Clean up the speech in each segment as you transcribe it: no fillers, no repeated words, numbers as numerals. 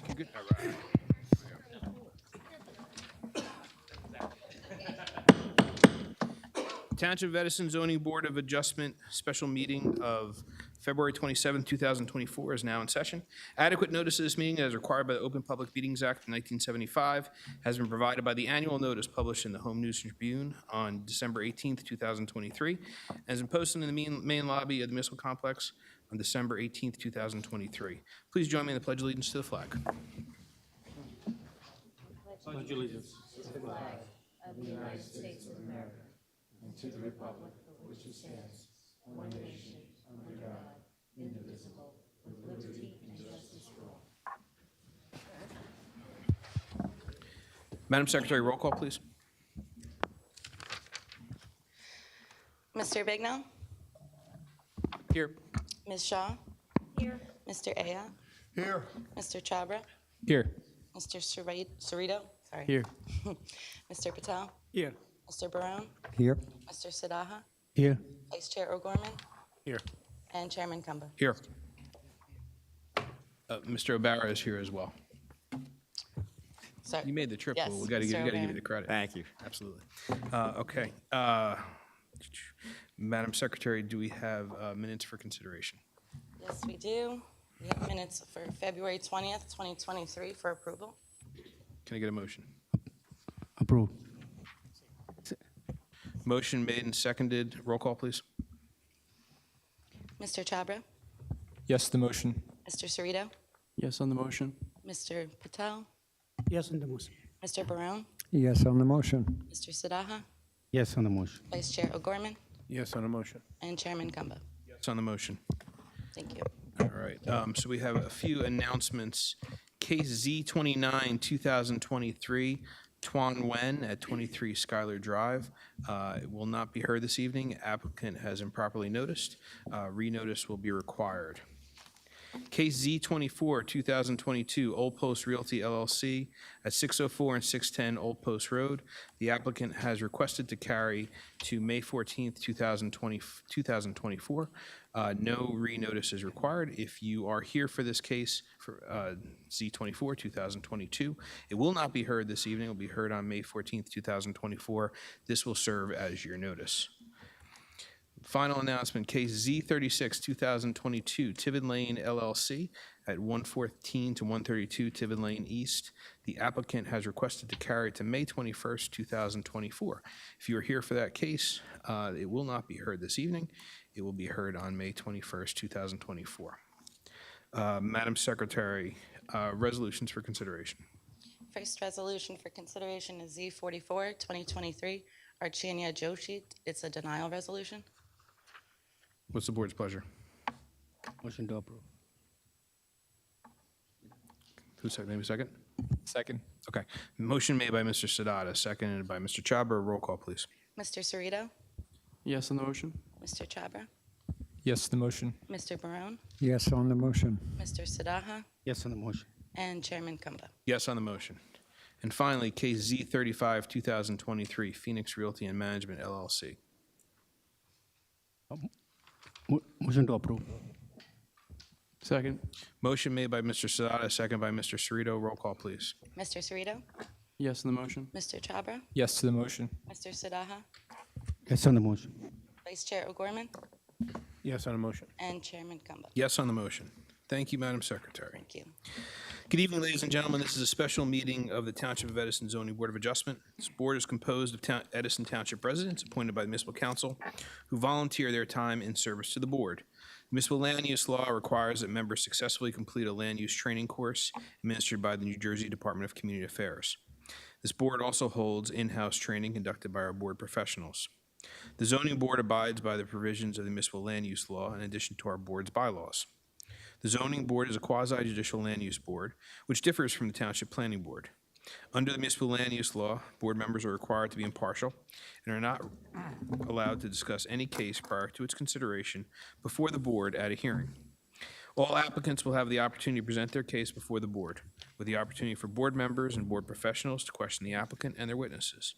Mike, you good? All right. Township of Edison Zoning Board of Adjustment special meeting of February 27, 2024 is now in session. Adequate notice of this meeting, as required by the Open Public Meetings Act of 1975, has been provided by the annual notice published in the Home News Tribune on December 18, 2023, and has been posted in the main lobby of the municipal complex on December 18, 2023. Please join me in the Pledge of Allegiance to the flag. Pledge allegiance to the flag of the United States of America and to the republic for which it stands, one nation, under God, indivisible, with liberty and justice for all. Madam Secretary, roll call, please. Mr. Bignell? Here. Ms. Shaw? Here. Mr. Aya? Here. Mr. Chabra? Here. Mr. Cerrito? Sorry. Here. Mr. Patel? Here. Mr. Barone? Here. Mr. Sidaha? Here. Vice Chair O'Gorman? Here. And Chairman Kumba. Here. Mr. O'Barra is here as well. Sorry. You made the trip. Yes, Well, we got to Mr. give O'Barra. you the credit. Thank you. Absolutely. Okay. Madam Secretary, do we have minutes for consideration? Yes, we do. We have minutes for February 20th, 2023 for approval. Can I get a motion? Approved. Motion made and seconded. Roll call, please. Mr. Chabra? Yes to the motion. Mr. Cerrito? Yes on the motion. Mr. Patel? Yes on the motion. Mr. Barone? Yes on the motion. Mr. Sidaha? Yes on the motion. Vice Chair O'Gorman? Yes on the motion. And Chairman Kumba. Yes on the motion. Thank you. All right. So we have a few announcements. Case Z29, 2023, Tuan Wen at 23 Schuyler Drive. It will not be heard this evening. Applicant has improperly noticed. Renotice will be required. Case Z24, 2022, Old Post Realty LLC at 604 and 610 Old Post Road. The applicant has requested to carry to May 14th, 2024. No renotice is required. If you are here for this case for Z24, 2022, it will not be heard this evening. It will be heard on May 14th, 2024. This will serve as your notice. Final announcement, case Z36, 2022, Tiverton Lane LLC at 114 to 132 Tiverton Lane East. The applicant has requested to carry it to May 21st, 2024. If you are here for that case, it will not be heard this evening. It will be heard on May 21st, 2024. Madam Secretary, resolutions for consideration. First resolution for consideration is Z44, 2023, Archania Joshi. It's a denial resolution. What's the board's pleasure? Motion to approve. Who's second? Name a second? Second. Okay. Motion made by Mr. Sadada, seconded by Mr. Chabra. Roll call, please. Mr. Cerrito? Yes on the motion. Mr. Chabra? Yes to the motion. Mr. Barone? Yes on the motion. Mr. Sidaha? Yes on the motion. And Chairman Kumba. Yes on the motion. And finally, case Z35, 2023, Phoenix Realty and Management, LLC. Motion to approve. Second. Motion made by Mr. Sadada, second by Mr. Cerrito. Roll call, please. Mr. Cerrito? Yes on the motion. Mr. Chabra? Yes to the motion. Mr. Sidaha? Yes on the motion. Vice Chair O'Gorman? Yes on the motion. And Chairman Kumba. Yes on the motion. Thank you, Madam Secretary. Thank you. Good evening, ladies and gentlemen. This is a special meeting of the Township of Edison Zoning Board of Adjustment. This board is composed of Edison Township residents appointed by the Municipal Council who volunteer their time in service to the board. Municipal land use law requires that members successfully complete a land use training course administered by the New Jersey Department of Community Affairs. This board also holds in-house training conducted by our board professionals. The zoning board abides by the provisions of the municipal land use law in addition to our board's bylaws. The zoning board is a quasi-judicial land use board, which differs from the township planning board. Under the municipal land use law, board members are required to be impartial and are not allowed to discuss any case prior to its consideration before the board at a hearing. All applicants will have the opportunity to present their case before the board, with the opportunity for board members and board professionals to question the applicant and their witnesses.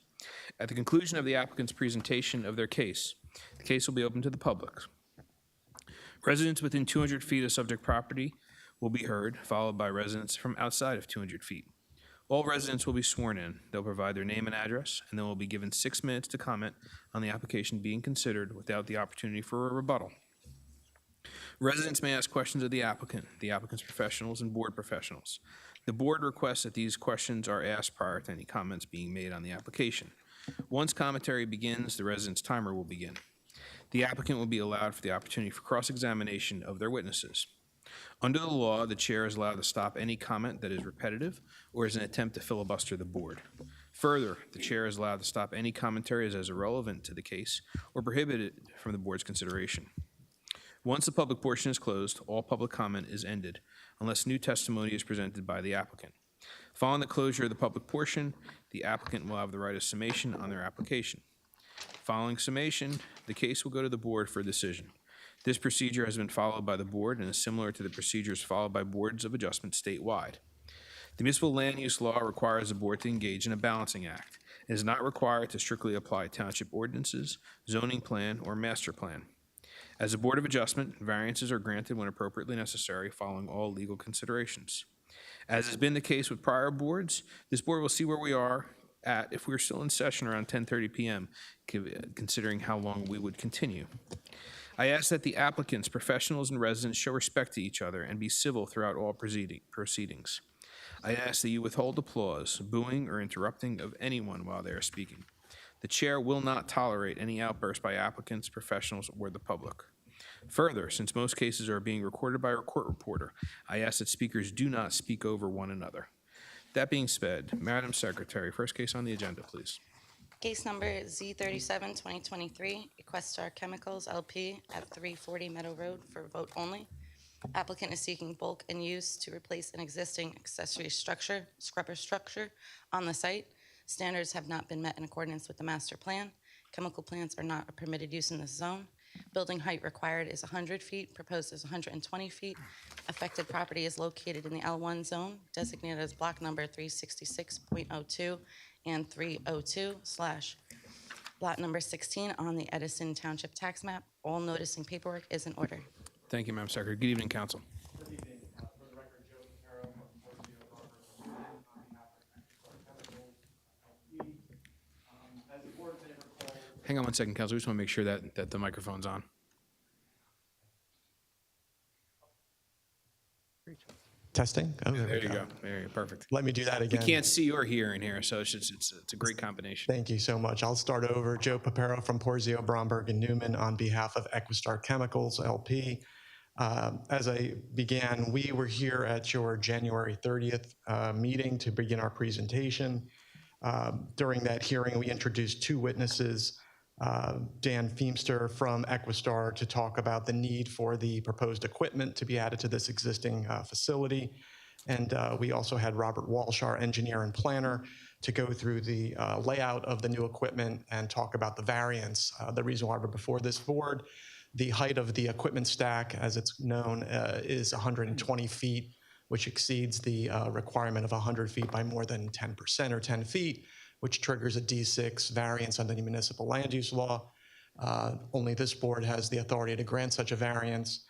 At the conclusion of the applicant's presentation of their case, the case will be open to the public. Residents within 200 feet of subject property will be heard, followed by residents from outside of 200 feet. All residents will be sworn in. They'll provide their name and address, and then will be given 6 minutes to comment on the application being considered without the opportunity for a rebuttal. Residents may ask questions of the applicant's professionals, and board professionals. The board requests that these questions are asked prior to any comments being made on the application. Once commentary begins, the resident's timer will begin. The applicant will be allowed for the opportunity for cross-examination of their witnesses. Under the law, the chair is allowed to stop any comment that is repetitive or is an attempt to filibuster the board. Further, the chair is allowed to stop any commentary as irrelevant to the case or prohibit it from the board's consideration. Once the public portion is closed, all public comment is ended unless new testimony is presented by the applicant. Following the closure of the public portion, the applicant will have the right of summation on their application. Following summation, the case will go to the board for a decision. This procedure has been followed by the board and is similar to the procedures followed by boards of adjustment statewide. The municipal land use law requires the board to engage in a balancing act. It is not required to strictly apply township ordinances, zoning plan, or master plan. As a board of adjustment, variances are granted when appropriately necessary, following all legal considerations. As has been the case with prior boards, this board will see where we are at if we're still in session around 10:30 p.m., considering how long we would continue. I ask that the applicants, professionals, and residents show respect to each other and be civil throughout all proceedings. I ask that you withhold applause, booing, or interrupting of anyone while they are speaking. The chair will not tolerate any outbursts by applicants, professionals, or the public. Further, since most cases are being recorded by our court reporter, I ask that speakers do not speak over one another. That being said, Madam Secretary, first case on the agenda, please. Case number Z37, 2023, Equestar Chemicals LP at 340 Meadow Road for vote only. Applicant is seeking bulk and use to replace an existing accessory structure, scrubber structure, on the site. Standards have not been met in accordance with the master plan. Chemical plants are not a permitted use in this zone. Building height required is 100 feet, proposed is 120 feet. Affected property is located in the L1 zone, designated as block number 366.02 and 302/lot number 16 on the Edison Township tax map. All notice and paperwork is in order. Thank you, Madam Secretary. Good evening, council. Good evening. For the record, Joe Caparo from Portsmouth Harbor on behalf of Equestar Chemicals LP. As the board may recall, Hang on one second, council. We just want to make sure that the microphone's on. testing. Oh, There you go. There you go. Perfect. Let me do that We again. can't see or hear in here, so it's a great combination. Thank you so much. I'll start over. Joe Papero from Porzio, Bromberg, and Newman on behalf of Equestar Chemicals LP. As I began, we were here at your January 30th meeting to begin our presentation. During that hearing, we introduced two witnesses, Dan Feemster from Equestar, to talk about the need for the proposed equipment to be added to this existing facility. And we also had Robert Walsh, our engineer and planner, to go through the layout of the new equipment and talk about the variance. The reason why we're before this board, the height of the equipment stack, as it's known, is 120 feet, which exceeds the requirement of 100 feet by more than 10% or 10 feet, which triggers a D6 variance under the municipal land use law. Only this board has the authority to grant such a variance.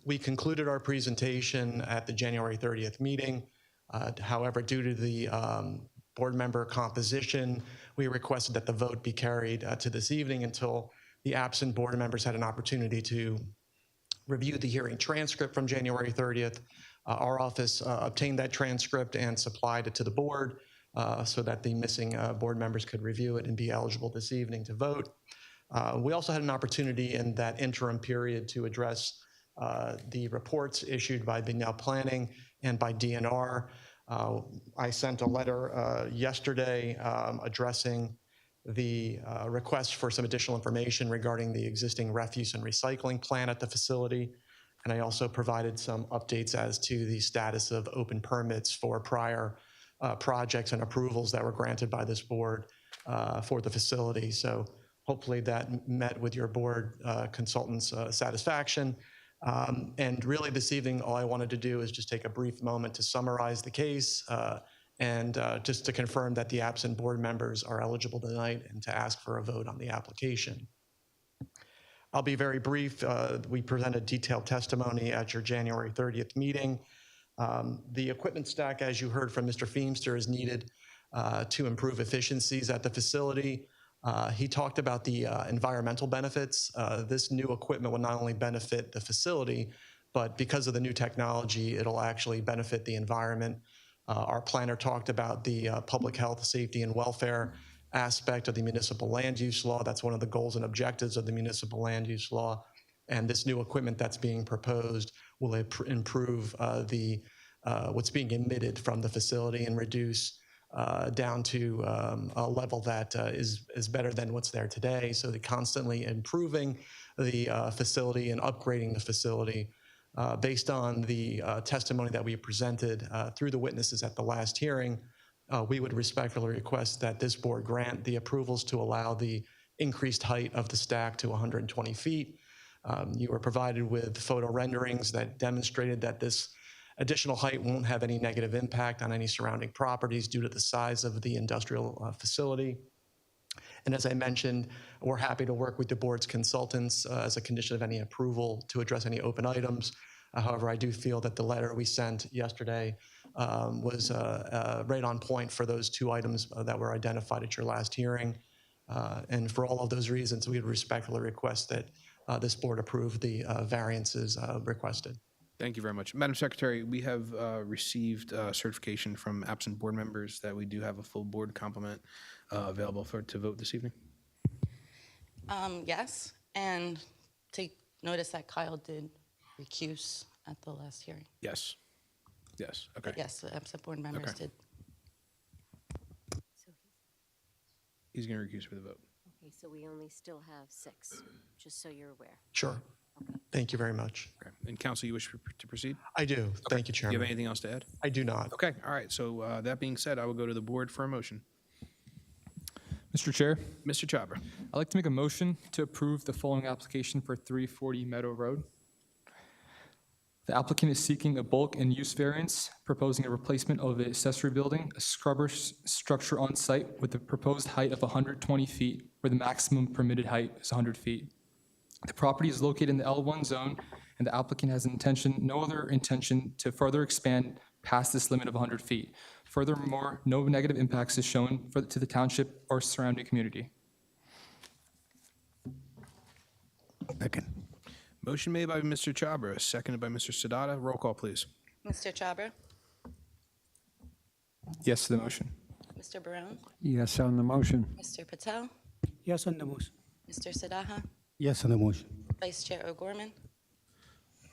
We concluded our presentation at the January 30th meeting. However, due to the board member composition, we requested that the vote be carried to this evening until the absent board members had an opportunity to review the hearing transcript from January 30th. Our office obtained that transcript and supplied it to the board so that the missing board members could review it and be eligible this evening to vote. We also had an opportunity in that interim period to address the reports issued by Bignell Planning and by DNR. I sent a letter yesterday addressing the request for some additional information regarding the existing refuse and recycling plan at the facility. And I also provided some updates as to the status of open permits for prior projects and approvals that were granted by this board for the facility. So hopefully that met with your board consultants' satisfaction. And really this evening, all I wanted to do is just take a brief moment to summarize the case and just to confirm that the absent board members are eligible tonight and to ask for a vote on the application. I'll be very brief. We presented detailed testimony at your January 30th meeting. The equipment stack, as you heard from Mr. Feemster, is needed to improve efficiencies at the facility. He talked about the environmental benefits. This new equipment will not only benefit the facility, but because of the new technology, it'll actually benefit the environment. Our planner talked about the public health, safety, and welfare aspect of the municipal land use law. That's one of the goals and objectives of the municipal land use law. And this new equipment that's being proposed will improve what's being emitted from the facility and reduce down to a level that is better than what's there today. So they're constantly improving the facility and upgrading the facility. Based on the testimony that we presented through the witnesses at the last hearing, we would respectfully request that this board grant the approvals to allow the increased height of the stack to 120 feet. You were provided with photo renderings that demonstrated that this additional height won't have any negative impact on any surrounding properties due to the size of the industrial facility. And as I mentioned, we're happy to work with the board's consultants as a condition of any approval to address any open items. However, I do feel that the letter we sent yesterday was right on point for those two items that were identified at your last hearing. And for all of those reasons, we would respectfully request that this board approve the variances requested. Thank you very much. Madam Secretary, we have received certification from absent board members that we do have a full board complement available to vote this evening. Yes, and take notice that Kyle did recuse at the last hearing. Yes. Yes. Okay. But yes, the absent board members Okay. did. So He's going to recuse for the vote. okay, so we only still have 6, just so you're aware. Sure. Thank you very much. Okay. And counsel, you wish to proceed? I do. Thank you, Do you have Chairman. anything else to add? I do not. Okay. All right. So that being said, I will go to the board for a motion. Mr. Chair, Mr. Chhabra. I'd like to make a motion to approve the following application for 340 Meadow Road. The applicant is seeking a bulk and use variance, proposing a replacement of the accessory building, a scrubber structure on site with a proposed height of 120 feet, where the maximum permitted height is 100 feet. The property is located in the L1 zone, and the applicant has no other intention to further expand past this limit of 100 feet. Furthermore, no negative impacts is shown to the township or surrounding community. Second. Motion made by Mr. Chhabra, seconded by Mr. Sadada. Roll call, please. Mr. Chhabra? Yes to the motion. Mr. Barone? Yes on the motion. Mr. Patel? Yes on the motion. Mr. Sadaha? Yes on the motion. Vice Chair O'Gorman?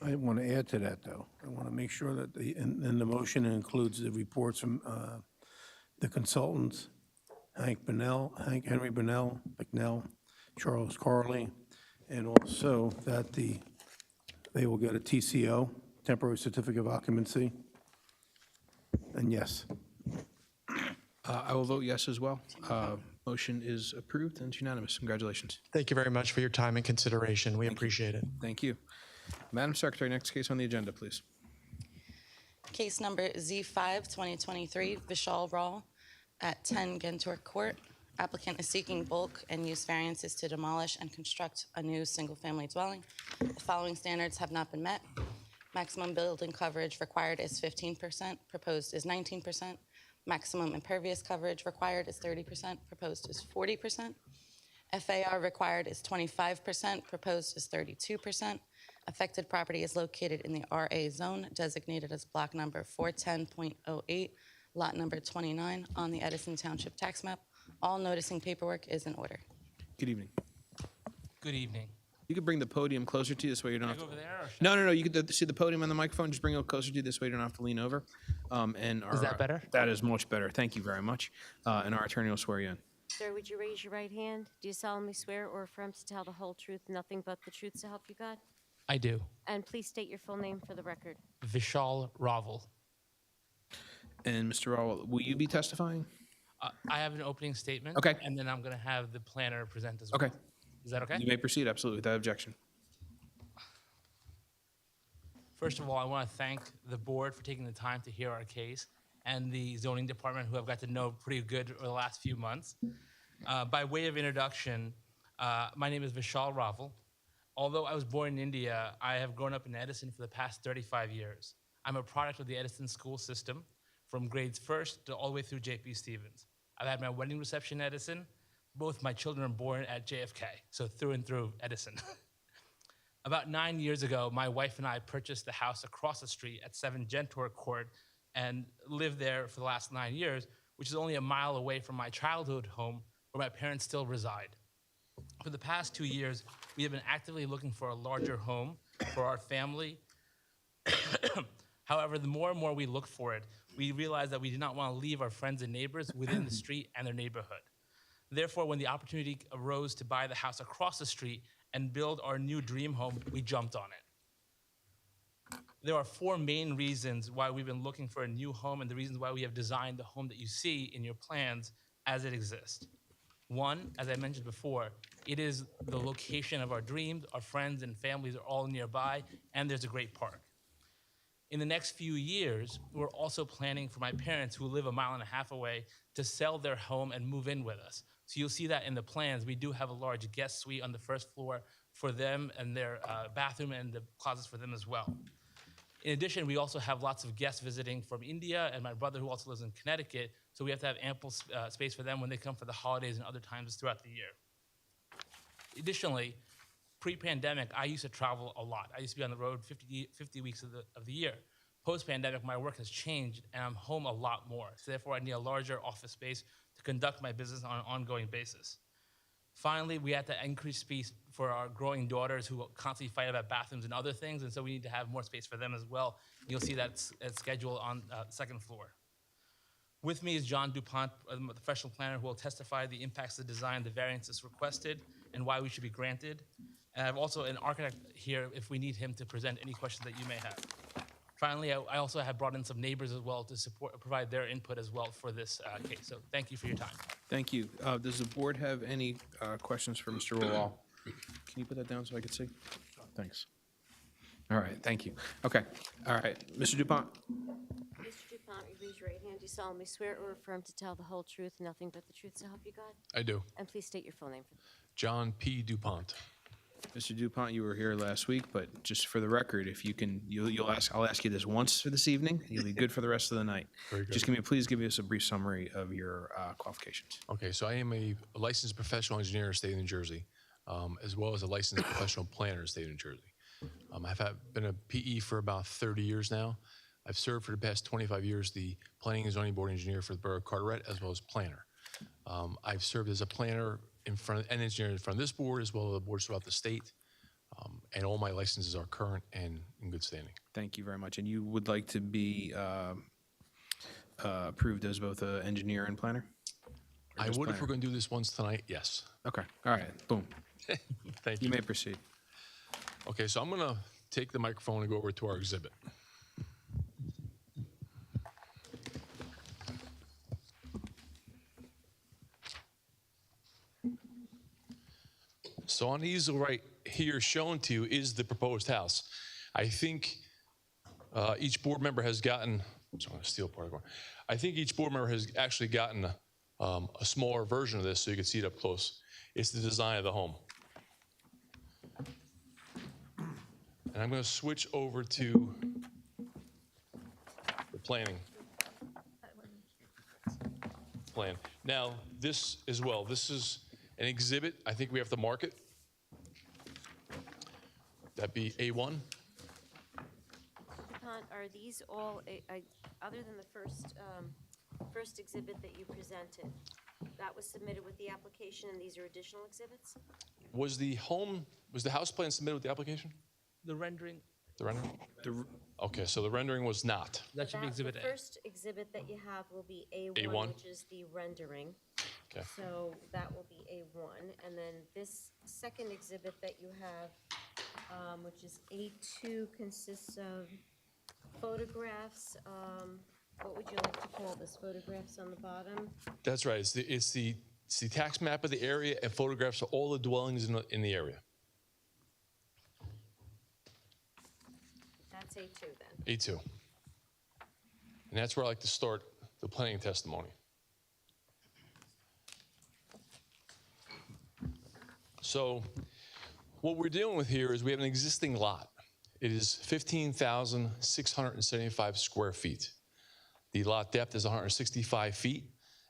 I want to add to that, though. I want to make sure that in the motion includes the reports from the consultants, Henry Bonnell, McNell, Charles Carley, and also that they will get a TCO, temporary certificate of occupancy. And yes. I will vote yes as well. Motion is approved and it's unanimous. Congratulations. Thank you very much for your time and consideration. We appreciate it. Thank you. Madam Secretary, next case on the agenda, please. Case number Z5, 2023, Vishal Rao at 10 Gentor Court. Applicant is seeking bulk and use variances to demolish and construct a new single-family dwelling. The following standards have not been met. Maximum building coverage required is 15%, proposed is 19%. Maximum impervious coverage required is 30%, proposed is 40%. FAR required is 25%, proposed is 32%. Affected property is located in the RA zone, designated as block number 410.08, lot number 29 on the Edison Township tax map. All noticing paperwork is in order. Good evening. Good evening. You could bring the podium closer to you this way you don't have Go to. over there, or should No. You could see the podium on the microphone. Just bring it closer to you this way you don't have to lean over. Is that better? That is much better. Thank you very much. And our attorney will swear you in. Sir, would you raise your right hand? Do you solemnly swear or affirm to tell the whole truth, nothing but the truth so help you God? I do. And please state your full name for the record. Vishal Raval. And Mr. Rawal, will you be testifying? I have an opening statement. Okay. And then I'm going to have the planner present as well. Okay. Is that okay? You may proceed, absolutely, without objection. First of all, I want to thank the board for taking the time to hear our case and the zoning department, who I've got to know pretty good over the last few months. By way of introduction, my name is Vishal Raval. Although I was born in India, I have grown up in Edison for the past 35 years. I'm a product of the Edison school system from grades first to all the way through J.P. Stevens. I've had my wedding reception in Edison. Both my children are born at JFK, so through and through Edison. About 9 years ago, my wife and I purchased the house across the street at 7 Gentor Court and lived there for the last 9 years, which is only a mile away from my childhood home where my parents still reside. For the past 2 years, we have been actively looking for a larger home for our family. However, the more and more we look for it, we realize that we did not want to leave our friends and neighbors within the street and their neighborhood. Therefore, when the opportunity arose to buy the house across the street and build our new dream home, we jumped on it. There are 4 main reasons why we've been looking for a new home and the reasons why we have designed the home that you see in your plans as it exists. 1, as I mentioned before, it is the location of our dreams. Our friends and families are all nearby, and there's a great park. In the next few years, we're also planning for my parents, who live a mile and a half away, to sell their home and move in with us. So you'll see that in the plans. We do have a large guest suite on the first floor for them and their bathroom and the closets for them as well. In addition, we also have lots of guests visiting from India and my brother, who also lives in Connecticut, so we have to have ample space for them when they come for the holidays and other times throughout the year. Additionally, pre-pandemic, I used to travel a lot. I used to be on the road 50 weeks of the year. Post-pandemic, my work has changed, and I'm home a lot more. So therefore, I need a larger office space to conduct my business on an ongoing basis. Finally, we had to increase space for our growing daughters who constantly fight about bathrooms and other things, and so we need to have more space for them as well. You'll see that schedule on the second floor. With me is John DuPont, the professional planner, who will testify the impacts of the design, the variances requested, and why we should be granted. And I have also an architect here if we need him to present any questions that you may have. Finally, I also have brought in some neighbors as well to provide their input as well for this case. So thank you for your time. Thank you. Does the board have any questions for Mr. Rawal? Can you put that down so I can see? Thanks. All right, thank you. Okay, all right. Mr. DuPont? Mr. DuPont, you raise your right hand. Do you solemnly swear or affirm to tell the whole truth, nothing but the truth, so help you God? I do. And please state your full name. John P. DuPont. Mr. DuPont, you were here last week, but just for the record, if you can, I'll ask you this once for this evening, and you'll be good for the rest of the night. Very good. Just please give us a brief summary of your qualifications. Okay, so I am a licensed professional engineer in the state of New Jersey, as well as a licensed professional planner in the state of New Jersey. I've been a PE for about 30 years now. I've served for the past 25 years the Planning and Zoning Board engineer for the Borough of Carteret, as well as planner. I've served as a planner and engineer in front of this board, as well as the boards throughout the state. And all my licenses are current and in good standing. Thank you very much. And you would like to be approved as both an engineer and planner? Or I just would if planner? we're going to do this once tonight, yes. Okay, all right, boom. Thank You you. may proceed. Okay, so I'm going to take the microphone and go over to our exhibit. So on the easel right here shown to you is the proposed house. I think each board member has gotten, so I'm going to steal part of it. I think each board member has actually gotten a smaller version of this so you can see it up close. It's the design of the home. And I'm going to switch over to the planning plan. Now, this as well, this is an exhibit. I think we have to mark it. That'd be A1. DuPont, are these all, other than the first exhibit that you presented, that was submitted with the application, and these are additional exhibits? Was the house plan submitted with the application? The rendering, The rendering? Okay, so the rendering was not. that should be Exhibit The A. first exhibit that you have will be A1, A1. which is the rendering. Okay. So that will be A1. And then this second exhibit that you have, which is A2, consists of photographs. What would you like to call this? Photographs on the bottom? That's right. It's the tax map of the area and photographs of all the dwellings in the area. That's A2 then. A2. And that's where I like to start the planning testimony. So What we're dealing with here is we have an existing lot. It is 15,675 square feet. The lot depth is 165 feet,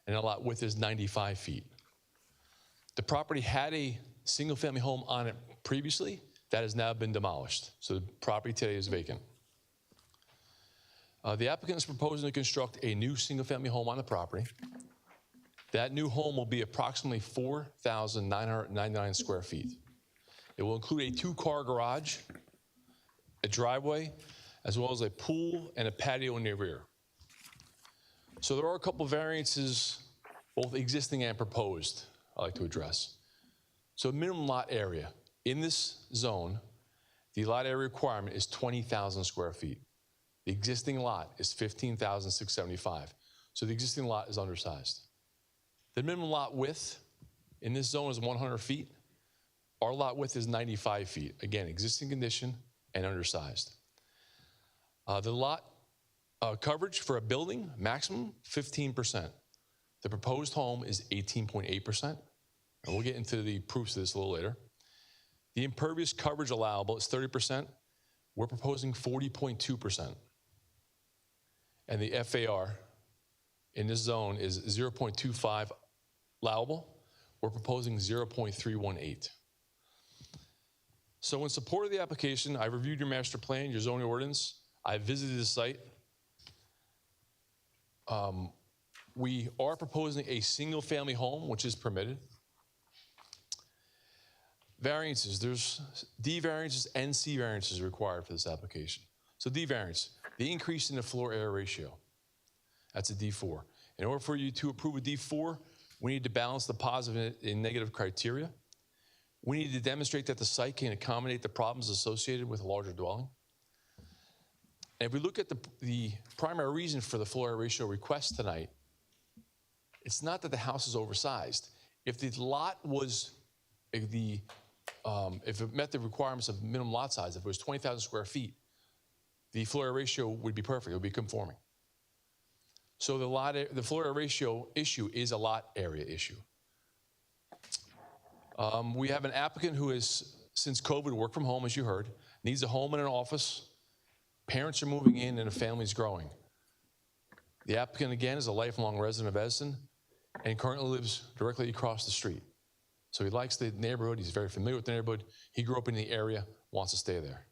and the lot width is 95 feet. The property had a single-family home on it previously. That has now been demolished, so the property today is vacant. The applicant is proposing to construct a new single-family home on the property. That new home will be approximately 4,999 square feet. It will include a 2-car garage, a driveway, as well as a pool and a patio in the rear. So there are a couple variances, both existing and proposed, I'd like to address. So minimum lot area. In this zone, the lot area requirement is 20,000 square feet. The existing lot is 15,675. So the existing lot is undersized. The minimum lot width in this zone is 100 feet. Our lot width is 95 feet. Again, existing condition and undersized. The lot coverage for a building, maximum 15%. The proposed home is 18.8%. And we'll get into the proofs of this a little later. The impervious coverage allowable is 30%. We're proposing 40.2%. And the FAR in this zone is 0.25 allowable. We're proposing 0.318. So in support of the application, I reviewed your master plan, your zoning ordinance. I visited the site. We are proposing a single-family home, which is permitted. Variances, there's D variances and C variances required for this application. So D variance, the increase in the floor area ratio. That's a D4. In order for you to approve a D4, we need to balance the positive and negative criteria. We need to demonstrate that the site can accommodate the problems associated with a larger dwelling. And if we look at the primary reason for the floor area ratio request tonight, it's not that the house is oversized. If the lot was, if it met the requirements of minimum lot size, if it was 20,000 square feet, the floor area ratio would be perfect, it would be conforming. So the floor area ratio issue is a lot area issue. We have an applicant who has, since COVID, worked from home, as you heard, needs a home and an office. Parents are moving in and a family's growing. The applicant, again, is a lifelong resident of Edison and currently lives directly across the street. So he likes the neighborhood, he's very familiar with the neighborhood, he grew up in the area, wants to stay there.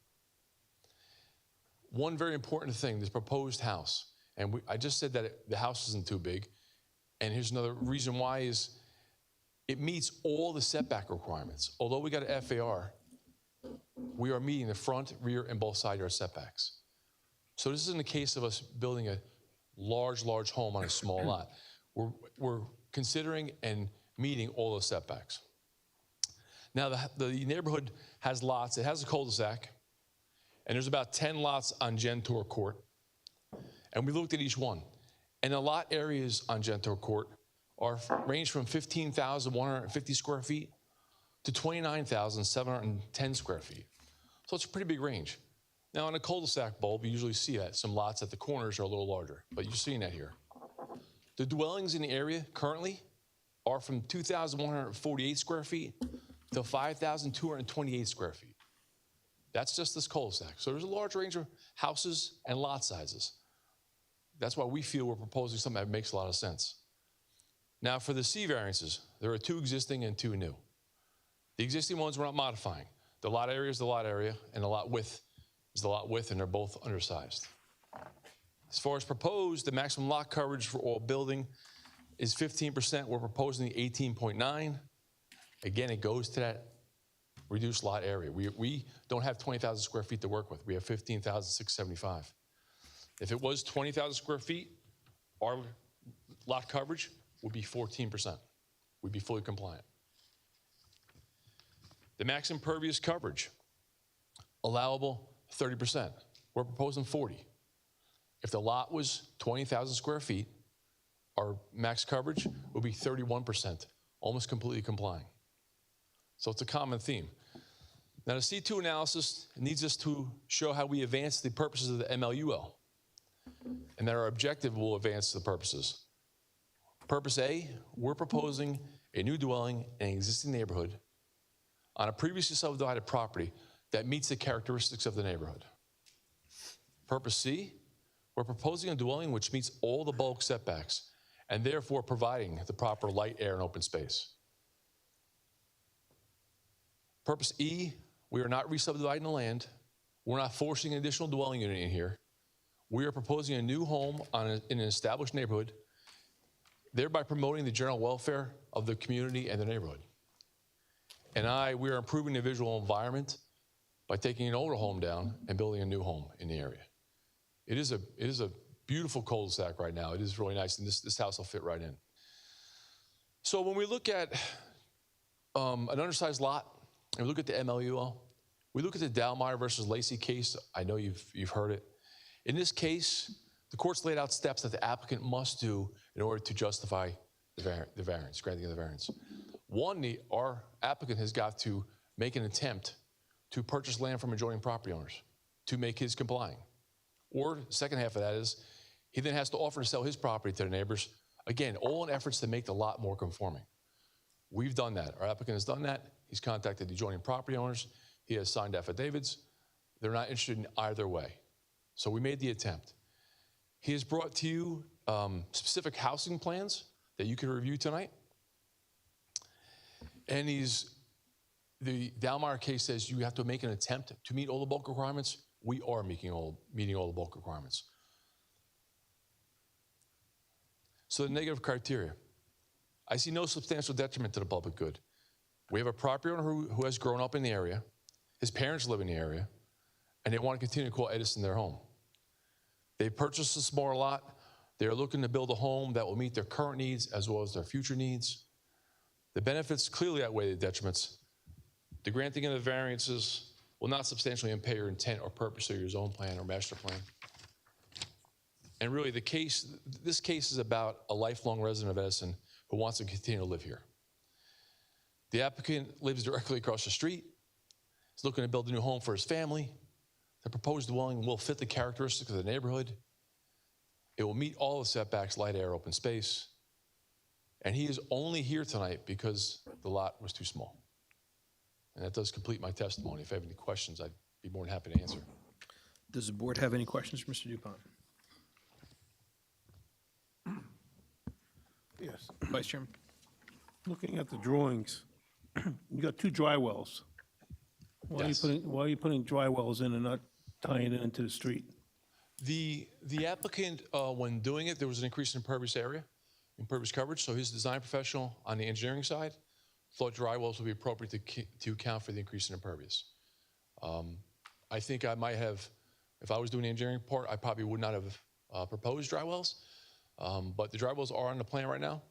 One very important thing, this proposed house, and I just said that the house isn't too big, and here's another reason why is it meets all the setback requirements. Although we got an FAR, we are meeting the front, rear, and both side yard setbacks. So this isn't a case of us building a large home on a small lot. We're considering and meeting all those setbacks. Now, the neighborhood has lots. It has a cul-de-sac, and there's about 10 lots on Gentile Court. And we looked at each one. And the lot areas on Gentile Court range from 15,150 square feet to 29,710 square feet. So it's a pretty big range. Now, in a cul-de-sac bulb, you usually see that. Some lots at the corners are a little larger, but you're seeing that here. The dwellings in the area currently are from 2,148 square feet to 5,228 square feet. That's just this cul-de-sac. So there's a large range of houses and lot sizes. That's why we feel we're proposing something that makes a lot of sense. Now, for the C variances, there are 2 existing and 2 new. The existing ones we're not modifying. The lot area is the lot area, and the lot width is the lot width, and they're both undersized. As far as proposed, the maximum lot coverage for all building is 15%. We're proposing the 18.9. Again, it goes to that reduced lot area. We don't have 20,000 square feet to work with. We have 15,675. If it was 20,000 square feet, our lot coverage would be 14%. We'd be fully compliant. The max impervious coverage, allowable 30%. We're proposing 40. If the lot was 20,000 square feet, our max coverage would be 31%, almost completely complying. So it's a common theme. Now, the C2 analysis needs us to show how we advance the purposes of the MLUL, and that our objective will advance the purposes. Purpose A, we're proposing a new dwelling in an existing neighborhood on a previously subdivided property that meets the characteristics of the neighborhood. Purpose C, we're proposing a dwelling which meets all the bulk setbacks and therefore providing the proper light, air, and open space. Purpose E, we are not re-subdividing the land. We're not forcing an additional dwelling unit in here. We are proposing a new home in an established neighborhood, thereby promoting the general welfare of the community and the neighborhood. And we are improving the visual environment by taking an older home down and building a new home in the area. It is a beautiful cul-de-sac right now. It is really nice, and this house will fit right in. So when we look at an undersized lot, and we look at the MLUL, we look at the Dallmeyer versus Lacey case. I know you've heard it. In this case, the court's laid out steps that the applicant must do in order to justify the variance, granting of the variance. One, our applicant has got to make an attempt to purchase land from adjoining property owners to make his complying. Or the second half of that is he then has to offer to sell his property to the neighbors. Again, all in efforts to make the lot more conforming. We've done that. Our applicant has done that. He's contacted the adjoining property owners. He has signed affidavits. They're not interested in either way. So we made the attempt. He has brought to you specific housing plans that you can review tonight. And the Dallmeyer case says you have to make an attempt to meet all the bulk requirements. We are meeting all the bulk requirements. So the negative criteria. I see no substantial detriment to the public good. We have a property owner who has grown up in the area. His parents live in the area, and they want to continue to call Edison their home. They purchased a smaller lot. They're looking to build a home that will meet their current needs as well as their future needs. The benefits clearly outweigh the detriments. The granting of the variances will not substantially impair your intent or purpose of your zone plan or master plan. And really, this case is about a lifelong resident of Edison who wants to continue to live here. The applicant lives directly across the street. He's looking to build a new home for his family. The proposed dwelling will fit the characteristics of the neighborhood. It will meet all the setbacks, light, air, open space. And he is only here tonight because the lot was too small. And that does complete my testimony. If you have any questions, I'd be more than happy to answer. Does the board have any questions for Mr. Dupont? Yes. Vice Chairman? Looking at the drawings, you got two dry wells. Why Yes. are you putting dry wells in and not tying it into the street? The applicant, when doing it, there was an increase in impervious area, impervious coverage, so his design professional on the engineering side thought dry wells would be appropriate to account for the increase in impervious. I think I might have, if I was doing the engineering part, I probably would not have proposed dry wells, but the dry wells are on the plan right now,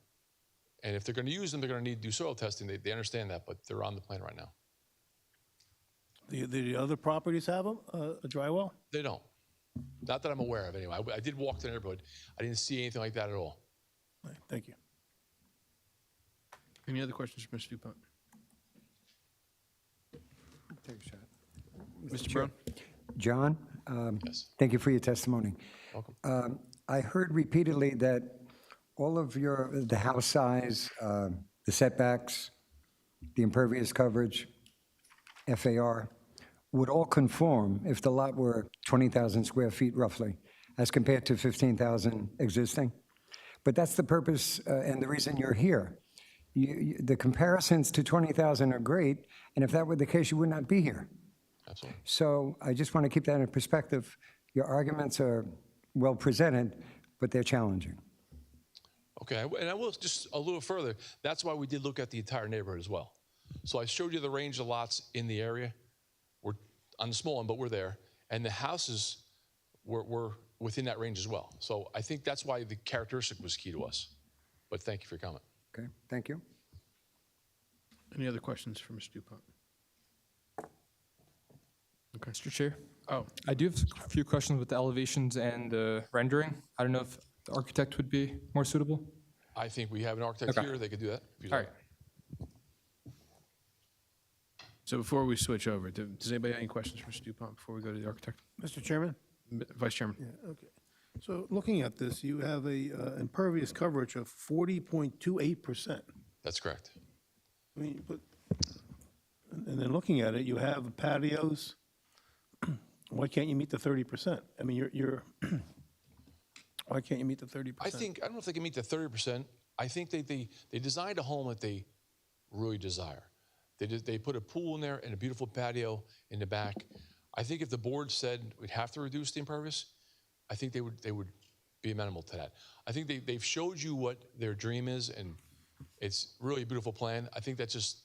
and if they're going to use them, they're going to need to do soil testing. They understand that, but they're on the plan right now. The other properties have a dry well? They don't. Not that I'm aware of, anyway. I did walk the neighborhood. I didn't see anything like that at all. All right, thank you. Any other questions for Mr. Dupont? Take a shot. Mr. Brown? John, Yes. thank you for your testimony. Welcome. I heard repeatedly that all of the house size, the setbacks, the impervious coverage, FAR, would all conform if the lot were 20,000 square feet roughly, as compared to 15,000 existing. But that's the purpose and the reason you're here. The comparisons to 20,000 are great, and if that were the case, you would not be here. Absolutely. So I just want to keep that in perspective. Your arguments are well presented, but they're challenging. Okay, and I will just a little further. That's why we did look at the entire neighborhood as well. So I showed you the range of lots in the area. We're on the small one, but we're there. And the houses were within that range as well. So I think that's why the characteristic was key to us. But thank you for your comment. Okay, thank you. Any other questions for Mr. Dupont? Okay. Mr. Chair, Oh, I do have a few questions with the elevations and the rendering. I don't know if the architect would be more suitable. I think we have an architect Okay. here. They could do that. if you'd All like. right. so before we switch over, does anybody have any questions for Mr. Dupont before we go to the architect? Mr. Chairman? Vice Chairman? Yeah, okay. So looking at this, you have a impervious coverage of 40.28%. That's correct. I mean, but And then looking at it, you have patios. Why can't you meet the 30%? I mean, you're why can't you meet the 30%? I don't know if they can meet the 30%. I think they designed a home that they really desire. They put a pool in there and a beautiful patio in the back. I think if the board said we'd have to reduce the impervious, I think they would be amenable to that. I think they've showed you what their dream is, and it's really a beautiful plan. I think that's just,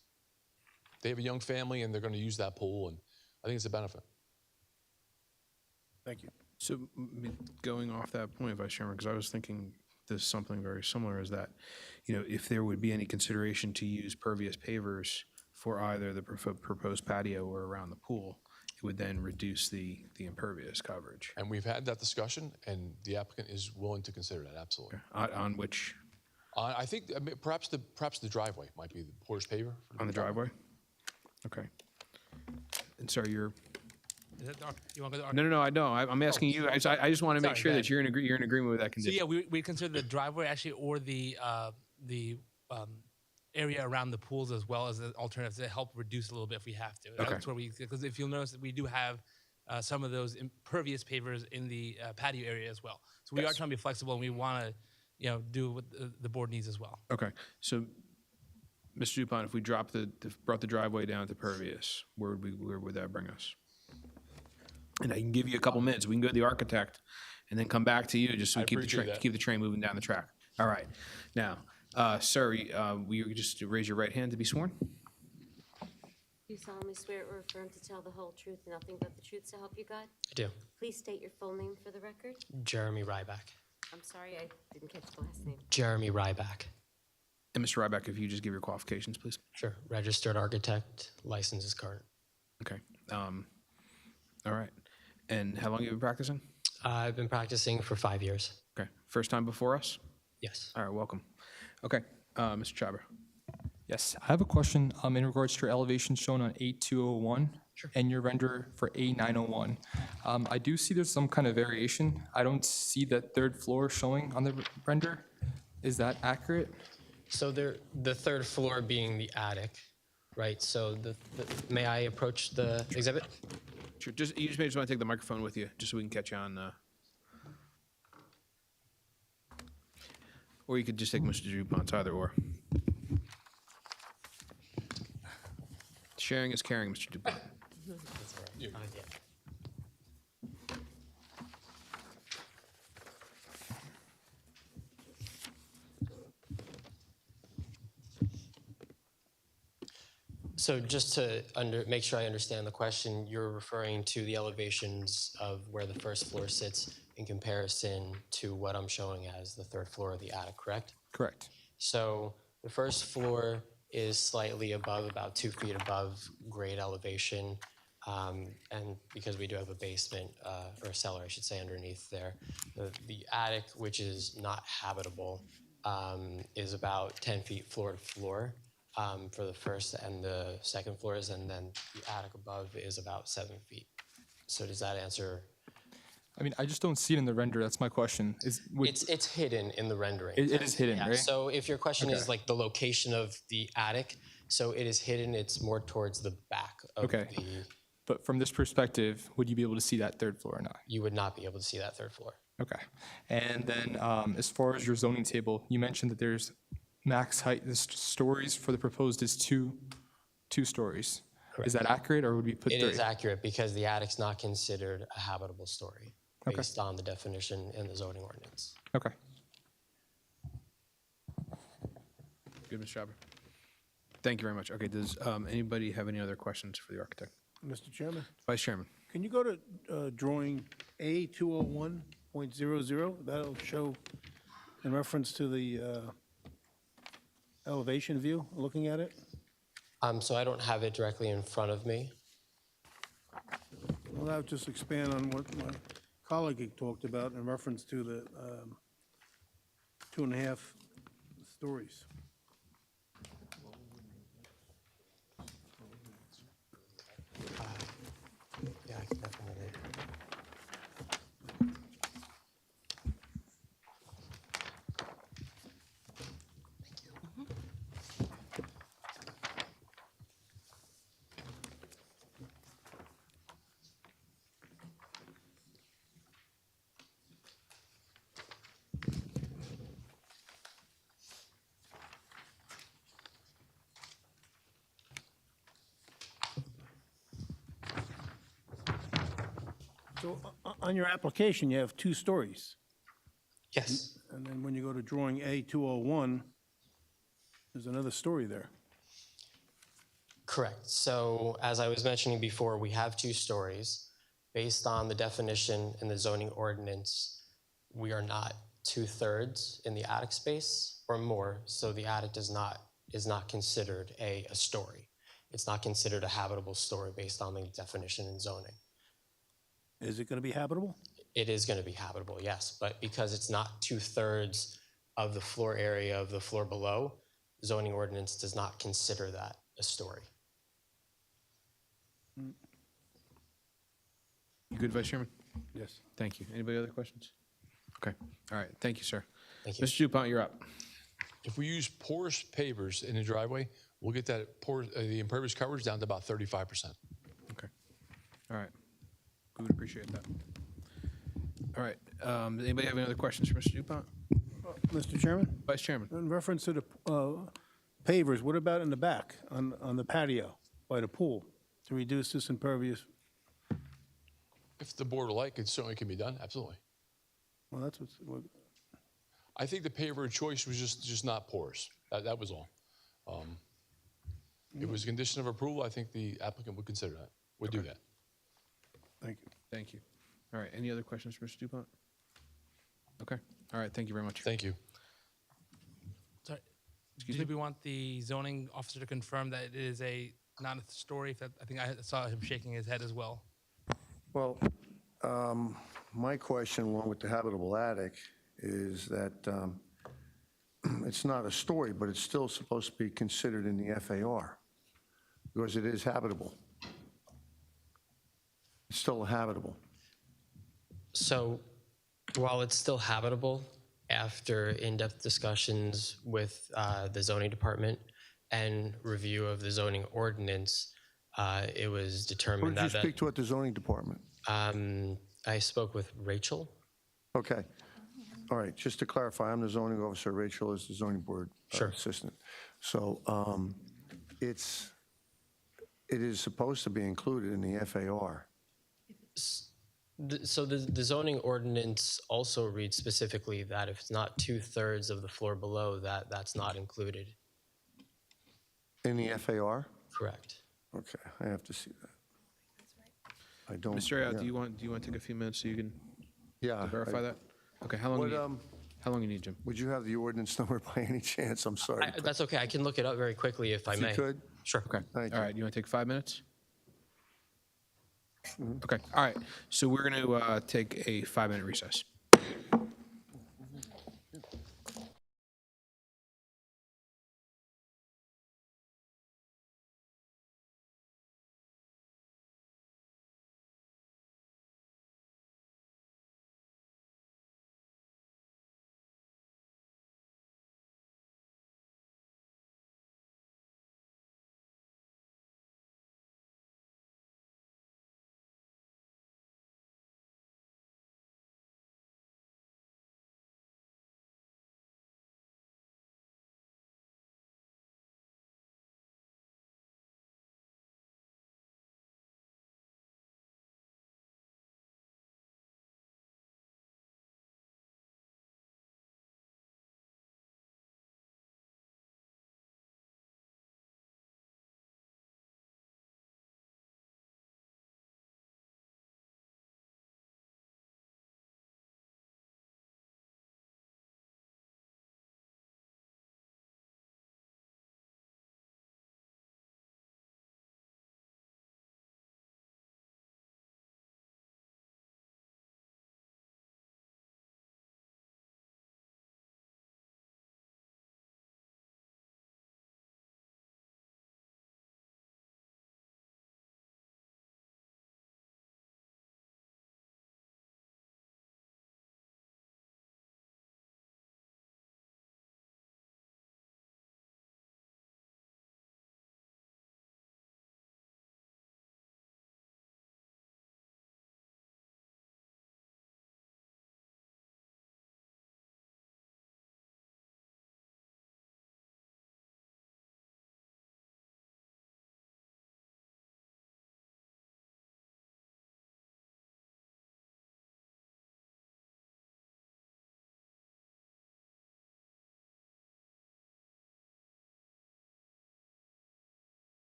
they have a young family and they're going to use that pool, and I think it's a benefit. Thank you. So going off that point, Vice Chairman, because I was thinking there's something very similar is that, if there would be any consideration to use pervious pavers for either the proposed patio or around the pool, it would then reduce the impervious coverage. And we've had that discussion, and the applicant is willing to consider that, absolutely. On which, I think perhaps the driveway might be the porous paver. on the driveway? Okay. And sorry, you're, Is that you want to go to no, I know. I'm asking you. I just want to make Sorry, sure go that you're in agreement with that So condition. yeah, we consider the driveway actually, or the area around the pools as well as an alternative to help reduce a little bit if we have to. Okay. That's where because if you'll notice that we do have some of those impervious pavers in the patio area as well. So we are trying to be flexible, and we want to, do what the board needs as well. Okay. So, Mr. Dupont, if we brought the driveway down to pervious, where would that bring us? And I can give you a couple minutes. We can go to the architect and then come back to you just so we I keep appreciate that. the train moving down the track. All right. Now, sir, will you just raise your right hand to be sworn? Do you solemnly swear or affirm to tell the whole truth and nothing but the truth to help you God? I do. Please state your full name for the record. Jeremy Ryback. I'm sorry, I didn't catch the last name. Jeremy Ryback. And Mr. Ryback, if you just give your qualifications, please. Sure. Registered architect, license is current. Okay. All right. And how long have you been practicing? I've been practicing for 5 years. Okay. First time before us? Yes. All right. Welcome. Okay. Mr. Chabra. Yes, I have a question in regards to your elevation shown on A201 and your render for A901. I do see there's some kind of variation. I don't see that third floor showing on the render. Is that accurate? So the third floor being the attic, right? So may I approach the exhibit? Sure. You just want to take the microphone with you, just so we can catch you on. Or you could just take Mr. Dupont's, either or. Sharing is caring, Mr. Dupont. Yeah. So just to make sure I understand the question, you're referring to the elevations of where the first floor sits in comparison to what I'm showing as the third floor of the attic, correct? Correct. So the first floor is slightly above, about 2 feet above grade elevation. And because we do have a basement, or a cellar, I should say, underneath there, the attic, which is not habitable, is about 10 feet floor to floor for the first and the second floors, and then the attic above is about 7 feet. So does that answer? I mean, I just don't see it in the render. That's my question. It's hidden in the rendering. It is hidden, Yeah, right? so if your question is like the location of the attic, so it is hidden, it's more towards the back of Okay. the, But from this perspective, would you be able to see that third floor or not? you would not be able to see that third floor. Okay. And then as far as your zoning table, you mentioned that there's max height, the stories for the proposed is two stories. Is that accurate, or would we put It 3? is accurate because the attic's not considered a habitable story based on the definition in the zoning ordinance. Okay. Good, Mr. Chabra. Thank you very much. Okay, does anybody have any other questions for the architect? Mr. Chairman, Vice Chairman. can you go to drawing A201.00? That'll show in reference to the elevation view, looking at it. So I don't have it directly in front of me. Well, that would just expand on what my colleague had talked about in reference to the 2.5 stories. Yeah, I can definitely. So on your application, you have 2 stories. Yes. And then when you go to drawing A201, there's another story there. Correct. So as I was mentioning before, we have 2 stories. Based on the definition in the zoning ordinance, we are not 2/3 in the attic space or more, so the attic is not considered a story. It's not considered a habitable story based on the definition in zoning. Is it going to be habitable? It is going to be habitable, yes, but because it's not 2/3 of the floor area of the floor below, zoning ordinance does not consider that a story. You good, Vice Chairman? Yes. Thank you. Anybody other questions? Okay. All right. Thank you, sir. Thank you. Mr. Dupont, you're up. If we use porous pavers in the driveway, we'll get that the impervious coverage down to about 35%. Okay. All right. We would appreciate that. All right. Anybody have any other questions for Mr. Dupont? Mr. Chairman, Vice Chairman? in reference to the pavers, what about in the back, on the patio by the pool, to reduce this impervious? If the board would like, it certainly can be done, absolutely. Well, that's what, I think the paver choice was just not porous. That was all. If it was a condition of approval, I think the applicant would consider that, would do that. thank you. Thank you. All right. Any other questions for Mr. Dupont? Okay. All right. Thank you very much. Thank you. Sorry. Excuse Did me? we want the zoning officer to confirm that it is not a story? I think I saw him shaking his head as well. Well, my question, along with the habitable attic, is that it's not a story, but it's still supposed to be considered in the FAR, because it is habitable. It's still habitable. So while it's still habitable, after in-depth discussions with the zoning department and review of the zoning ordinance, it was Who determined did you that speak to at the zoning department? I spoke with Rachel. Okay. All right, just to clarify, I'm the zoning officer, Rachel is the zoning board Sure. assistant. So it is supposed to be included in the FAR. So the zoning ordinance also reads specifically that if it's not 2/3 of the floor below, that's not included. In the FAR? Correct. Okay, I have to see that. I don't. Mr. Ayout, yeah. do you want to take a few minutes so you can Yeah. verify I- that? Okay. How long? What, How long you need, Jim? would you have the ordinance number by any chance? I'm sorry. That's okay. I can look it up very quickly if I If may. you could? Sure. Okay. Thank All you. right. You want to take 5 minutes? Okay. All right. So we're going to take a 5-minute recess.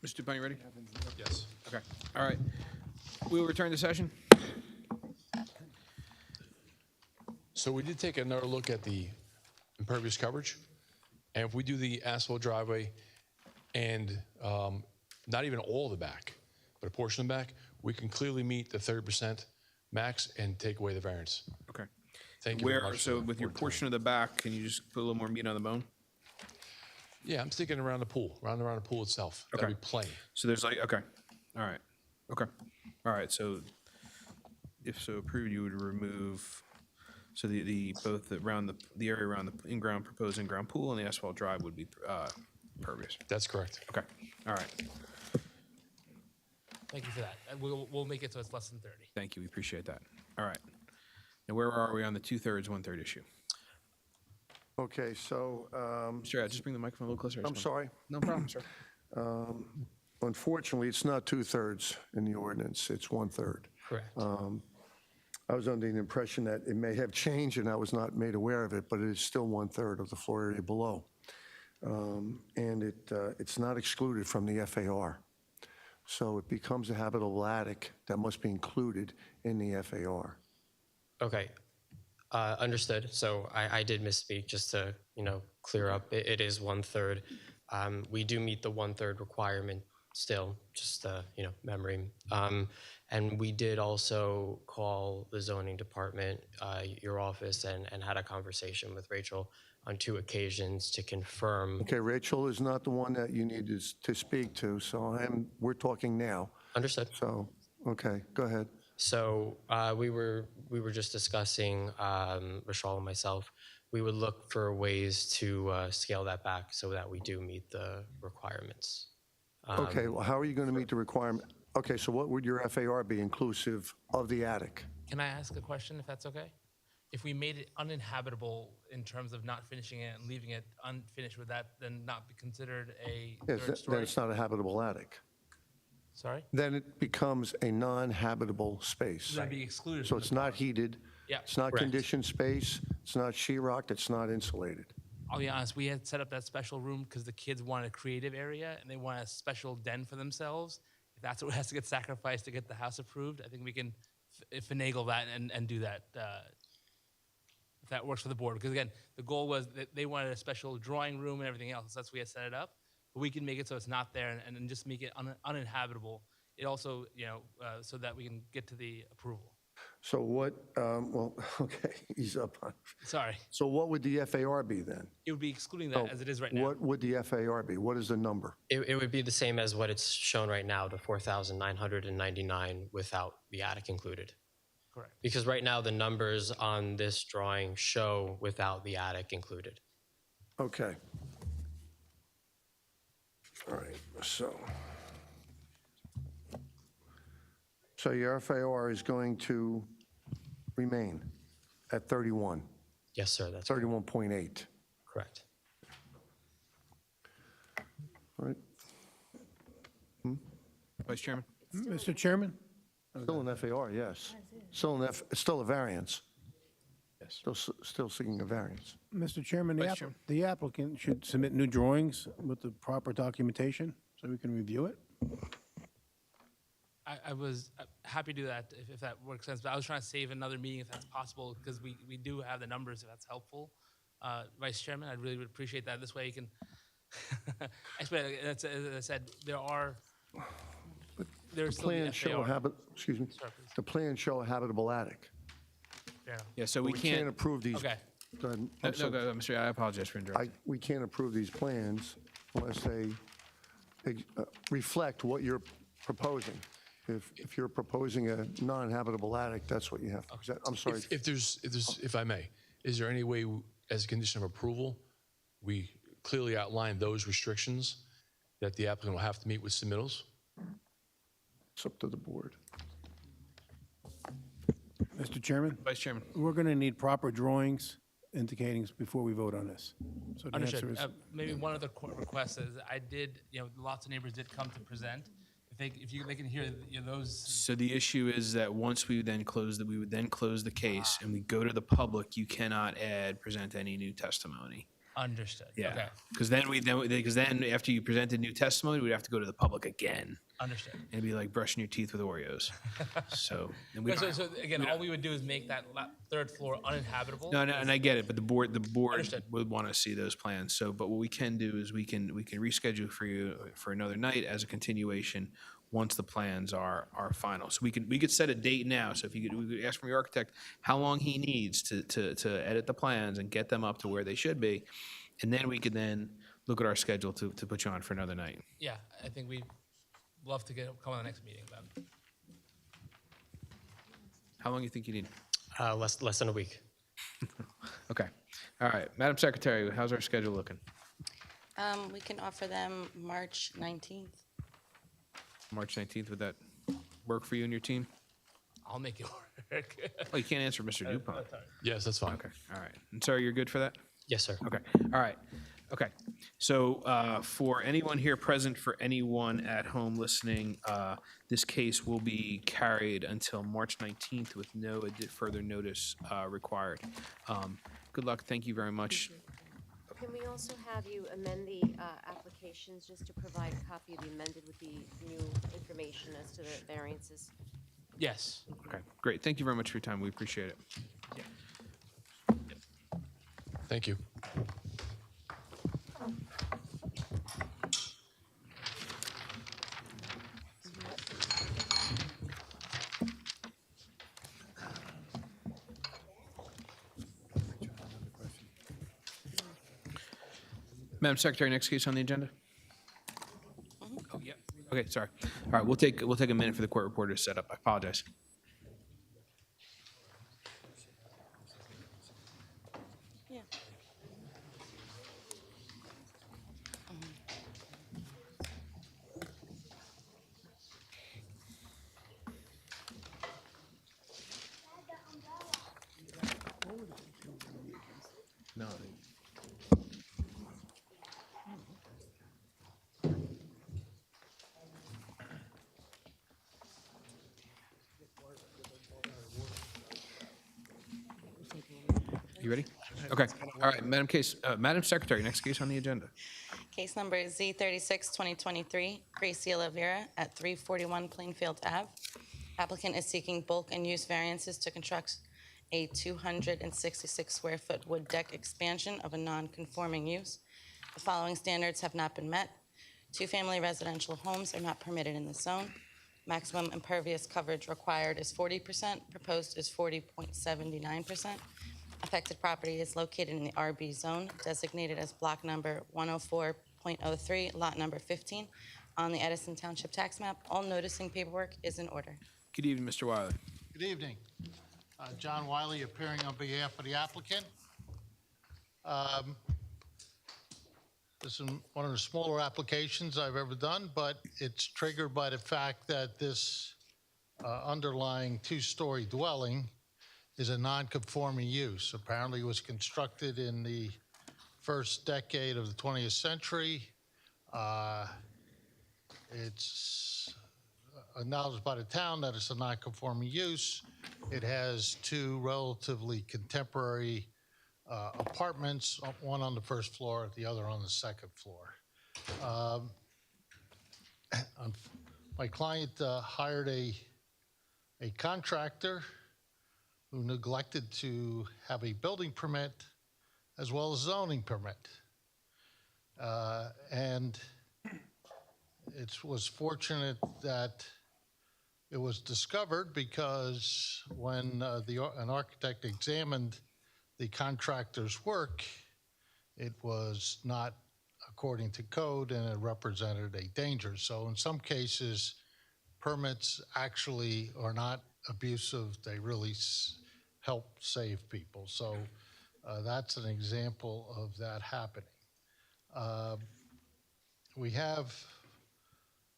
Mr. Dupont, you ready? Yes. Okay. All right. We will return to session. So we did take another look at the impervious coverage. And if we do the asphalt driveway and not even all the back, but a portion of the back, we can clearly meet the 30% max and take away the variance. Okay. Thank you very Where, much. so for with your time. portion of the back, can you just put a little more meat on the bone? Yeah, I'm sticking around the pool, around the pool itself. That'll Okay. be plenty. So there's like, okay, all right, okay, all right, so if so approved, you would remove, so both around the area around the in-ground, proposed in-ground pool and the asphalt drive would be pervious. That's correct. Okay, all right, Thank you for that. We'll make it so it's less than 30. thank you, we appreciate that. All right. Now, where are we on the 2/3, 1/3 issue? Okay, so, Sure, just bring the microphone a little closer. I I'm just want- sorry. No problem, sir. Unfortunately, it's not 2/3 in the ordinance, it's 1/3. Correct. I was under the impression that it may have changed, and I was not made aware of it, but it is still 1/3 of the floor area below. And it's not excluded from the FAR. So it becomes a habitable attic that must be included in the FAR. Okay, understood. So I did misspeak, just to, clear up. It is 1/3. We do meet the 1/3 requirement still, just, memory. And we did also call the zoning department, your office, and had a conversation with Rachel on 2 occasions to confirm. Okay, Rachel is not the one that you need to speak to, so we're talking now. Understood. So, okay, go ahead. So we were just discussing, Rachel and myself, we would look for ways to scale that back so that we do meet the requirements. Okay, well, how are you going to meet the requirement? Okay, so what would your FAR be inclusive of the attic? Can I ask a question, if that's okay? If we made it uninhabitable in terms of not finishing it and leaving it unfinished, would that then not be considered a Yes, third then story? it's not a habitable attic. Sorry? Then it becomes a non-habitable space. That'd be excluded. So from it's the not part. heated. Yeah. It's not Correct. conditioned space. It's not sheetrock. It's not insulated. I'll be honest, we had set up that special room because the kids wanted a creative area and they want a special den for themselves. If that's what has to get sacrificed to get the house approved, I think we can finagle that and do that, if that works for the board. Because again, the goal was that they wanted a special drawing room and everything else. That's why we had set it up. But we can make it so it's not there and just make it uninhabitable. It also, so that we can get to the approval. So what, well, okay, he's up on. Sorry. So what would the FAR be then? It would be excluding that as it is right now. What would the FAR be? What is the number? It would be the same as what it's shown right now, the 4,999 without the attic included. Correct. Because right now, the numbers on this drawing show without the attic included. Okay. All right, so your FAR is going to remain at 31, Yes, sir, that's 31.8, correct. right? Vice Chairman? Mr. Chairman? Still an FAR, yes. It's still a variance. Yes. Still seeking a variance. Mr. Chairman, Vice Chairman. the applicant should submit new drawings with the proper documentation so we can review it. I was happy to do that if that works sense, but I was trying to save another meeting if that's possible, because we do have the numbers, if that's helpful. Vice Chairman, I really would appreciate that. This way you can, actually, as I said, there's still the Plans show FAR. excuse me, Sorry, please. the plans show a habitable attic. Fair enough. Yeah, so We we can't can't, approve these. Okay. Go ahead. no, I'm sorry. go ahead, Mr. I apologize for interrupting. We can't approve these plans unless they reflect what you're proposing. If you're proposing a non-habitable attic, that's what you have. I'm sorry. If I may, is there any way, as a condition of approval, we clearly outline those restrictions that the applicant will have to meet with submittals? It's up to the board. Mr. Chairman, Vice Chairman? we're going to need proper drawings indicating before we vote on this. So the answer Understood. is, Maybe one other request is I did, lots of neighbors did come to present. If they can hear those. So the issue is that once we then we would then close the case and we go to the public, you cannot present any new testimony. Understood. Yeah. Okay. Because then after you presented new testimony, we'd have to go to the public again. Understood. And it'd be like brushing your teeth with Oreos. So, and we Right, don't, so again, all we would do is make that third floor uninhabitable. no, and I get it, but the board Understood. would want to see those plans. So, but what we can do is we can reschedule for you for another night as a continuation once the plans are final. So we could set a date now. So we could ask from your architect how long he needs to edit the plans and get them up to where they should be, and then we could then look at our schedule to put you on for another night. Yeah, I think we'd love to come on the next meeting then. How long do you think you need? Less than a week. Okay. All right. Madam Secretary, how's our schedule looking? We can offer them March 19th. March 19th, would that work for you and your team? I'll make it work. Oh, you can't answer Mr. Dupont. Yes, that's fine. Okay. All right. And sir, you're good for that? Yes, sir. Okay. All right. Okay. So for anyone here present, for anyone at home listening, this case will be carried until March 19th with no further notice required. Good luck. Thank you very much. Can we also have you amend the applications just to provide a copy of the amended with the new information as to the variances? Yes. Okay. Great. Thank you very much for your time. We appreciate it. Thank you. Madam Secretary, next case on the agenda? Oh, yeah. Okay, sorry. All right, we'll take a minute for the court reporter to set up. I apologize. Yeah. No. You ready? Okay. All right, Madam Secretary, next case on the agenda. Case number Z36, 2023, Gracie Oliveira at 341 Plainfield Ave. Applicant is seeking bulk and use variances to construct a 266 square foot wood deck expansion of a non-conforming use. The following standards have not been met. Two-family residential homes are not permitted in the zone. Maximum impervious coverage required is 40%, proposed is 40.79%. Affected property is located in the RB zone, designated as block number 104.03, lot number 15, on the Edison Township tax map. All noticing paperwork is in order. Good evening, Mr. Wiley. Good evening. John Wiley appearing on behalf of the applicant. This is one of the smaller applications I've ever done, but it's triggered by the fact that this underlying two-story dwelling is a non-conforming use. Apparently it was constructed in the first decade of the 20th century. It's acknowledged by the town that it's a non-conforming use. It has two relatively contemporary apartments, one on the first floor, the other on the second floor. My client hired a contractor who neglected to have a building permit as well as zoning permit. And it was fortunate that it was discovered because when an architect examined the contractor's work, it was not according to code and it represented a danger. So in some cases, permits actually are not abusive. They really help save people. So that's an example of that happening. We have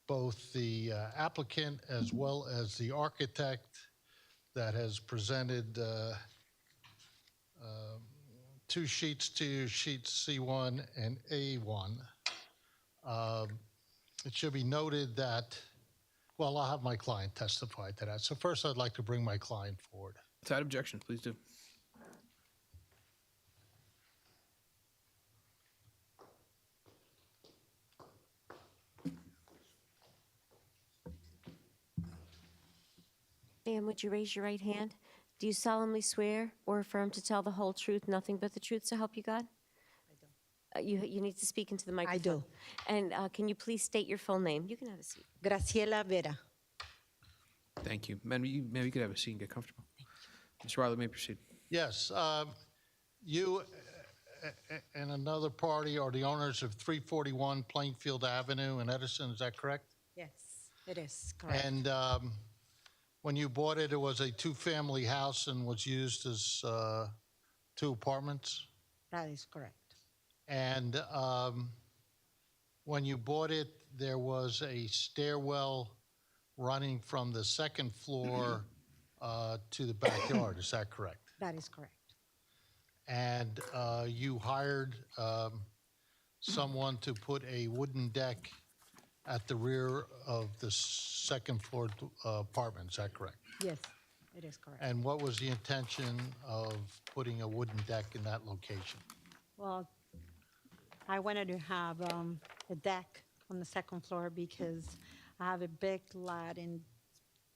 both the applicant as well as the architect that has presented two sheets to you, sheets C1 and A1. It should be noted that, well, I'll have my client testify to that. So first, I'd like to bring my client forward. Without objection, please do. And would you raise your right hand? Do you solemnly swear or affirm to tell the whole truth, nothing but the truth, so help you God? I do. You need to speak into the microphone. do. And can you please state your full name? You can have a seat. Graciela Vera. Thank you. Maybe you could have a seat and get comfortable. Mr. Riley, may proceed. Yes, you and another party are the owners of 341 Plainfield Avenue in Edison, is that correct? Yes, it is correct. And when you bought it, it was a two-family house and was used as two apartments? That is correct. And when you bought it, there was a stairwell running from the second floor to the backyard, is that correct? That is correct. And you hired someone to put a wooden deck at the rear of the second floor apartment, is that correct? Yes, it is correct. And what was the intention of putting a wooden deck in that location? Well, I wanted to have a deck on the second floor because I have a big lot and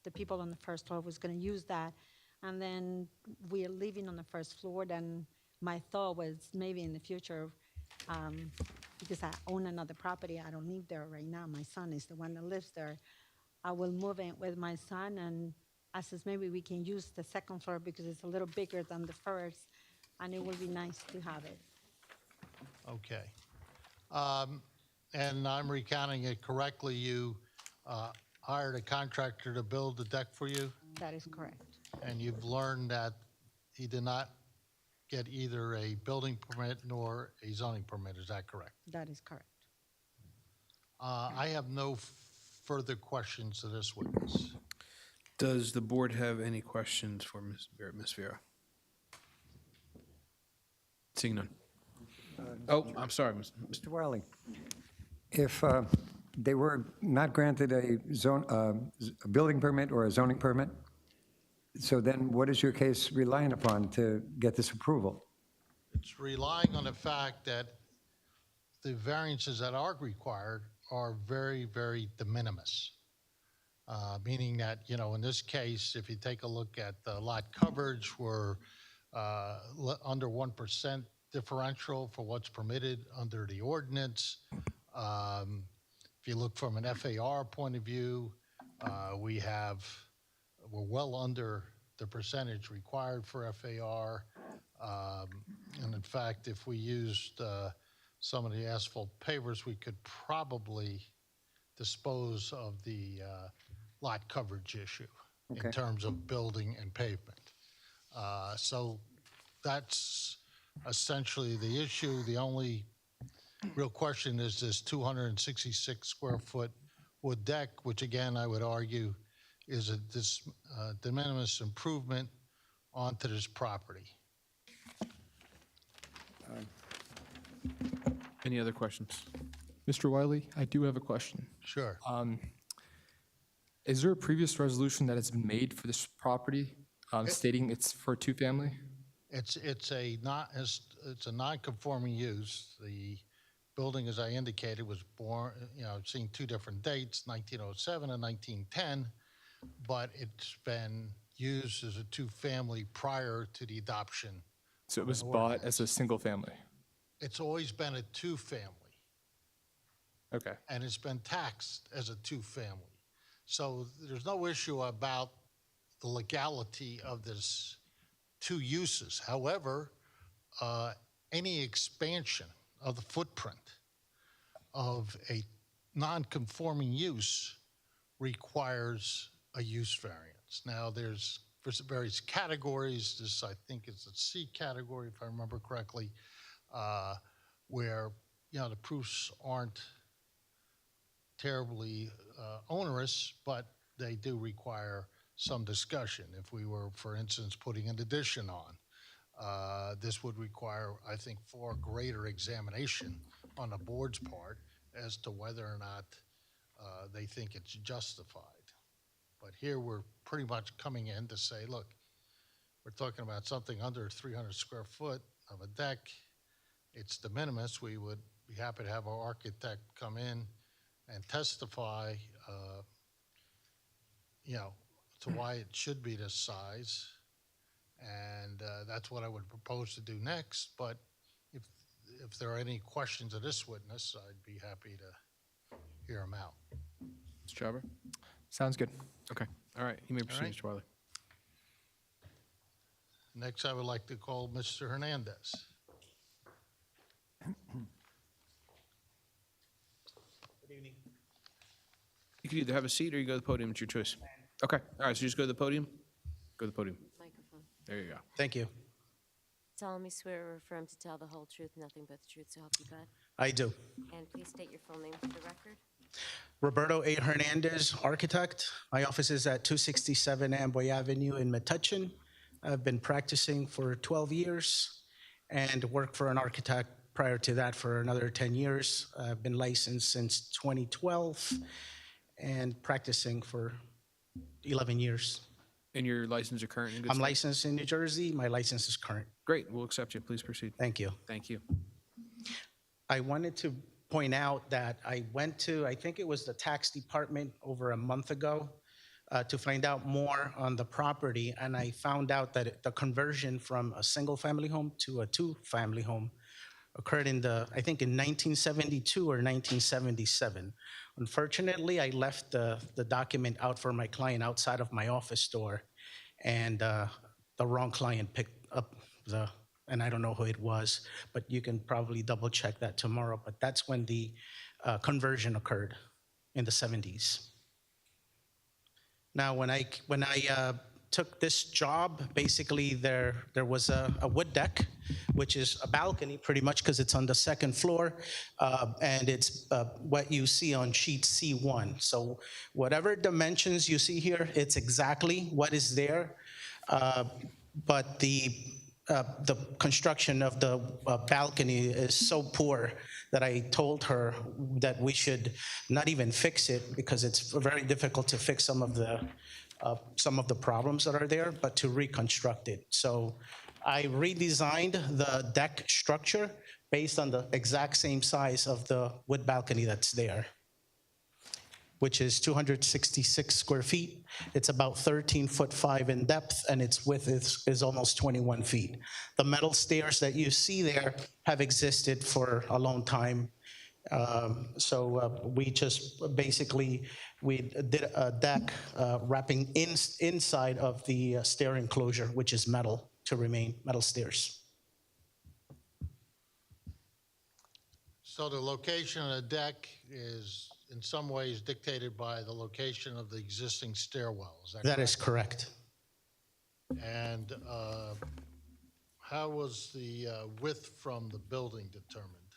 the people on the first floor was going to use that. And then we are living on the first floor, then my thought was maybe in the future, because I own another property, I don't live there right now, my son is the one that lives there. I will move in with my son, and I says maybe we can use the second floor because it's a little bigger than the first, and it would be nice to have it. Okay. And I'm recounting it correctly, you hired a contractor to build the deck for you, That is correct. and you've learned that he did not get either a building permit nor a zoning permit, is that correct? That is correct. I have no further questions to this witness. Does the board have any questions for Ms. Vera? Seeing none. Oh, I'm sorry, Mr. Mr. Wiley, if they were not granted a building permit or a zoning permit, so then what is your case relying upon to get this approval? It's relying on the fact that the variances that are required are very, very de minimis. Meaning that, you know, in this case, if you take a look at the lot coverage, we're under 1% differential for what's permitted under the ordinance. If you look from an FAR point of view, we're well under the percentage required for FAR. And in fact, if we used some of the asphalt pavers, we could probably dispose of the lot coverage issue Okay. in terms of building and pavement. So that's essentially the issue. The only real question is this 266 square foot wood deck, which again, I would argue is a de minimis improvement onto this property. Any other questions? Mr. Wiley, I do have a question. Sure. Is there a previous resolution that has been made for this property stating it's for two-family? It's a non-conforming use. The building, as I indicated, was born, you know, seeing two different dates, 1907 and 1910, but it's been used as a two-family prior to the adoption. So it was bought as a single-family? It's always been a two-family, Okay. and it's been taxed as a two-family. So there's no issue about the legality of this two uses. However, any expansion of the footprint of a non-conforming use requires a use variance. Now, there's various categories. This, I think, is a C category, if I remember correctly, where, you know, the proofs aren't terribly onerous, but they do require some discussion. If we were, for instance, putting an addition on, this would require, I think, far greater examination on the board's part as to whether or not they think it's justified. But here we're pretty much coming in to say, look, we're talking about something under 300 square foot of a deck. It's de minimis. We would be happy to have our architect come in and testify, you know, to why it should be this size. And that's what I would propose to do next. But if there are any questions of this witness, I'd be happy to hear them out. Mr. Chauber? Sounds good. Okay, all right, you may proceed, right. Mr. Wiley. Next, I would like to call Mr. Hernandez. You can either have a seat or you go to the podium, it's your choice. Okay, all right, so just go to the podium. Go to the podium. Microphone. There you go. Thank you. Solemnly swear or affirm to tell the whole truth, nothing but the truth, so help you God. I do. And please state your full name for the record. Roberto A. Hernandez, architect. My office is at 267 Amboy Avenue in Metuchen. I've been practicing for 12 years and worked for an architect prior to that for another 10 years. I've been licensed since 2012 and practicing for 11 years. And your license are current and good? I'm licensed in New Jersey. My license is current. Great, we'll accept you. Please proceed. Thank you. Thank you. I wanted to point out that I went to, I think it was the tax department over a month ago to find out more on the property, and I found out that the conversion from a single-family home to a two-family home occurred I think in 1972 or 1977. Unfortunately, I left the document out for my client outside of my office door, and the wrong client picked up and I don't know who it was, but you can probably double check that tomorrow. But that's when the conversion occurred in the 70s. Now, when I took this job, basically there was a wood deck, which is a balcony pretty much because it's on the second floor, and it's what you see on sheet C1. So whatever dimensions you see here, it's exactly what is there, but the construction of the balcony is so poor that I told her that we should not even fix it because it's very difficult to fix some of the problems that are there, but to reconstruct it. So I redesigned the deck structure based on the exact same size of the wood balcony that's there, which is 266 square feet. It's about 13.5 in depth, and its width is almost 21 feet. The metal stairs that you see there have existed for a long time. So we just basically, we did a deck wrapping inside of the stair enclosure, which is metal to remain, metal stairs. So the location of the deck is in some ways dictated by the location of the existing stairwell, is that correct? That is correct. And how was the width from the building determined?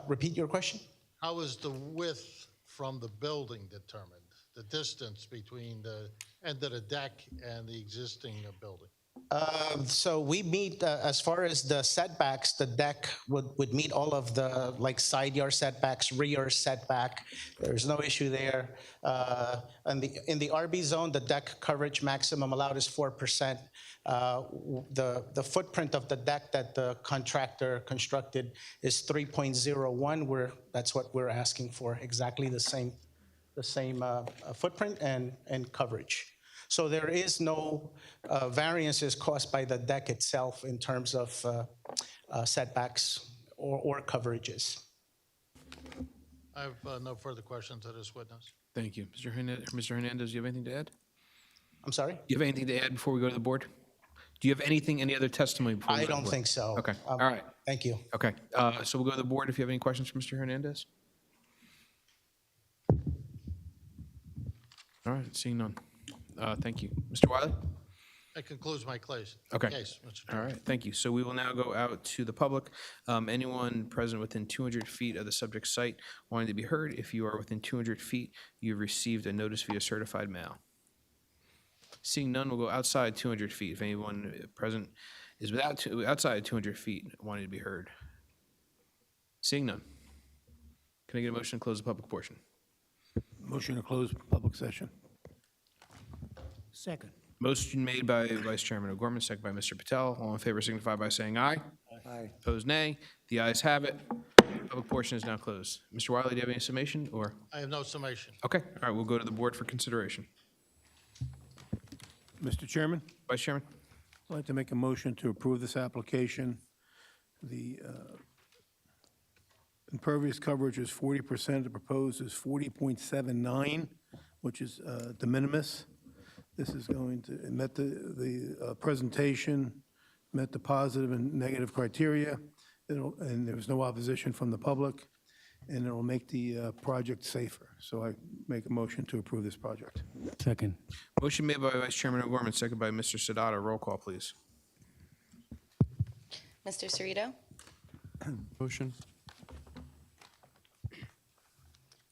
Repeat your question? How was the width from the building determined? The distance between the end of the deck and the existing building? So we meet, as far as the setbacks, the deck would meet all of the side yard setbacks, rear setback. There's no issue there. In the RB zone, the deck coverage maximum allowed is 4%. The footprint of the deck that the contractor constructed is 3.01. That's what we're asking for, exactly the same footprint and coverage. So there is no variances caused by the deck itself in terms of setbacks or coverages. I have no further questions of this witness. Thank you. Mr. Hernandez, do you have anything to add? I'm sorry? Do you have anything to add before we go to the board? Do you have any other testimony before we I go to the don't board? think so. Okay, all right. Thank you. Okay, so we'll go to the board if you have any questions for Mr. Hernandez. All right, seeing none. Thank you. Mr. Wiley? That concludes my case. Okay. Case, Mr. All Chairman. right, thank you. So we will now go out to the public. Anyone present within 200 feet of the subject site wanting to be heard, if you are within 200 feet, you've received a notice via certified mail. Seeing none, we'll go outside 200 feet. If anyone present is outside 200 feet wanting to be heard. Seeing none. Can I get a motion to close the public portion? Motion to close public session. Second. Motion made by Vice Chairman O'Gorman, second by Mr. Patel. All in favor signify by saying aye. Aye. Opposed, nay. The ayes have it. Public portion is now closed. Mr. Wiley, do you have any summation, or? I have no summation. Okay, all right, we'll go to the board for consideration. Mr. Chairman, Vice Chairman? I'd like to make a motion to approve this application. The impervious coverage is 40%, the proposed is 40.79, which is de minimis. This is going to, it met the presentation, met the positive and negative criteria, and there was no opposition from the public, and it will make the project safer. So I make a motion to approve this project. Second. Motion made by Vice Chairman O'Gorman, second by Mr. Sadata. Roll call, please. Mr. Cerrito? Motion.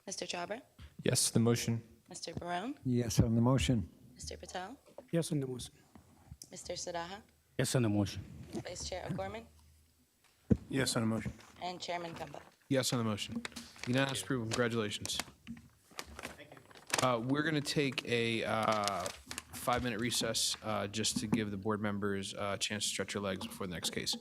Mr. Chhabra? Yes, to the motion. Mr. Barone? Yes on the motion. Mr. Patel? Yes on the motion. Mr. Sadaha? Yes on the motion. Vice Chair O'Gorman? Yes on the motion. And Chairman Gumbo. Yes on the motion. Unanimous approval. Congratulations. We're going to take a 5-minute recess just to give the board members a chance to stretch your legs before the next case.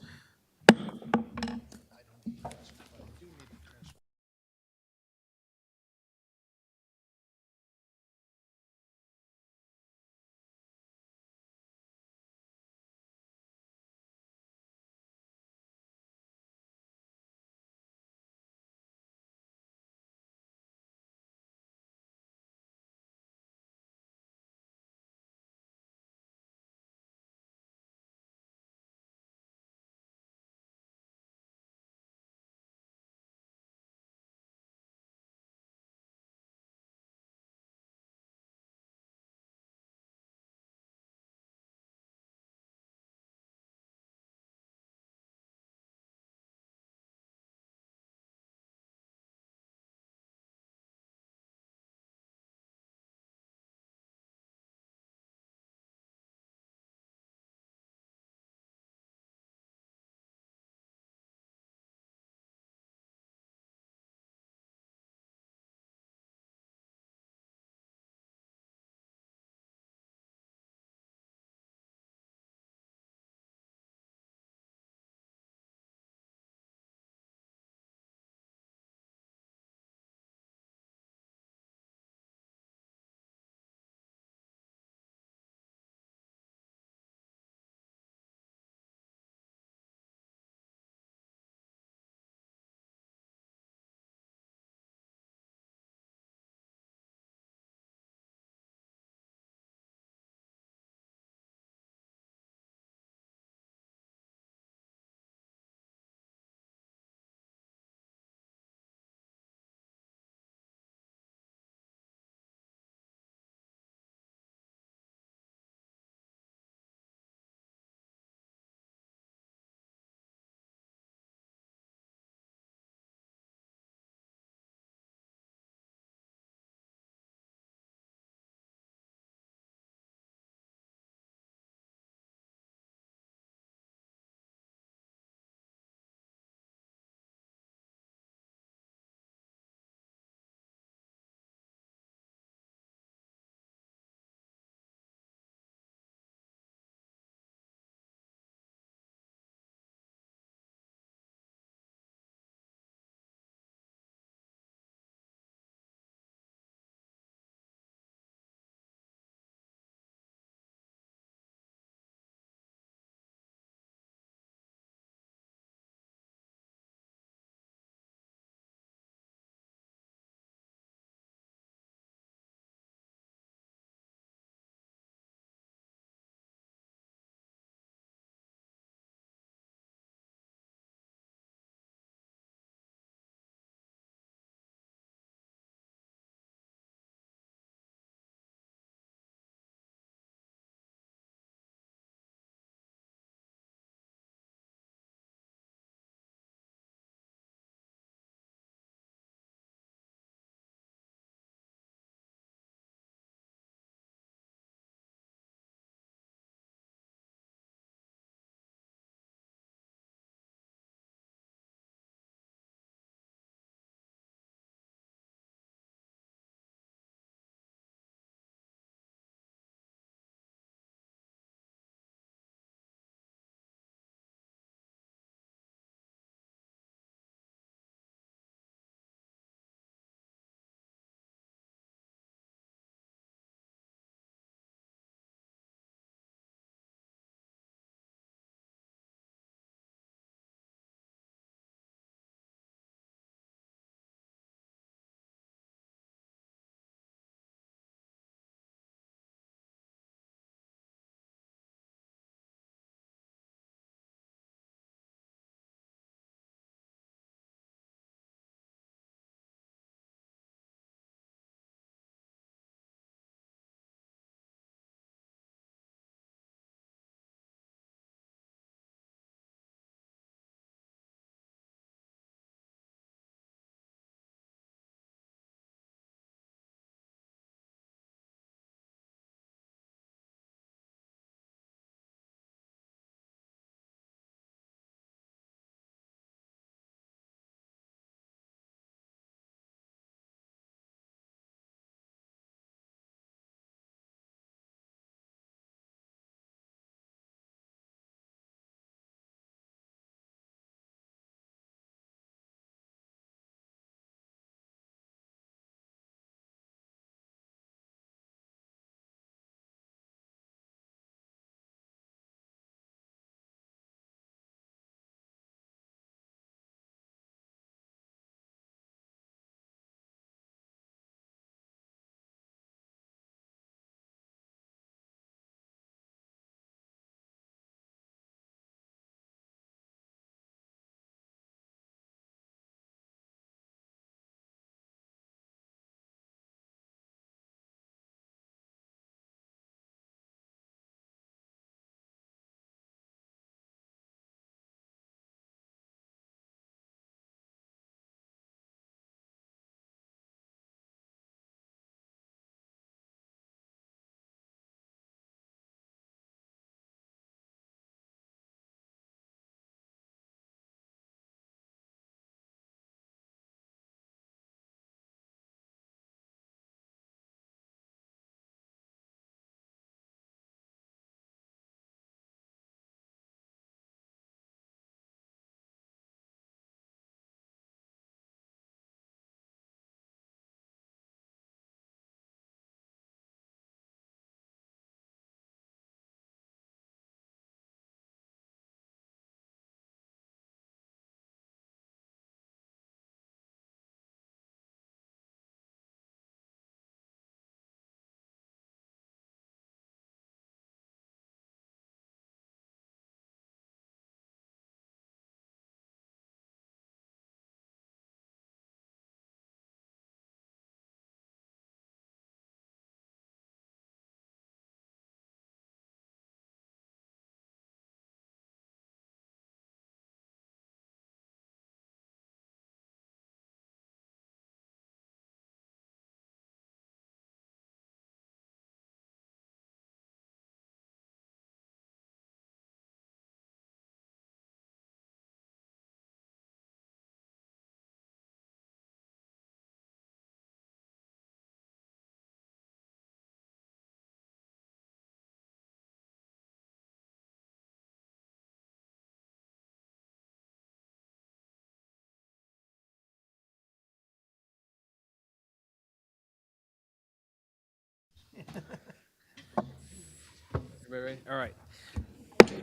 Everybody ready? All right.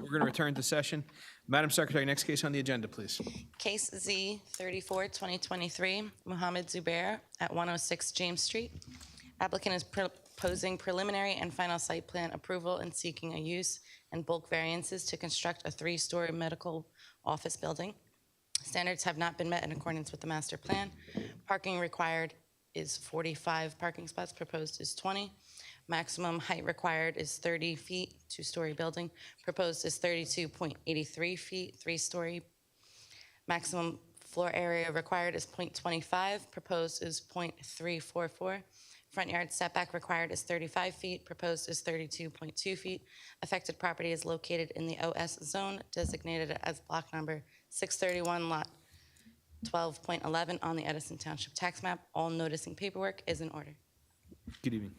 We're going to return to session. Madam Secretary, next case on the agenda, please. Case Z 34, 2023, Mohammed Zubair at 106 James Street. Applicant is proposing preliminary and final site plan approval and seeking a use and bulk variances to construct a 3-story medical office building. Standards have not been met in accordance with the master plan. Parking required is 45 parking spots, proposed is 20. Maximum height required is 30 feet, 2-story building. Proposed is 32.83 feet, 3-story. Maximum floor area required is 0.25, proposed is 0.344. Front yard setback required is 35 feet, proposed is 32.2 feet. Affected property is located in the OS zone, designated as block number 631, lot 12.11 on the Edison Township tax map. All noticing paperwork is in order. Good evening.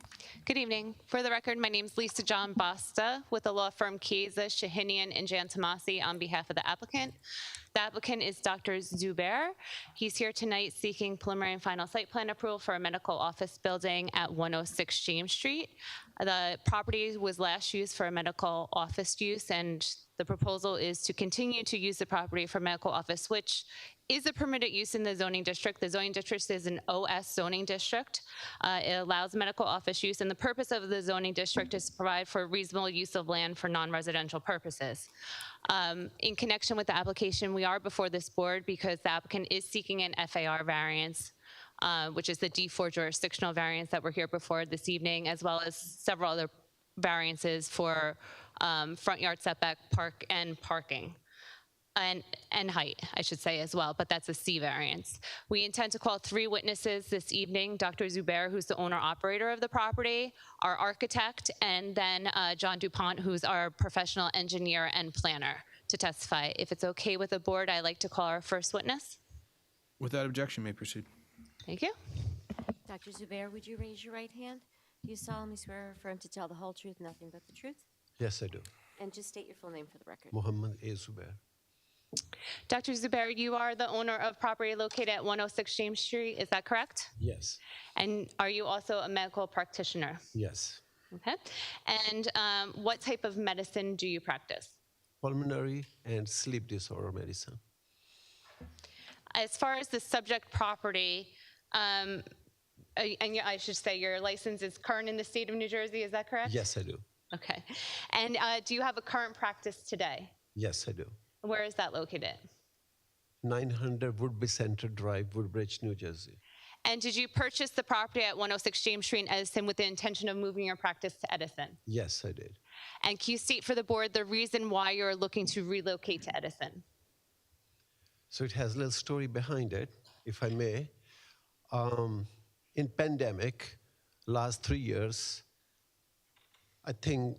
Good evening. For the record, my name is Lisa John Basta with the law firm Chiesa, Shahinian, and Jantamasi on behalf of the applicant. The applicant is Dr. Zubair. He's here tonight seeking preliminary and final site plan approval for a medical office building at 106 James Street. The property was last used for a medical office use, and the proposal is to continue to use the property for medical office, which is a permitted use in the zoning district. The zoning district is an OS zoning district. It allows medical office use, and the purpose of the zoning district is to provide for reasonable use of land for non-residential purposes. In connection with the application, we are before this board because the applicant is seeking an FAR variance, which is the D4 jurisdictional variance that we're here before this evening, as well as several other variances for front yard setback, parking. And height, I should say, as well, but that's a C variance. We intend to call 3 witnesses this evening: Dr. Zubair, who's the owner-operator of the property, our architect, and then John DuPont, who's our professional engineer and planner, to testify. If it's okay with the board, I'd like to call our first witness. Without objection, may proceed. Thank you. Dr. Zubair, would you raise your right hand? Do you solemnly swear or affirm to tell the whole truth, nothing but the truth? Yes, I do. And just state your full name for the record. Mohammed A. Zubair. Dr. Zubair, you are the owner of property located at 106 James Street, is that correct? Yes. And are you also a medical practitioner? Yes. Okay. And what type of medicine do you practice? Pulmonary and sleep disorder medicine. As far as the subject property, and I should say your license is current in the state of New Jersey, is that correct? Yes, I do. Okay. And do you have a current practice today? Yes, I do. Where is that located? 900 Woodbridge Center Drive, Woodbridge, New Jersey. And did you purchase the property at 106 James Street in Edison with the intention of moving your practice to Edison? Yes, I did. And can you state for the board the reason why you're looking to relocate to Edison? So it has a little story behind it, if I may. In pandemic, last 3 years, I think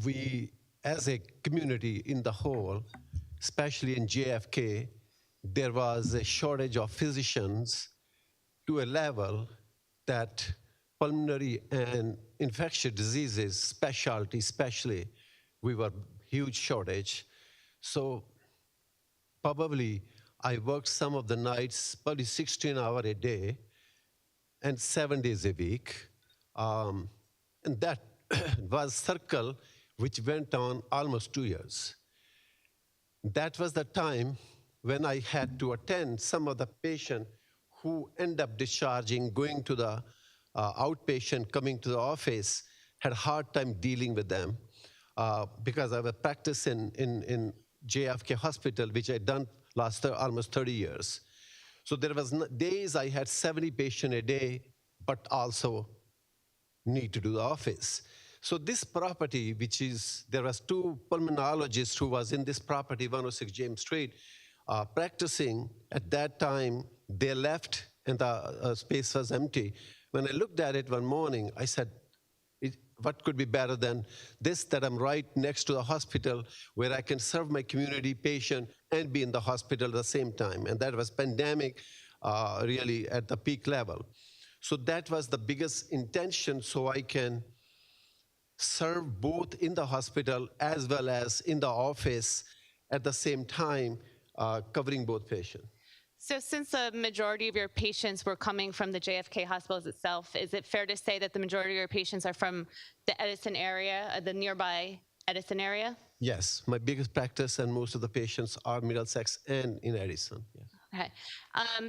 we, as a community in the whole, especially in JFK, there was a shortage of physicians to a level that pulmonary and infectious diseases specialty, especially, we were huge shortage. So probably I worked some of the nights, probably 16 hours a day and 7 days a week. And that was circle which went on almost 2 years. That was the time when I had to attend some of the patients who end up discharging, going to the outpatient, coming to the office, had a hard time dealing with them because I was practicing in JFK Hospital, which I'd done last almost 30 years. So there was days I had 70 patients a day, but also need to do the office. So this property, which is, there was 2 pulmonologists who was in this property, 106 James Street, practicing. At that time, they left and the space was empty. When I looked at it one morning, I said, what could be better than this, that I'm right next to the hospital where I can serve my community patient and be in the hospital at the same time. And that was pandemic really at the peak level. So that was the biggest intention, so I can serve both in the hospital as well as in the office at the same time, covering both patients. So since the majority of your patients were coming from the JFK hospitals itself, is it fair to say that the majority of your patients are from the Edison area, the nearby Edison area? Yes, my biggest practice and most of the patients are Middlesex and in Edison. Yes. Okay.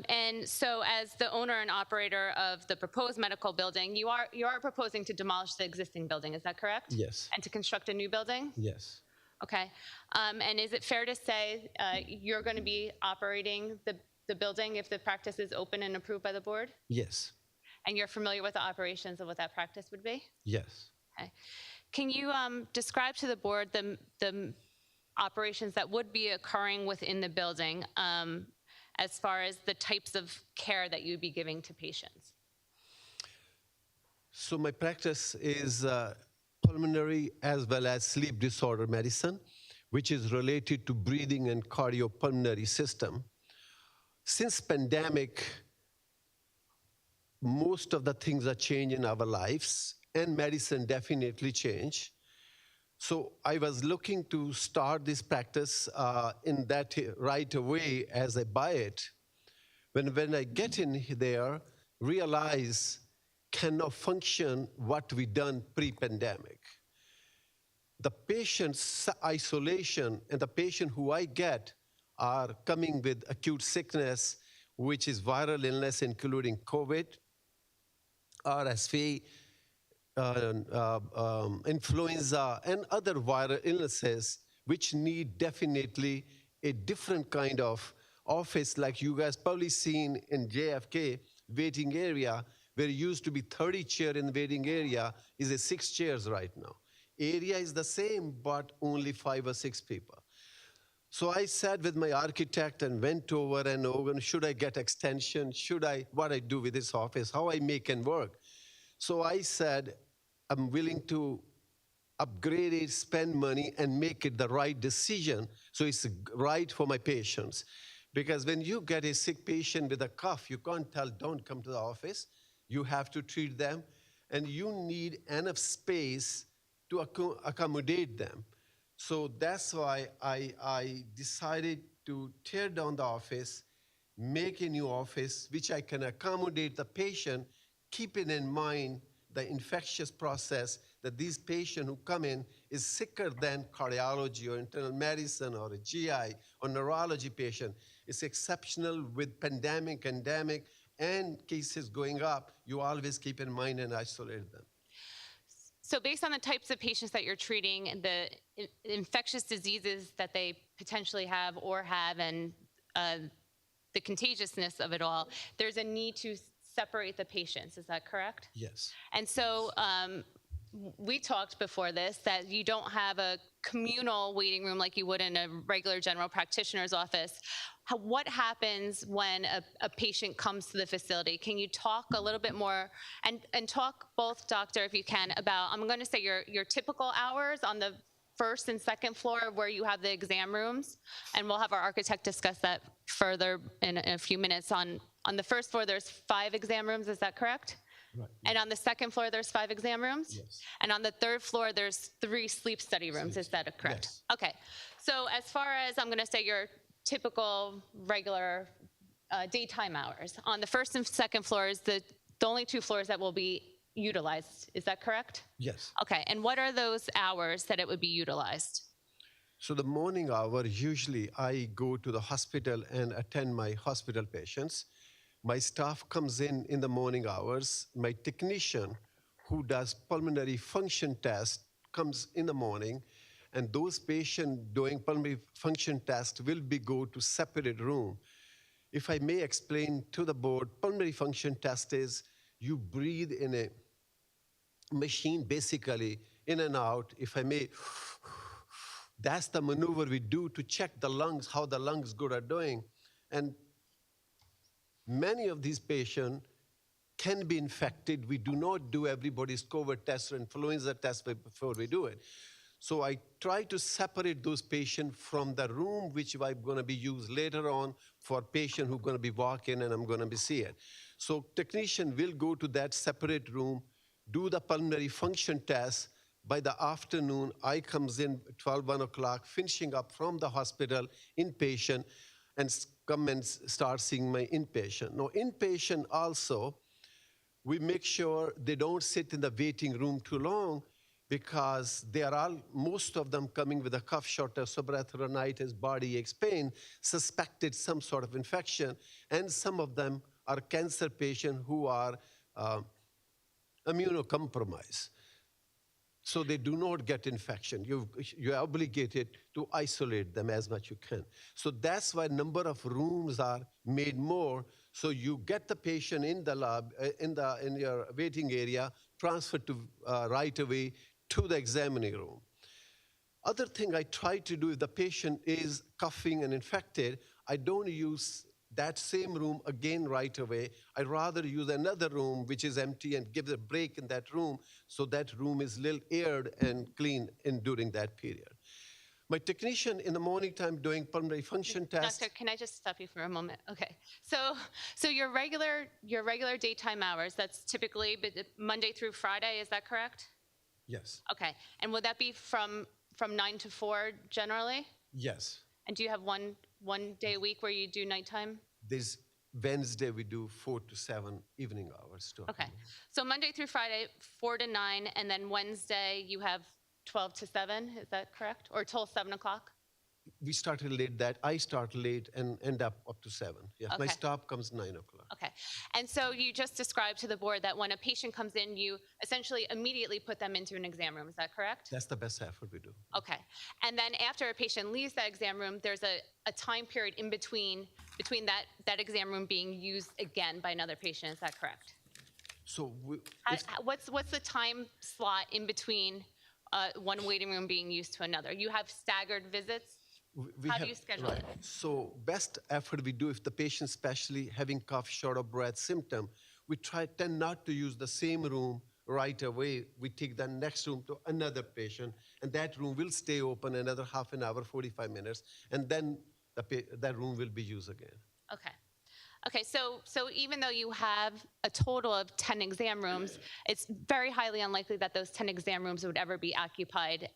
And so as the owner and operator of the proposed medical building, you are proposing to demolish the existing building, is that correct? Yes. And to construct a new building? Yes. Okay. And is it fair to say you're going to be operating the building if the practice is open and approved by the board? Yes. And you're familiar with the operations of what that practice would be? Yes. Okay. Can you describe to the board the operations that would be occurring within the building as far as the types of care that you'd be giving to patients? So my practice is pulmonary as well as sleep disorder medicine, which is related to breathing and cardiopulmonary system. Since pandemic, most of the things are changing in our lives, and medicine definitely changed. So I was looking to start this practice in that right away as I buy it. When I get in there, realize cannot function what we done pre-pandemic. The patient's isolation and the patient who I get are coming with acute sickness, which is viral illness, including COVID, RSV, influenza, and other viral illnesses, which need definitely a different kind of office, like you guys probably seen in JFK waiting area, where it used to be 30 chairs in the waiting area, is a 6 chairs right now. Area is the same, but only 5 or 6 people. So I sat with my architect and went over and over, should I get extension? What I do with this office? How I make it work? So I said, I'm willing to upgrade it, spend money, and make it the right decision so it's right for my patients. Because when you get a sick patient with a cough, you can't tell, don't come to the office. You have to treat them, and you need enough space to accommodate them. So that's why I decided to tear down the office, make a new office, which I can accommodate the patient, keeping in mind the infectious process that these patients who come in is sicker than cardiology or internal medicine or a GI or neurology patient. It's exceptional with pandemic, endemic, and cases going up. You always keep in mind and isolate them. So based on the types of patients that you're treating and the infectious diseases that they potentially have, and the contagiousness of it all, there's a need to separate the patients. Is that correct? Yes. And so we talked before this that you don't have a communal waiting room like you would in a regular general practitioner's office. What happens when a patient comes to the facility? Can you talk a little bit more and talk both, doctor, if you can, about, I'm going to say your typical hours on the first and second floor where you have the exam rooms, and we'll have our architect discuss that further in a few minutes. On the first floor, there's 5 exam rooms, is that correct? Right. And on the second floor, there's 5 exam rooms? Yes. And on the third floor, there's 3 sleep study rooms, is that correct? Yes. Okay, so as far as, I'm gonna say your typical, regular daytime hours, on the first and second floors, the only 2 floors that will be utilized, is that correct? Yes. Okay, and what are those hours that it would be utilized? So the morning hour, usually I go to the hospital and attend my hospital patients. My staff comes in the morning hours. My technician, who does pulmonary function test, comes in the morning, and those patients doing pulmonary function test will go to separate room. If I may explain to the board, pulmonary function test is you breathe in a machine, basically, in and out. If I may, that's the maneuver we do to check the lungs, how the lungs good are doing. And many of these patients can be infected. We do not do everybody's COVID test or influenza test before we do it. So I try to separate those patients from the room, which I'm going to be used later on for patient who's going to be walking and I'm going to be see it. So technician will go to that separate room, do the pulmonary function test. By the afternoon, I comes in 12, 1 o'clock, finishing up from the hospital, inpatient, and come and start seeing my inpatient. Now, inpatient also, we make sure they don't sit in the waiting room too long. because they are all, most of them coming with a cough, shortness of breath, rhinitis, body aches, pain, suspected some sort of infection, and some of them are cancer patients who are immunocompromised. So they do not get infection. You're obligated to isolate them as much you can. So that's why number of rooms are made more. So you get the patient in the lab, in your waiting area, transferred to right away to the examining room. Other thing I try to do if the patient is coughing and infected, I don't use that same room again right away. I'd rather use another room which is empty and give a break in that room so that room is little aired and clean during that period. My technician in the morning time doing pulmonary function test. Doctor, can I just stop you for a moment? Okay. So your regular daytime hours, that's typically Monday through Friday, is that correct? Yes. Okay. And would that be from 9 to 4 generally? Yes. And do you have one day a week where you do nighttime? This Wednesday we do 4 to 7 evening hours too. Okay. So Monday through Friday, 4 to 9, and then Wednesday you have 12 to 7, is that correct? Or till 7 o'clock? We started late I start late and end up to 7. Yes, my Okay. stop comes 9 o'clock. Okay. And so you just described to the board that when a patient comes in, you essentially immediately put them into an exam room, is that correct? That's the best effort we do. Okay. And then after a patient leaves that exam room, there's a time period in between that exam room being used again by another patient, is that correct? So What's the time slot in between one waiting room being used to another? You have staggered visits? How do you schedule it? So best effort we do if the patient especially having cough, short of breath symptom, we tend not to use the same room right away. We take the next room to another patient, and that room will stay open another half an hour, 45 minutes, and then that room will be used again. Okay. Okay, so even though you have a total of 10 exam rooms, it's very highly unlikely that those 10 exam rooms would ever be occupied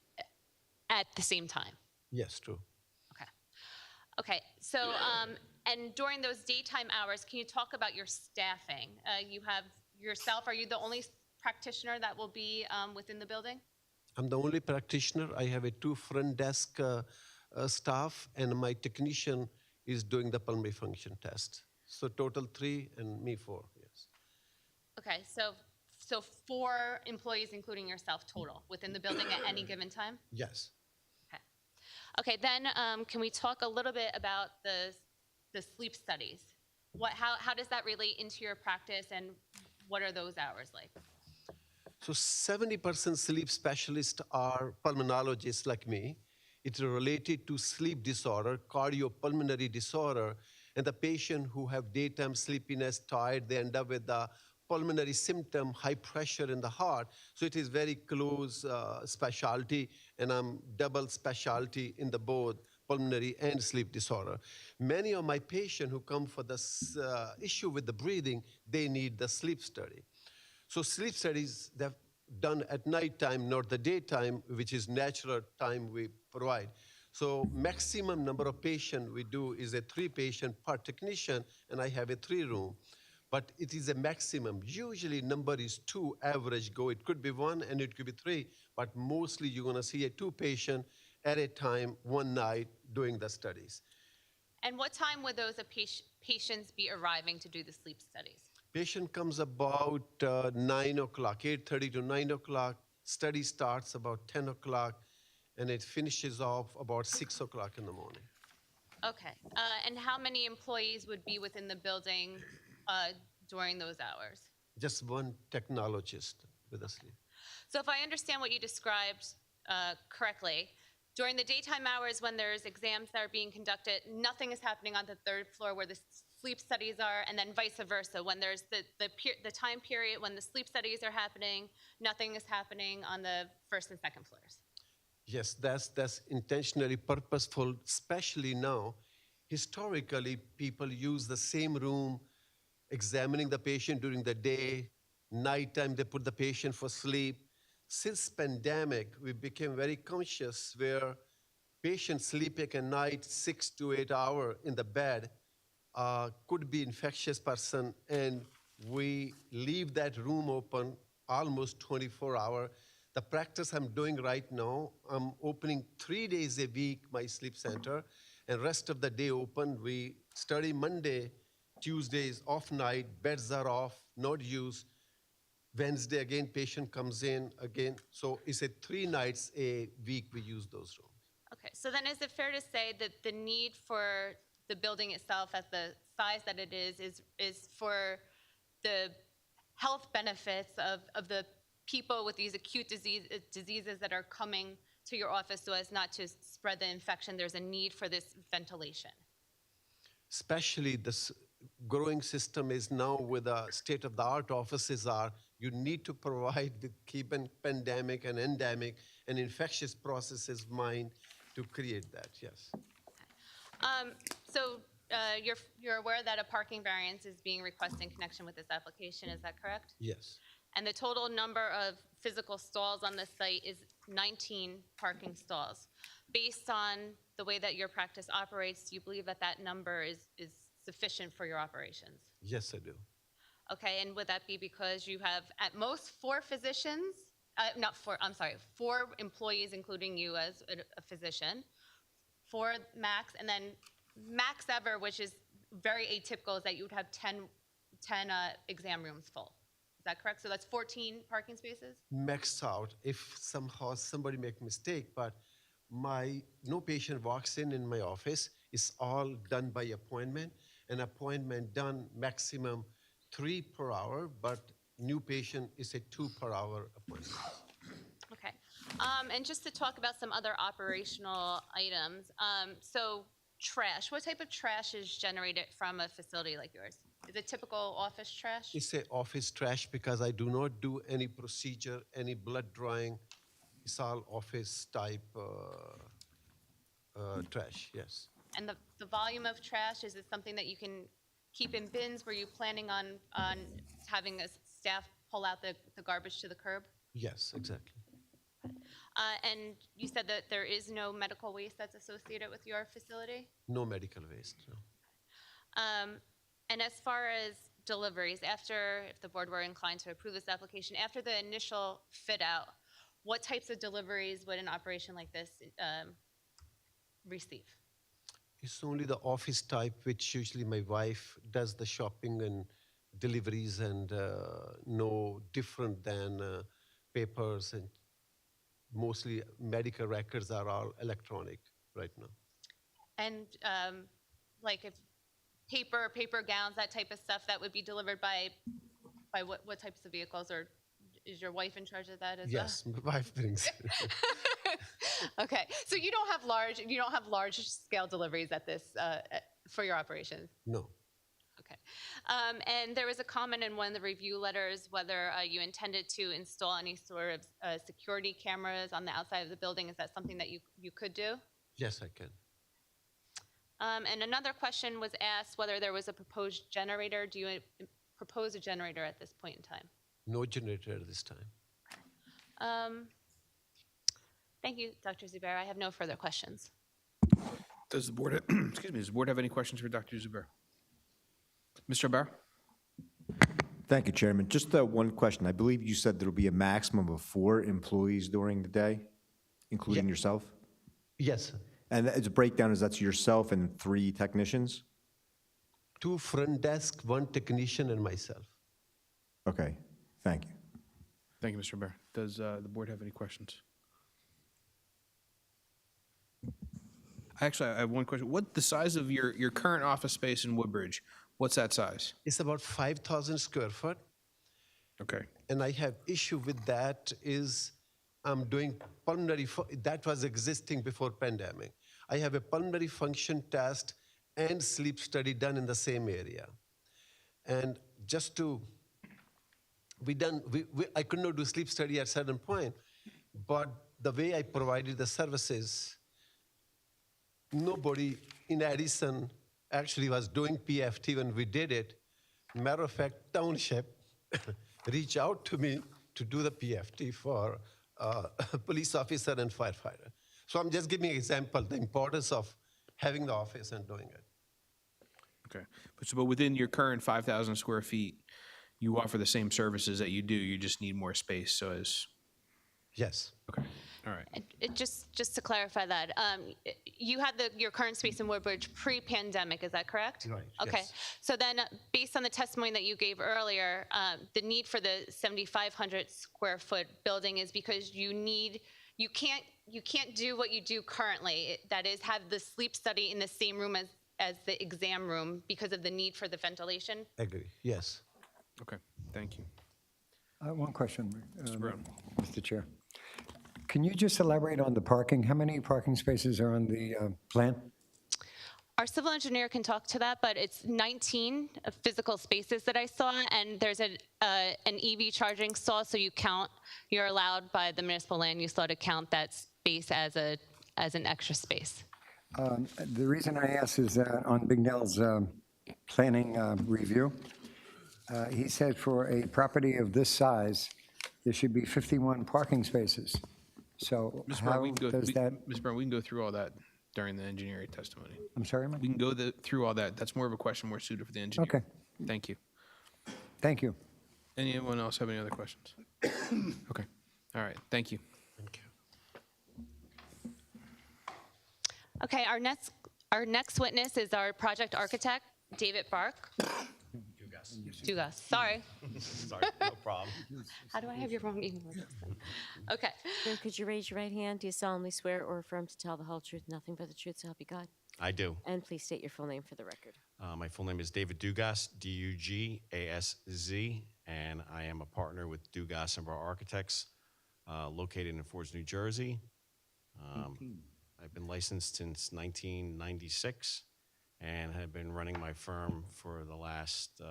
at the same time. Yes, true. Okay, so, and during those daytime hours, can you talk about your staffing? You have yourself, are you the only practitioner that will be within the building? I'm the only practitioner. I have 2 front desk staff, and my technician is doing the pulmonary function test. So total 3 and me 4, yes. Okay, so 4 employees, including yourself, total, within the building at any given time? Yes. Okay, then can we talk a little bit about the sleep studies? How does that relate into your practice, and what are those hours like? So 70% sleep specialists are pulmonologists like me. It's related to sleep disorder, cardiopulmonary disorder, and the patient who have daytime sleepiness, tired, they end up with the pulmonary symptom, high pressure in the heart. So it is very close specialty, and I'm double specialty in the both pulmonary and sleep disorder. Many of my patients who come for this issue with the breathing, they need the sleep study. So sleep studies, they're done at nighttime, not the daytime, which is natural time we provide. So maximum number of patients we do is 3 patients per technician, and I have 3 room. But it is a maximum. Usually number is 2 average go. It could be 1 and it could be 3, but mostly you're gonna see 2 patients at a time, one night doing the studies. And what time would those patients be arriving to do the sleep studies? Patient comes about 9 o'clock, 8:30 to 9 o'clock. Study starts about 10 o'clock, and it finishes off about 6 o'clock in the morning. Okay, and how many employees would be within the building during those hours? Just 1 technologist with a sleep. So if I understand what you described correctly, during the daytime hours when there's exams that are being conducted, nothing is happening on the 3rd floor where the sleep studies are, and then vice versa. When there's the time period when the sleep studies are happening, nothing is happening on the 1st and 2nd floors. Yes, that's intentionally purposeful, especially now. Historically, people use the same room, examining the patient during the day. Nighttime, they put the patient for sleep. Since pandemic, we became very conscious where patients sleeping at night 6 to 8 hours in the bed could be infectious person, and we leave that room open almost 24 hours. The practice I'm doing right now, I'm opening 3 days a week, my sleep center, and rest of the day open. We study Monday, Tuesdays, off night, beds are off, not used. Wednesday, again, patient comes in again. So it's 3 nights a week we use those rooms. Okay, so then is it fair to say that the need for the building itself at the size that it is for the health benefits of the people with these acute diseases that are coming to your office so as not to spread the infection? There's a need for this ventilation. Especially this growing system is now with the state-of-the-art offices are, you need to provide with keeping pandemic and endemic and infectious processes mind to create that, yes. So you're aware that a parking variance is being requested in connection with this application, is that correct? Yes. And the total number of physical stalls on the site is 19 parking stalls. Based on the way that your practice operates, do you believe that that number is sufficient for your operations? Yes, I do. Okay, and would that be because you have at most 4 physicians, four employees, including you as a physician, 4 max, and then max ever, which is very atypical, is that you would have 10 exam rooms full. Is that correct? So that's 14 parking spaces? Maxed out if somehow somebody make mistake, but no patient walks in my office. It's all done by appointment. An appointment done maximum 3 per hour, but new patient is a 2 per hour appointment. Okay. And just to talk about some other operational items. So trash, what type of trash is generated from a facility like yours? Is it typical office trash? It's a office trash because I do not do any procedure, any blood drawing. It's all office type trash, yes. And the volume of trash, is it something that you can keep in bins? Were you planning on having a staff pull out the garbage to the curb? Yes, exactly. And you said that there is no medical waste that's associated with your facility? No medical waste, no. And as far as deliveries, if the board were inclined to approve this application, after the initial fit out, what types of deliveries would an operation like this receive? It's only the office type, which usually my wife does the shopping and deliveries and no different than papers, and mostly medical records are all electronic right now. And like if paper gowns, that type of stuff, that would be delivered by what types of vehicles, or is your wife in charge of that as well? Yes, my wife brings. Okay, so you don't have large scale deliveries at this for your operations? No. Okay. And there was a comment in one of the review letters whether you intended to install any sort of security cameras on the outside of the building. Is that something that you could do? Yes, I can. And another question was asked whether there was a proposed generator. Do you propose a generator at this point in time? No generator at this time. Thank you, Dr. Zubair. I have no further questions. Does the board, does the board have any questions for Dr. Zubair? Mr. Barr? Thank you, Chairman. Just one question. I believe you said there'll be a maximum of 4 employees during the day, including yourself? Yes. And as a breakdown, is that's yourself and 3 technicians? 2 front desk, 1 technician, and myself. Okay, thank you. Thank you, Mr. Barr. Does the board have any questions? Actually, I have one question. What the size of your current office space in Woodbridge? What's that size? It's about 5,000 square foot. Okay. And I have issue with that is I'm doing pulmonary, that was existing before pandemic. I have a pulmonary function test and sleep study done in the same area. And just to, I could not do sleep study at certain point, but the way I provided the services, nobody in Edison actually was doing PFT when we did it. Matter of fact, township reached out to me to do the PFT for a police officer and firefighter. So I'm just giving an example, the importance of having the office and doing it. Okay. But within your current 5,000 square feet, you offer the same services that you do. You just need more space. So as Yes. Okay, all right. Just to clarify that, you had your current space in Woodbridge pre-pandemic, is that correct? Right, Okay, yes. so then, based on the testimony that you gave earlier, the need for the 7,500 square foot building is because you can't do what you do currently. That is, have the sleep study in the same room as the exam room because of the need for the ventilation? Agree. Yes. Okay, thank you. One question, Brown. Mr. Chair. Can you just elaborate on the parking? How many parking spaces are on the plan? Our civil engineer can talk to that, but it's 19 physical spaces that I saw, and there's an EV charging stall, so you're allowed by the municipal land use law to count that space as an extra space. The reason I ask is that on Bignell's planning review, he said for a property of this size, there should be 51 parking spaces. So Ms. Brown, how we can go, does that, Ms. Brown, we can go through all that during the engineering testimony. I'm sorry, Mike? We can go through all that. That's more of a question more suited for the engineer. Okay. Thank you. Thank you. Anyone else have any other questions? Okay, all right, thank you. Thank you. Okay, our next witness is our project architect, David Bark. Dugas, sorry. Sorry, no problem. How do I have your wrong email address? Okay. Sir, could you raise your right hand? Do you solemnly swear or affirm to tell the whole truth, nothing but the truth, so help you God? I do. And please state your full name for the record. My full name is David Dugas, D-U-G-A-S-Z, and I am a partner with Dugas and Bar Architects, located in Fords, New Jersey. I've been licensed since 1996 and have been running my firm for the last,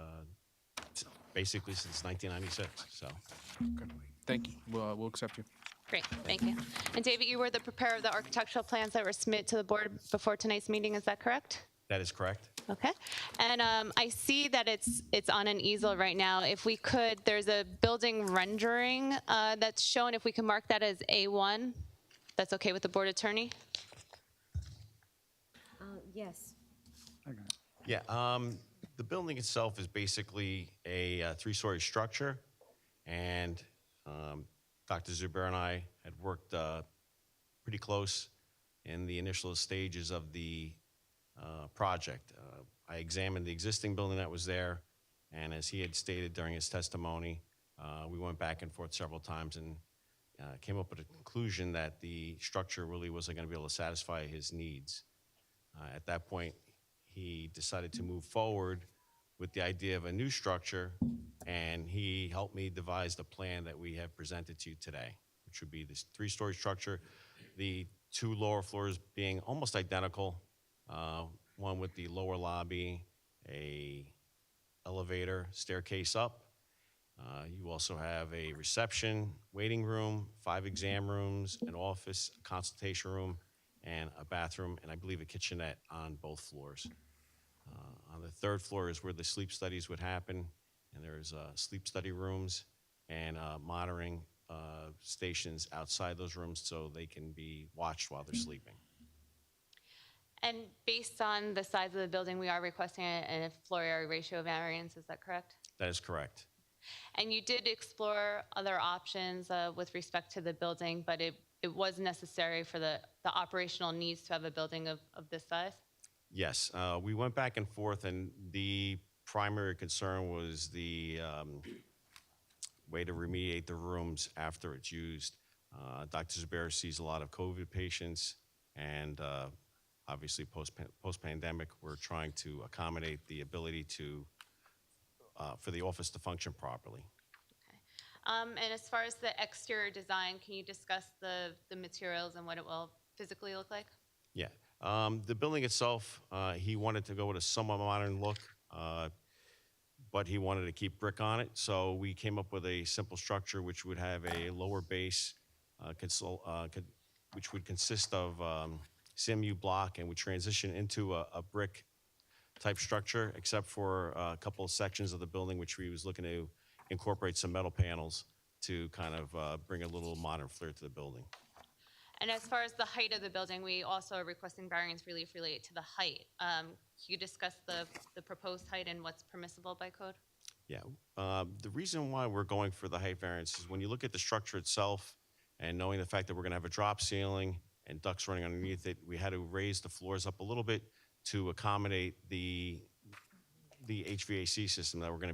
basically since 1996, so. Okay. Thank you. We'll accept you. Great, thank you. And David, you were the preparer of the architectural plans that were submitted to the board before tonight's meeting, is that correct? That is correct. Okay, and I see that it's on an easel right now. If we could, there's a building rendering that's shown. If we can mark that as A1, that's okay with the board attorney? Yes. Yeah, the building itself is basically a three-story structure, and Dr. Zuber and I had worked pretty close in the initial stages of the project. I examined the existing building that was there, and as he had stated during his testimony, we went back and forth several times and came up with a conclusion that the structure really wasn't going to be able to satisfy his needs. At that point, he decided to move forward with the idea of a new structure, and he helped me devise the plan that we have presented to you today, which would be this three-story structure, the two lower floors being almost identical, one with the lower lobby, a elevator, staircase up. You also have a reception, waiting room, 5 exam rooms, an office, a consultation room, and a bathroom, and I believe a kitchenette on both floors. On the third floor is where the sleep studies would happen, and there's sleep study rooms and monitoring stations outside those rooms so they can be watched while they're sleeping. And based on the size of the building, we are requesting a floor area ratio variance, is that correct? That is correct. And you did explore other options with respect to the building, but it was necessary for the operational needs to have a building of this size? Yes, we went back and forth, and the primary concern was the way to remediate the rooms after it's used. Dr. Zubair sees a lot of COVID patients, and obviously post-pandemic, we're trying to accommodate the ability to for the office to function properly. And as far as the exterior design, can you discuss the materials and what it will physically look like? Yeah, the building itself, he wanted to go with a somewhat modern look, but he wanted to keep brick on it. So we came up with a simple structure which would have a lower base, which would consist of CMU block and would transition into a brick type structure, except for a couple of sections of the building which we was looking to incorporate some metal panels to kind of bring a little modern flair to the building. And as far as the height of the building, we also are requesting variance relief related to the height. Can you discuss the proposed height and what's permissible by code? Yeah, the reason why we're going for the height variance is when you look at the structure itself, And knowing the fact that we're going to have a drop ceiling and ducts running underneath it, we had to raise the floors up a little bit to accommodate the HVAC system that it's going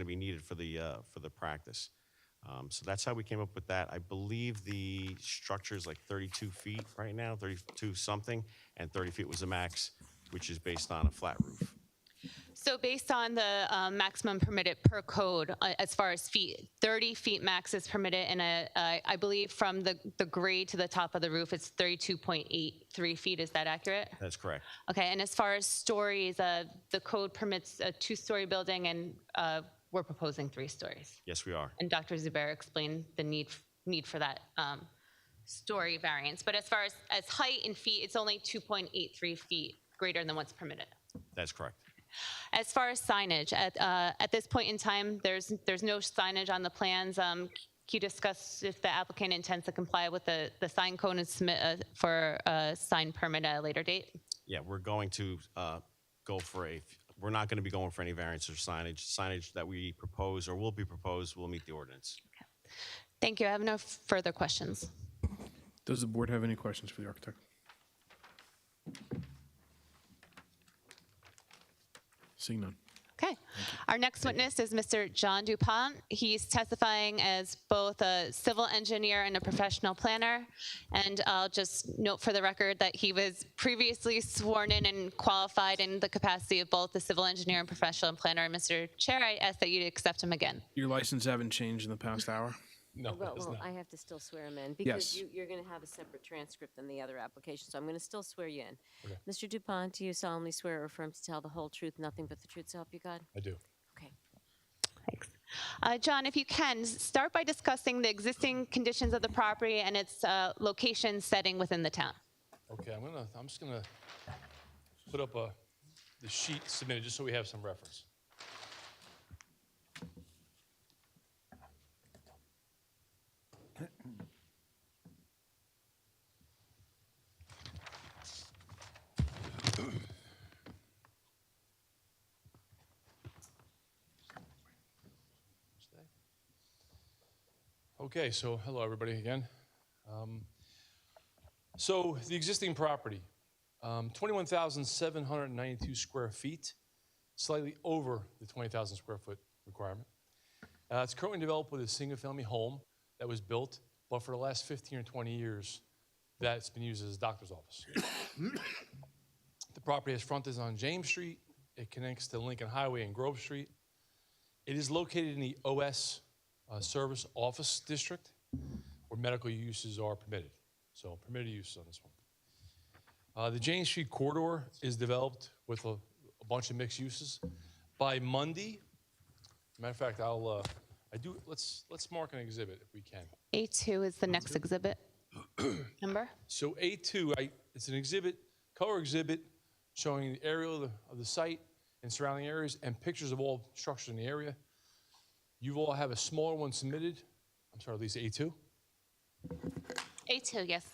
to be needed for the practice. So that's how we came up with that. I believe the structure is like 32 feet right now, 32 something, and 30 feet was the max, which is based on a flat roof. So based on the maximum permitted per code, as far as feet, 30 feet max is permitted, and I believe from the grade to the top of the roof, it's 32.83 feet. Is that accurate? That's correct. Okay, and as far as stories, the code permits a 2-story building, and we're proposing 3 stories. Yes, we are. And Dr. Zubair explained the need for that story variance. But as far as height in feet, it's only 2.83 feet greater than what's permitted. That's correct. As far as signage, at this point in time, there's no signage on the plans. Can you discuss if the applicant intends to comply with the sign code and submit for a sign permit at a later date? Yeah, we're going to we're not going to be going for any variance or signage. Signage that we propose or will be proposed will meet the ordinance. Thank you. I have no further questions. Does the board have any questions for the architect? Seeing none. Okay. Our next witness is Mr. John DuPont. He's testifying as both a civil engineer and a professional planner. And I'll just note for the record that he was previously sworn in and qualified in the capacity of both the civil engineer and professional planner. And Mr. Chair, I ask that you accept him again. Your license haven't changed in the past hour? No, Well, I have to still swear him in because Yes. you're going to have a separate transcript than the other application, so I'm going to still swear you in. Okay. Mr. DuPont, do you solemnly swear or affirm to tell the whole truth, nothing but the truth, so help you God? I do. Okay. Thanks. John, if you can, start by discussing the existing conditions of the property and its location setting within the town. Okay, I'm just gonna put up the sheet submitted just so we have some reference. Okay, so hello everybody again. So the existing property, 21,792 square feet, slightly over the 20,000 square foot requirement. It's currently developed with a single family home that was built, but for the last 15 or 20 years, that's been used as a doctor's office. The property has frontage on James Street. It connects to Lincoln Highway and Grove Street. It is located in the OS Service Office District, where medical uses are permitted. So permitted use on this one. The James Street corridor is developed with a bunch of mixed uses. By Monday, matter of fact, let's mark an exhibit if we can. A2 is the next exhibit number. So A2, it's an exhibit, color exhibit, showing the aerial of the site and surrounding areas and pictures of all structures in the area. You all have a smaller one submitted. I'm sorry, Lisa, A2? A2, yes.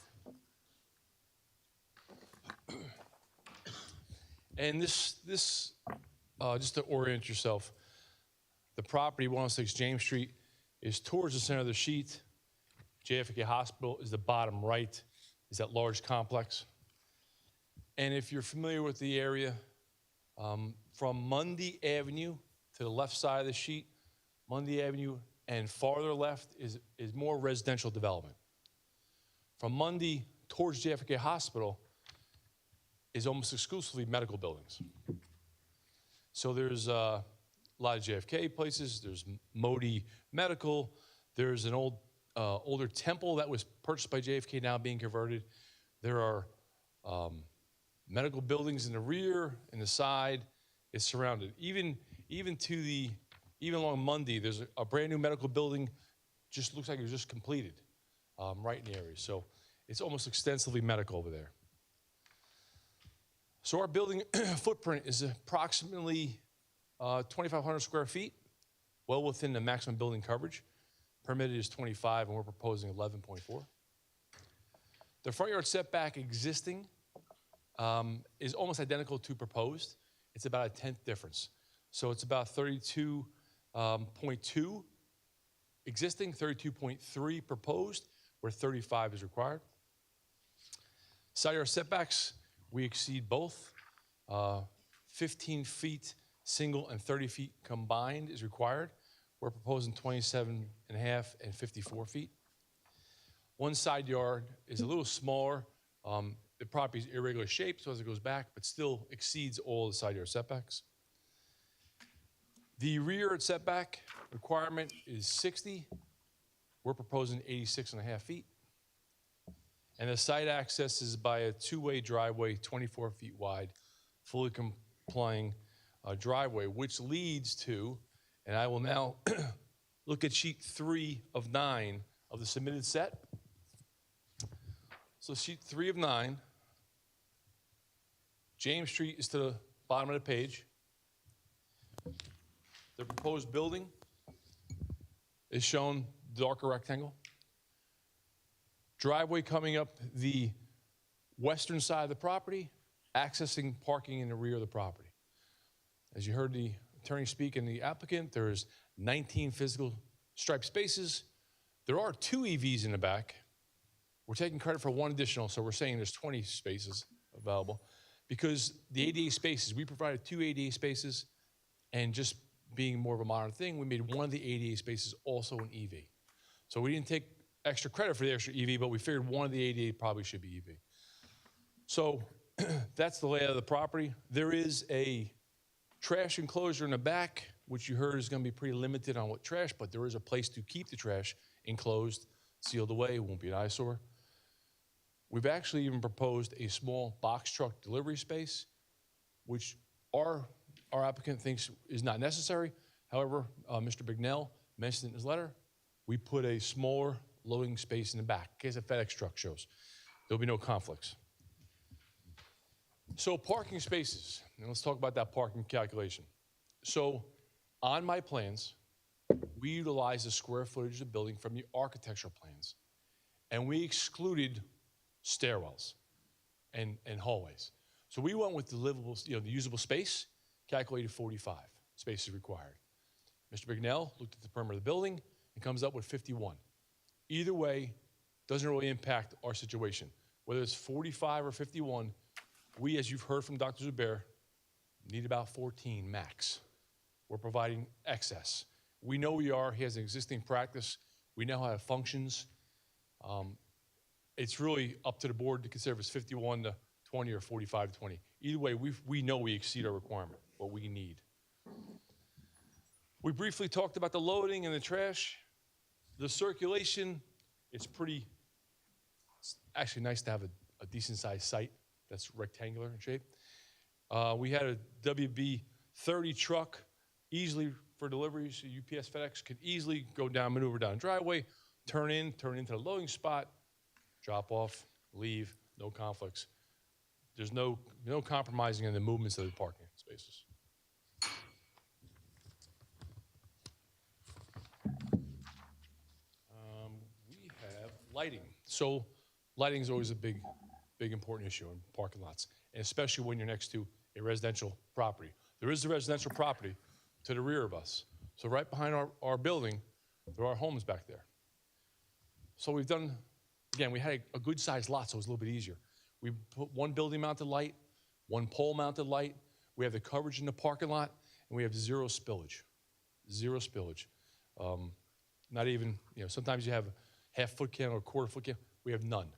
And this just to orient yourself, the property, 106 James Street, is towards the center of the sheet. JFK Hospital is the bottom right, is that large complex. And if you're familiar with the area, from Mundy Avenue to the left side of the sheet, Mundy Avenue and farther left is more residential development. From Mundy towards JFK Hospital is almost exclusively medical buildings. So there's a lot of JFK places, there's Modi Medical, there's an older temple that was purchased by JFK now being converted. There are medical buildings in the rear, in the side. It's surrounded. Even along Mundy, there's a brand new medical building, just looks like it was just completed right in the area. So it's almost extensively medical over there. So our building footprint is approximately 2,500 square feet, well within the maximum building coverage. Permitted is 25, and we're proposing 11.4. The front yard setback existing is almost identical to proposed. It's about a 1/10 difference. So it's about 32.2 existing, 32.3 proposed, where 35 is required. Side yard setbacks, we exceed both. 15 feet single and 30 feet combined is required. We're proposing 27 and a half and 54 feet. One side yard is a little smaller. The property is irregular shaped, so as it goes back, but still exceeds all the side yard setbacks. The rear yard setback requirement is 60. We're proposing 86 and a half feet. And the site access is by a two-way driveway, 24 feet wide, fully complying driveway, which leads to, and I will now look at sheet 3 of 9 of the submitted set. So sheet 3 of 9, James Street is to the bottom of the page. The proposed building is shown darker rectangle. Driveway coming up the western side of the property, accessing parking in the rear of the property. As you heard the attorney speak and the applicant, there's 19 physical striped spaces. There are 2 EVs in the back. We're taking credit for 1 additional, so we're saying there's 20 spaces available. Because the ADA spaces, we provided 2 ADA spaces, and just being more of a modern thing, we made one of the ADA spaces also an EV. So we didn't take extra credit for the extra EV, but we figured one of the ADA probably should be EV. So that's the layout of the property. There is a trash enclosure in the back, which you heard is going to be pretty limited on what trash, but there is a place to keep the trash enclosed, sealed away, it won't be an eyesore. We've actually even proposed a small box truck delivery space, which our applicant thinks is not necessary. However, Mr. Bignell mentioned it in his letter. We put a smaller loading space in the back, in case a FedEx truck shows. There'll be no conflicts. So parking spaces, and let's talk about that parking calculation. So on my plans, we utilize the square footage of the building from the architectural plans, and we excluded stairwells and hallways. So we went with the livable, the usable space, calculated 45 spaces required. Mr. Bignell looked at the perimeter of the building and comes up with 51. Either way, doesn't really impact our situation. Whether it's 45 or 51, we, as you've heard from Dr. Zubair, need about 14 max. We're providing excess. We know we are. He has an existing practice. We know how it functions. It's really up to the board to consider if it's 51 to 20 or 45 to 20. Either way, we know we exceed our requirement, what we need. We briefly talked about the loading and the trash. The circulation, it's actually nice to have a decent sized site that's rectangular in shape. We had a WB30 truck, easily for deliveries. UPS, FedEx could easily go down, maneuver down the driveway, turn into the loading spot, drop off, leave, no conflicts. There's no compromising in the movements of the parking spaces. We have lighting. So lighting is always a big important issue in parking lots, and especially when you're next to a residential property. There is a residential property to the rear of us. So right behind our building, there are homes back there. So we've done, again, we had a good sized lot, so it was a little bit easier. We put one building mounted light, one pole mounted light. We have the coverage in the parking lot, and we have zero spillage. Zero spillage. Not even, sometimes you have a half-foot candle or quarter-foot candle. We have none.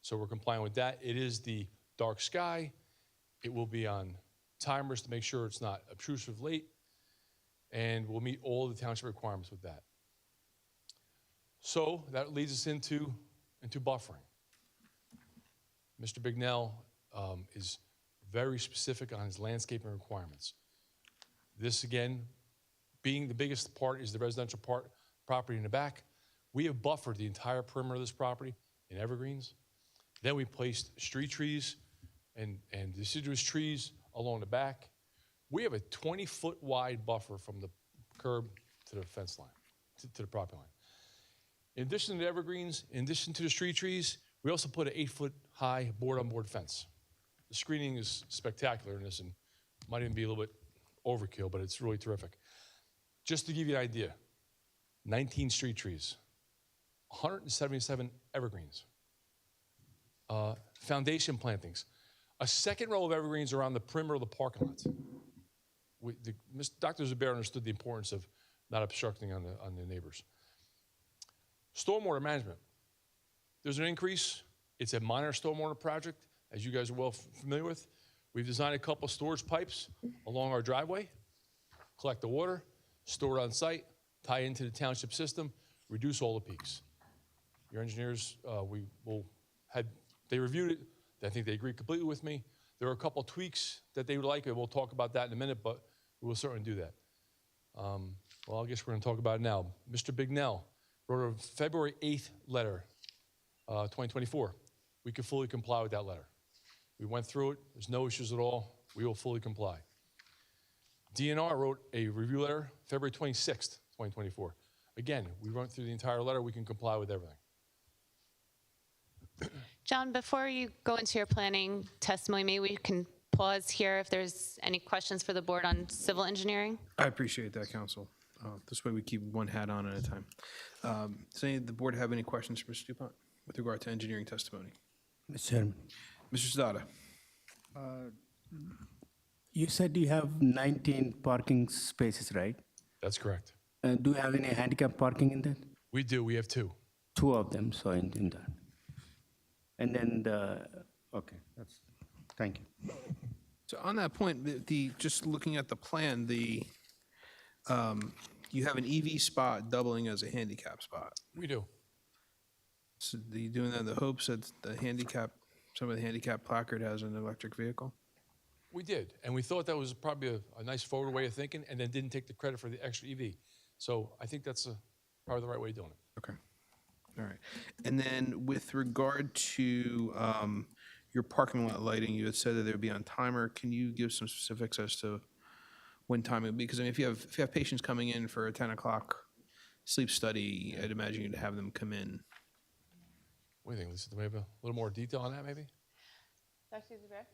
So we're complying with that. It is the dark sky. It will be on timers to make sure it's not obtrusive late, and we'll meet all the township requirements with that. So that leads us into buffering. Mr. Bignell is very specific on his landscaping requirements. This, again, being the biggest part is the residential property in the back. We have buffered the entire perimeter of this property in evergreens. Then we placed street trees and deciduous trees along the back. We have a 20-foot wide buffer from the curb to the fence line, to the property line. In addition to the evergreens, in addition to the street trees, we also put an 8-foot high board-on-board fence. The screening is spectacular in this, and might even be a little bit overkill, but it's really terrific. Just to give you an idea, 19 street trees, 177 evergreens. Foundation plantings. A second row of evergreens around the perimeter of the parking lots. Dr. Zubair understood the importance of not obstructing on the neighbors. Stormwater management. There's an increase. It's a minor stormwater project, as you guys are well familiar with. We've designed a couple storage pipes along our driveway, collect the water, store it on site, tie into the township system, reduce all the peaks. Your engineers, they reviewed it. I think they agreed completely with me. There are a couple tweaks that they would like, and we'll talk about that in a minute, but we will certainly do that. Well, I guess we're going to talk about it now. Mr. Bignell wrote a February 8th letter, 2024. We could fully comply with that letter. We went through it. There's no issues at all. We will fully comply. DNR wrote a review letter February 26th, 2024. Again, we went through the entire letter. We can comply with everything. John, before you go into your planning testimony, maybe we can pause here if there's any questions for the board on civil engineering. I appreciate that, Counsel. This way we keep one hat on at a time. Does any of the board have any questions for Mr. DuPont with regard to engineering testimony? Mr. Chairman. Mr. Sadada. You said you have 19 parking spaces, right? That's correct. Do you have any handicap parking in that? We do. We have two. Two of them, so in that. And then okay, thank you. So on that point, just looking at the plan, you have an EV spot doubling as a handicap spot. We do. So are you doing that in the hopes that some of the handicap placard has an electric vehicle? We did, and we thought that was probably a nice forward way of thinking, and then didn't take the credit for the extra EV. So I think that's probably the right way of doing it. Okay. All right. And then with regard to your parking lot lighting, you had said that they would be on timer. Can you give some specifics as to when time it would be? Because I mean, if you have patients coming in for a 10 o'clock sleep study, I'd imagine you'd have them come in. What do you think, Lisa? Do we have a little more detail on that, maybe? Dr. Zubair?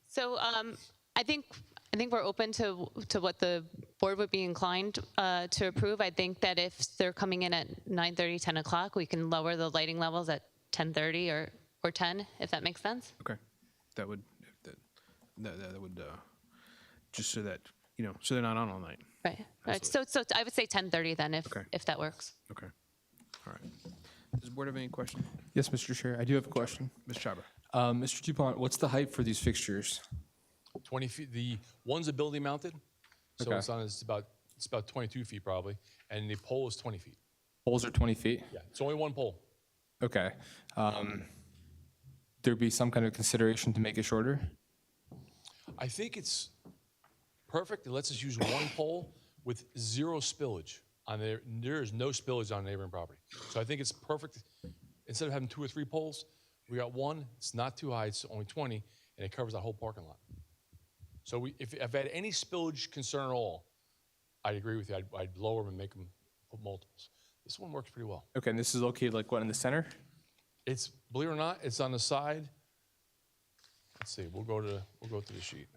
So I think we're open to what the board would be inclined to approve. I think that if they're coming in at 9:30, 10 o'clock, we can lower the lighting levels at 10:30 or 10, if that makes sense. Okay. That would just so that, so they're not on all night. Right. So I would say 10:30 then, if that works. Okay. All right. Does the board have any questions? Yes, Mr. Chair, I do have a question. Ms. Chhabra. Mr. DuPont, what's the height for these fixtures? 20 feet. The one's a building mounted, so Okay. it's about 22 feet probably, and the pole is 20 feet. Poles are 20 feet? Yeah, it's only one pole. Okay. There'd be some kind of consideration to make it shorter? I think it's perfect. It lets us use one pole with zero spillage on there. There is no spillage on neighboring property. So I think it's perfect. Instead of having 2 or 3 poles, we got one. It's not too high. It's only 20, and it covers that whole parking lot. So if I had any spillage concern at all, I'd agree with you. I'd lower them and make them put multiples. This one works pretty well. Okay, and this is located like what, in the center? It's, believe it or not, it's on the side. Let's see. We'll go to the sheet.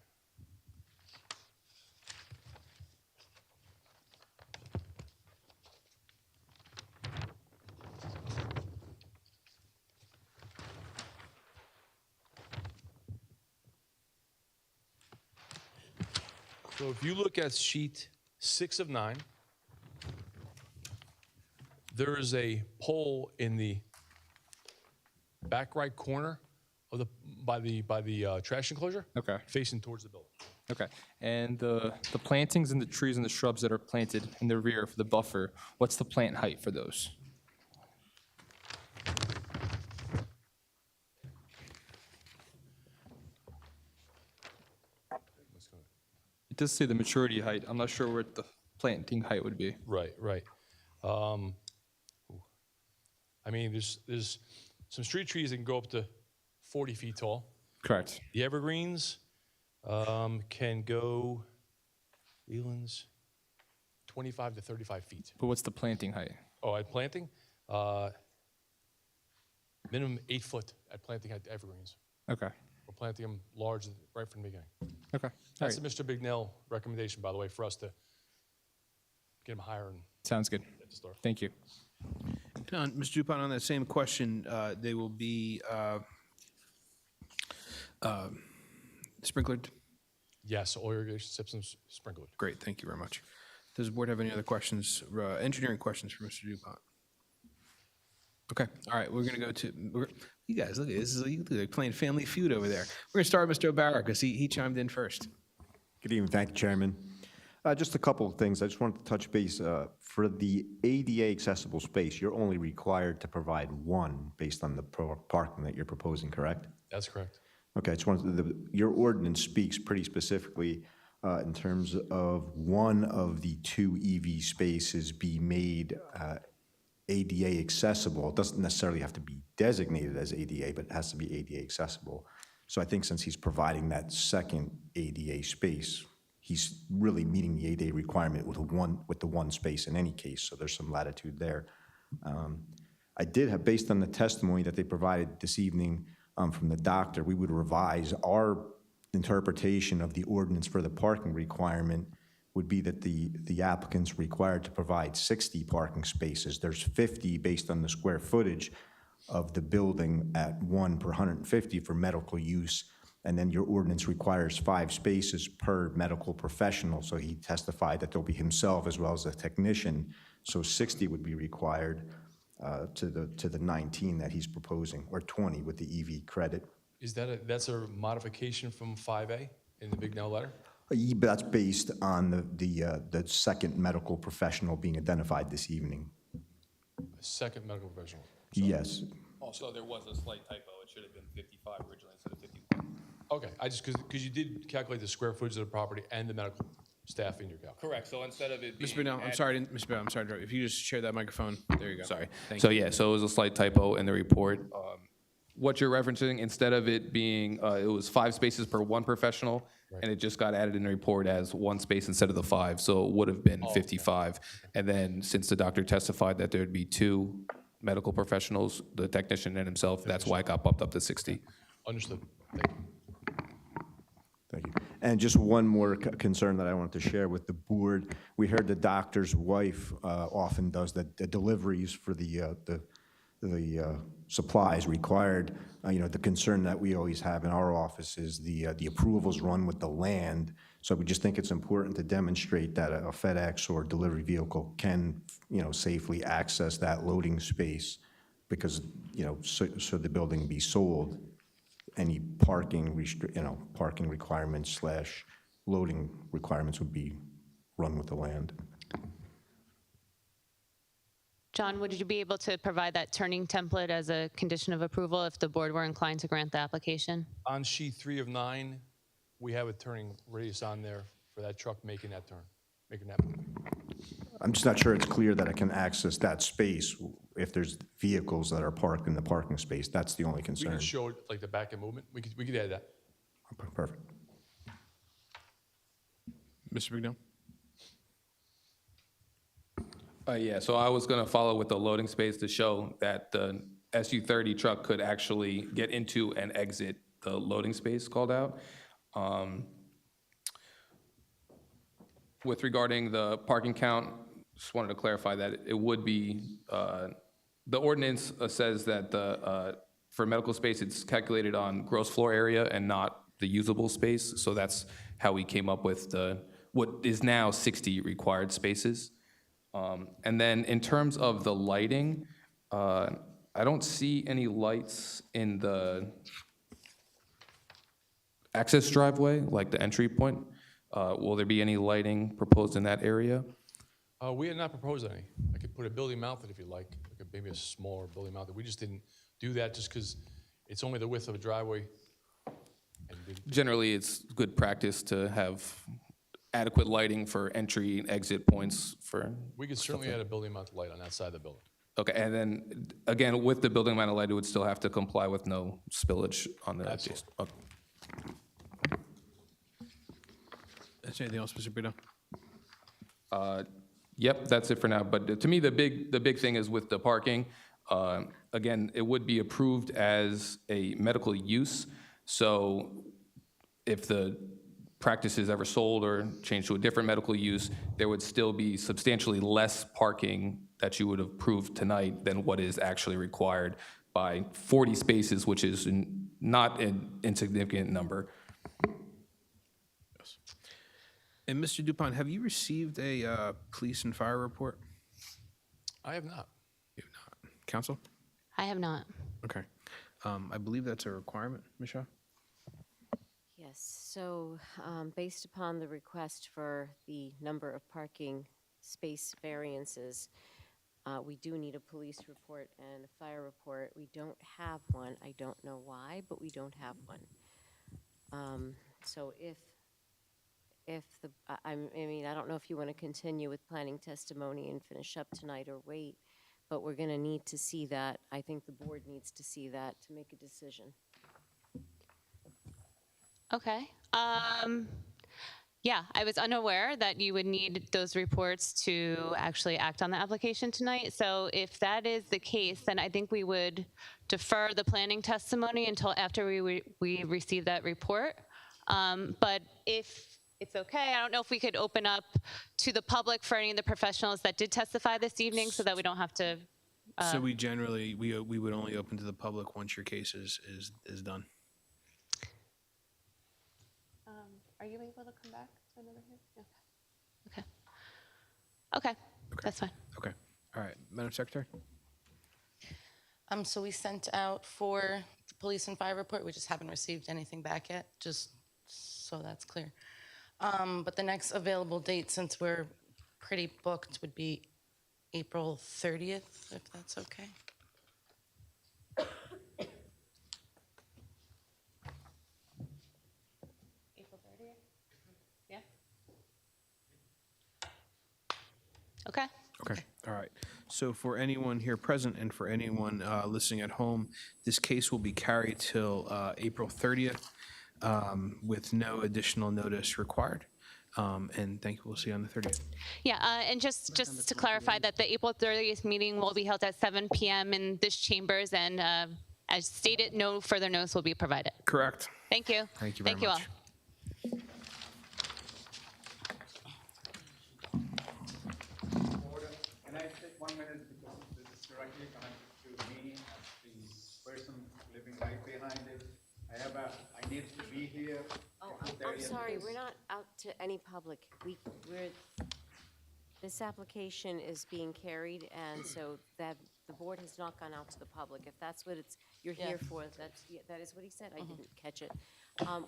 So if you look at sheet 6 of 9, there is a pole in the back right corner of by the trash enclosure. Okay. Facing towards the building. Okay. And the plantings and the trees and the shrubs that are planted in the rear for the buffer, what's the plant height for those? It does say the maturity height. I'm not sure what the planting height would be. Right. I mean, there's some street trees that can go up to 40 feet tall. Correct. The evergreens can go, Leland's, 25 to 35 feet. But what's the planting height? Oh, at planting? Minimum 8 foot at planting at evergreens. Okay. We're planting them large right from the beginning. Okay. That's the Mr. Bignell recommendation, by the way, for us to get them higher and Sounds good. get the start. Thank you. Mr. Dupont, on that same question, they will be sprinklered? Yes, all irrigation systems sprinkled. Great, thank you very much. Does the board have any other questions, engineering questions for Mr. Dupont? Okay, all right, we're gonna go to, you guys, look at this, they're playing Family Feud over there. We're gonna start with Mr. O'Barrow, because he chimed in first. Good evening, thank you, Chairman. Just a couple of things. I just wanted to touch base. For the ADA accessible space, you're only required to provide one based on the parking that you're proposing, correct? That's correct. Okay, I just wanted your ordinance speaks pretty specifically in terms of one of the two EV spaces be made ADA accessible. It doesn't necessarily have to be designated as ADA, but it has to be ADA accessible. So I think since he's providing that second ADA space, he's really meeting the ADA requirement with the one space in any case, so there's some latitude there. I did have, based on the testimony that they provided this evening from the doctor, we would revise our interpretation of the ordinance for the parking requirement would be that the applicant's required to provide 60 parking spaces. There's 50 based on the square footage of the building at 1 per 150 for medical use. And then your ordinance requires 5 spaces per medical professional. So he testified that there'll be himself as well as a technician. So 60 would be required to the 19 that he's proposing, or 20 with the EV credit. Is that that's a modification from 5A in the Big Now letter? That's based on the second medical professional being identified this evening. A second medical professional. Yes. Also, there was a slight typo. It should have been 55 originally instead of 51. Okay, I just, because you did calculate the square footage of the property and the medical staff in your calculation. Correct. So instead of it being... Mr. Bernal, I'm sorry, Mr. Bernal, I'm sorry to interrupt. If you just share that microphone, there you go. Sorry. Thank So you. yeah, so it was a slight typo in the report. What you're referencing, instead of it being, it was 5 spaces per one professional, and it just got added in the report as 1 space instead of the 5, so it would have been 55. And then since the doctor testified that there'd be 2 medical professionals, the technician and himself, that's why it got bumped up to 60. Understood. Thank you. Thank you. And just one more concern that I wanted to share with the board. We heard the doctor's wife often does the deliveries for the supplies required. The concern that we always have in our office is the approvals run with the land. So we just think it's important to demonstrate that a FedEx or delivery vehicle can, safely access that loading space, because, so the building be sold. Any parking requirements / loading requirements would be run with the land. John, would you be able to provide that turning template as a condition of approval if the board were inclined to grant the application? On sheet 3 of 9, we have a turning radius on there for that truck making that turn, making that move. I'm just not sure it's clear that I can access that space if there's vehicles that are parked in the parking space. That's the only We concern. could show it like the back end movement. We could add that. Perfect. Mr. Bigno? Yeah, so I was going to follow with the loading space to show that the SU-30 truck could actually get into and exit the loading space called out. With regarding the parking count, just wanted to clarify that it would be, the ordinance says that for medical space, it's calculated on gross floor area and not the usable space. So that's how we came up with what is now 60 required spaces. And then in terms of the lighting, I don't see any lights in the access driveway, like the entry point. Will there be any lighting proposed in that area? We had not proposed any. I could put a building mounted if you like maybe a smaller building mounted. We just didn't do that just because it's only the width of a driveway. Generally, it's good practice to have adequate lighting for entry and exit points for. We could certainly add a building mounted light on that side of the building. Okay, and then again, with the building mounted light, it would still have to comply with no spillage on the. Absolutely. Okay. Is anything else, Mr. Bigno? Yep, that's it for now. But to me, the big thing is with the parking. Again, it would be approved as a medical use. So if the practice is ever sold or changed to a different medical use, there would still be substantially less parking that you would have approved tonight than what is actually required by 40 spaces, which is not an insignificant number. And Mr. Dupont, have you received a police and fire report? I have not. You have not. Counsel? I have not. Okay. I believe that's a requirement, Ms. Shaw? Yes, so based upon the request for the number of parking space variances, we do need a police report and a fire report. We don't have one. I don't know why, but we don't have one. So if the, I mean, I don't know if you want to continue with planning testimony and finish up tonight or wait, but we're going to need to see that. I think the board needs to see that to make a decision. Okay. Yeah, I was unaware that you would need those reports to actually act on the application tonight. So if that is the case, then I think we would defer the planning testimony until after we receive that report. But if it's okay, I don't know if we could open up to the public for any of the professionals that did testify this evening so that we don't have to. So we generally, we would only open to the public once your case is done. Are you able to come back to another hearing? Okay. Okay. That's fine. Okay. All right. Madam Secretary? So we sent out for the police and fire report. We just haven't received anything back yet, just so that's clear. But the next available date, since we're pretty booked, would be April 30th, if that's okay. April 30th? Yeah. Okay. Okay. All right. So for anyone here present and for anyone listening at home, this case will be carried till April 30th with no additional notice required. And thank you. We'll see you on the 30th. Yeah, and just to clarify that the April 30th meeting will be held at 7 p.m. in this chambers, and as stated, no further notice will be provided. Correct. Thank you. Thank you very Thank you much. all. Can I take 1 minute because this is directly connected to me as the person living right behind it. I need to be here. Oh, I'm sorry, we're not out to any public. This application is being carried, and so that the board has not gone out to the public. If that's what you're here for, that is what he said. I didn't catch it.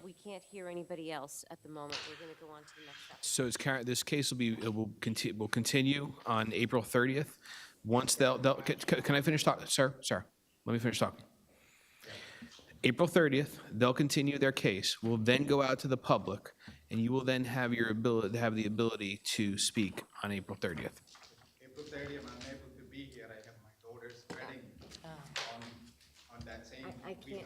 We can't hear anybody else at the moment. We're going to go on to the next application. So this case will continue on April 30th. Once can I finish talking, sir? Sir, let me finish talking. April 30th, they'll continue their case. We'll then go out to the public, and you will then have the ability to speak on April 30th. April 30th, I'm unable to be here. I have my daughter's wedding on that same week.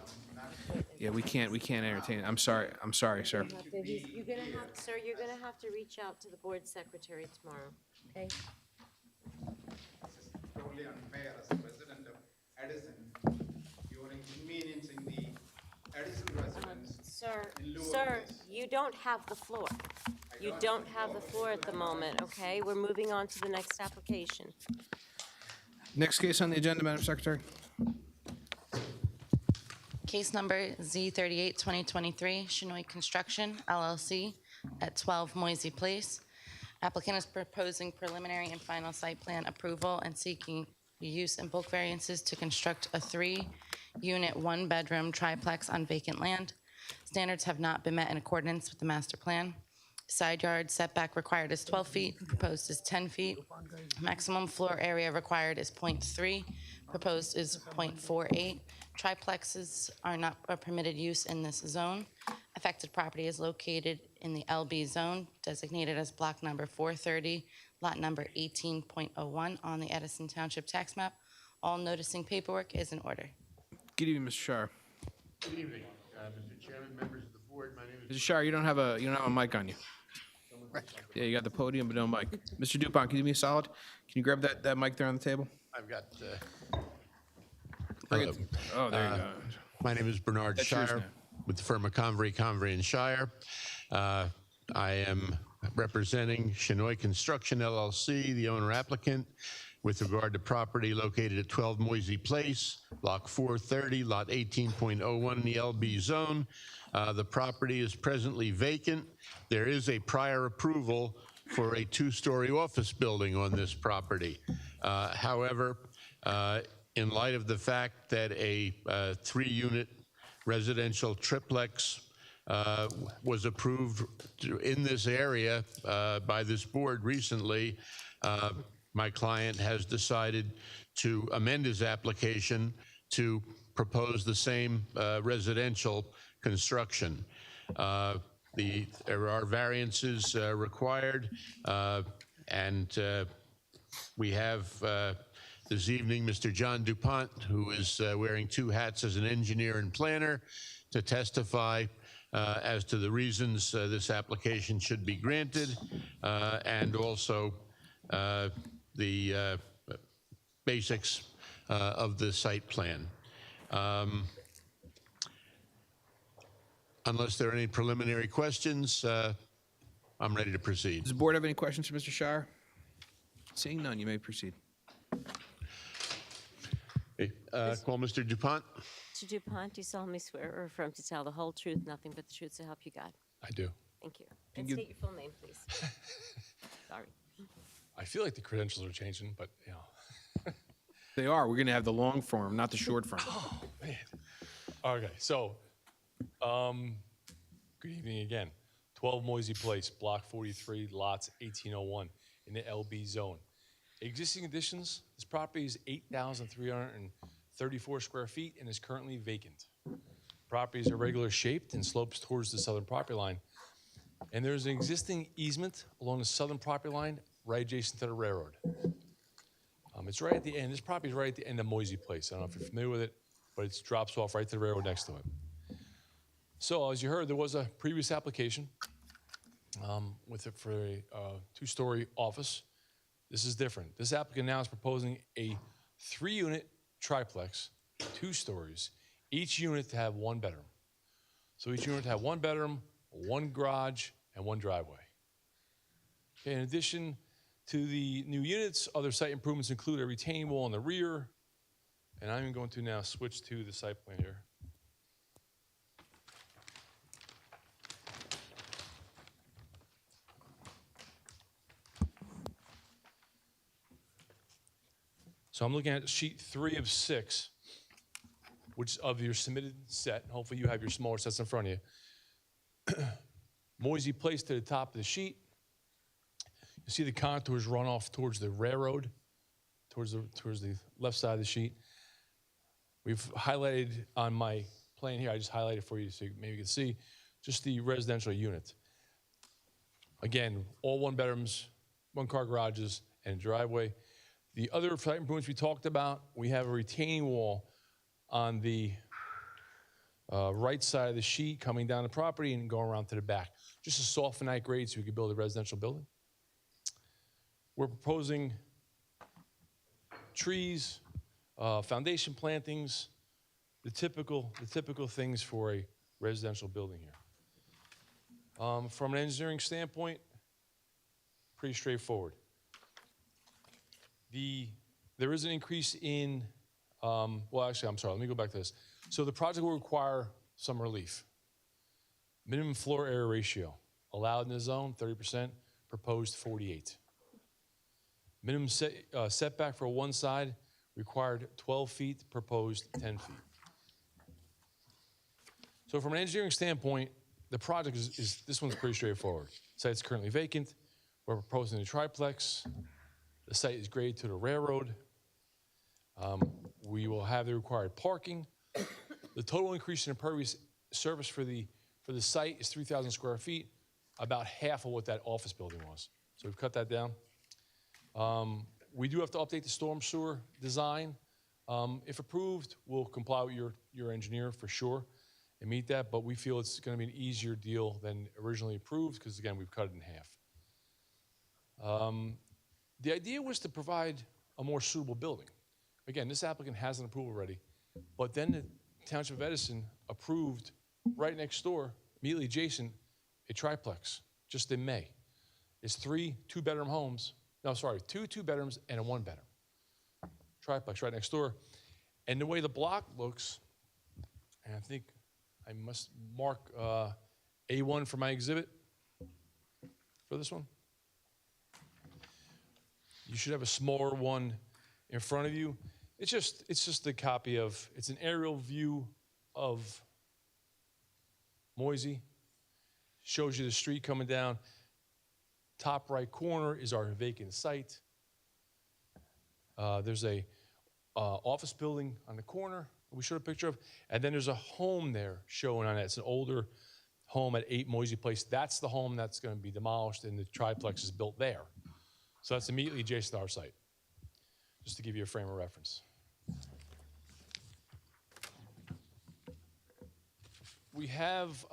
Yeah, we can't entertain it. I'm sorry, sir. You're going to have to reach out to the board secretary tomorrow, okay? This is totally unfair as a resident of Edison. You are inconveniencing the Edison residents. Sir, you don't have the floor. You don't have the floor at the moment, okay? We're moving on to the next application. Next case on the agenda, Madam Secretary. Case number Z38, 2023, Chinoy Construction, LLC, at 12 Moisey Place. Applicant is proposing preliminary and final site plan approval and seeking use and bulk variances to construct a 3-unit, 1-bedroom triplex on vacant land. Standards have not been met in accordance with the master plan. Side yard setback required is 12 feet, proposed is 10 feet. Maximum floor area required is 0.3, proposed is 0.48. Triplexes are not a permitted use in this zone. Affected property is located in the LB zone, designated as block number 430, lot number 18.01 on the Edison Township tax map. All noticing paperwork is in order. Good evening, Mr. Shar. Good evening, Mr. Chairman, members of the board. My name is Mr. Shar, you don't have a mic on you. Yeah, you got the podium, but no mic. Mr. Dupont, can you do me a solid? Can you grab that mic there on the table? I've got. Bring it. Oh, there you go. My name is Bernard That's yours Shire now. with the firm of Convery, and Shire. I am representing Chinoy Construction LLC, the owner applicant, with regard to property located at 12 Moisey Place, Block 430, Lot 18.01 in the LB zone. The property is presently vacant. There is a prior approval for a two-story office building on this property. However, in light of the fact that a three-unit residential triplex was approved in this area by this board recently, my client has decided to amend his application to propose the same residential construction. There are variances required, and we have this evening Mr. John DuPont, who is wearing two hats as an engineer and planner, to testify as to the reasons this application should be granted, and also the basics of the site plan. Unless there are any preliminary questions, I'm ready to proceed. Does the board have any questions for Mr. Shire? Seeing none, you may proceed. Call Mr. DuPont. Mr. DuPont, do you solemnly swear or affirm to tell the whole truth, nothing but the truth, so help you God? I do. Thank you. Can And you- state your full name, please. Sorry. I feel like the credentials are changing, but you know. They are. We're going to have the long form, not the short form. Oh, man. Okay, so, good evening again. 12 Moisey Place, Block 43, lots 1801 in the LB zone. Existing additions, this property is 8,334 square feet and is currently vacant. Property is irregular shaped and slopes towards the southern property line. And there's an existing easement along the southern property line right adjacent to the railroad. It's right at the end. This property is right at the end of Moisey Place. I don't know if you're familiar with it, but it drops off right to the railroad next to it. So as you heard, there was a previous application for a two-story office. This is different. This applicant now is proposing a 3-unit triplex, 2 stories, each unit to have 1 bedroom. So each unit to have 1 bedroom, 1 garage, and 1 driveway. Okay, in addition to the new units, other site improvements include a retaining wall in the rear, and I'm going to now switch to the site plan here. So I'm looking at sheet 3 of 6, which of your submitted set. Hopefully you have your smaller sets in front of you. Moisey Place to the top of the sheet. You see the contours run off towards the railroad, towards the left side of the sheet. We've highlighted on my plan here, I just highlighted for you so maybe you can see just the residential unit. Again, all 1 bedrooms, 1-car garages, and a driveway. The other site improvements we talked about, we have a retaining wall on the right side of the sheet coming down the property and going around to the back. Just to soften that grade so we could build a residential building. We're proposing trees, foundation plantings, the typical things for a residential building here. From an engineering standpoint, pretty straightforward. There is an increase in, well, actually, I'm sorry, let me go back to this. So the project will require some relief. Minimum floor area ratio, allowed in the zone, 30%, proposed 48. Minimum setback for one side, required 12 feet, proposed 10 feet. So from an engineering standpoint, the project is this one's pretty straightforward. Site's currently vacant. We're proposing a triplex. The site is graded to the railroad. We will have the required parking. The total increase in impervious surface for the site is 3,000 square feet, about half of what that office building was. So we've cut that down. We do have to update the storm sewer design. If approved, we'll comply with your engineer for sure and meet that, but we feel it's going to be an easier deal than originally approved because, again, we've cut it in half. The idea was to provide a more suitable building. Again, this applicant has an approval already, but then the Township of Edison approved right next door, immediately adjacent, a triplex just in May. It's 3 two-bedroom homes. No, sorry, 2 two-bedrooms and a 1-bedroom. Triplex right next door. And the way the block looks, and I think I must mark A1 for my exhibit for this one. You should have a smaller one in front of you. It's just a copy of, it's an aerial view of Moisey. Shows you the street coming down. Top right corner is our vacant site. There's a office building on the corner we showed a picture of, and then there's a home there showing on it. It's an older home at 8 Moisey Place. That's the home that's going to be demolished, and the triplex is built there. So that's immediately adjacent to our site, just to give you a frame of reference. We have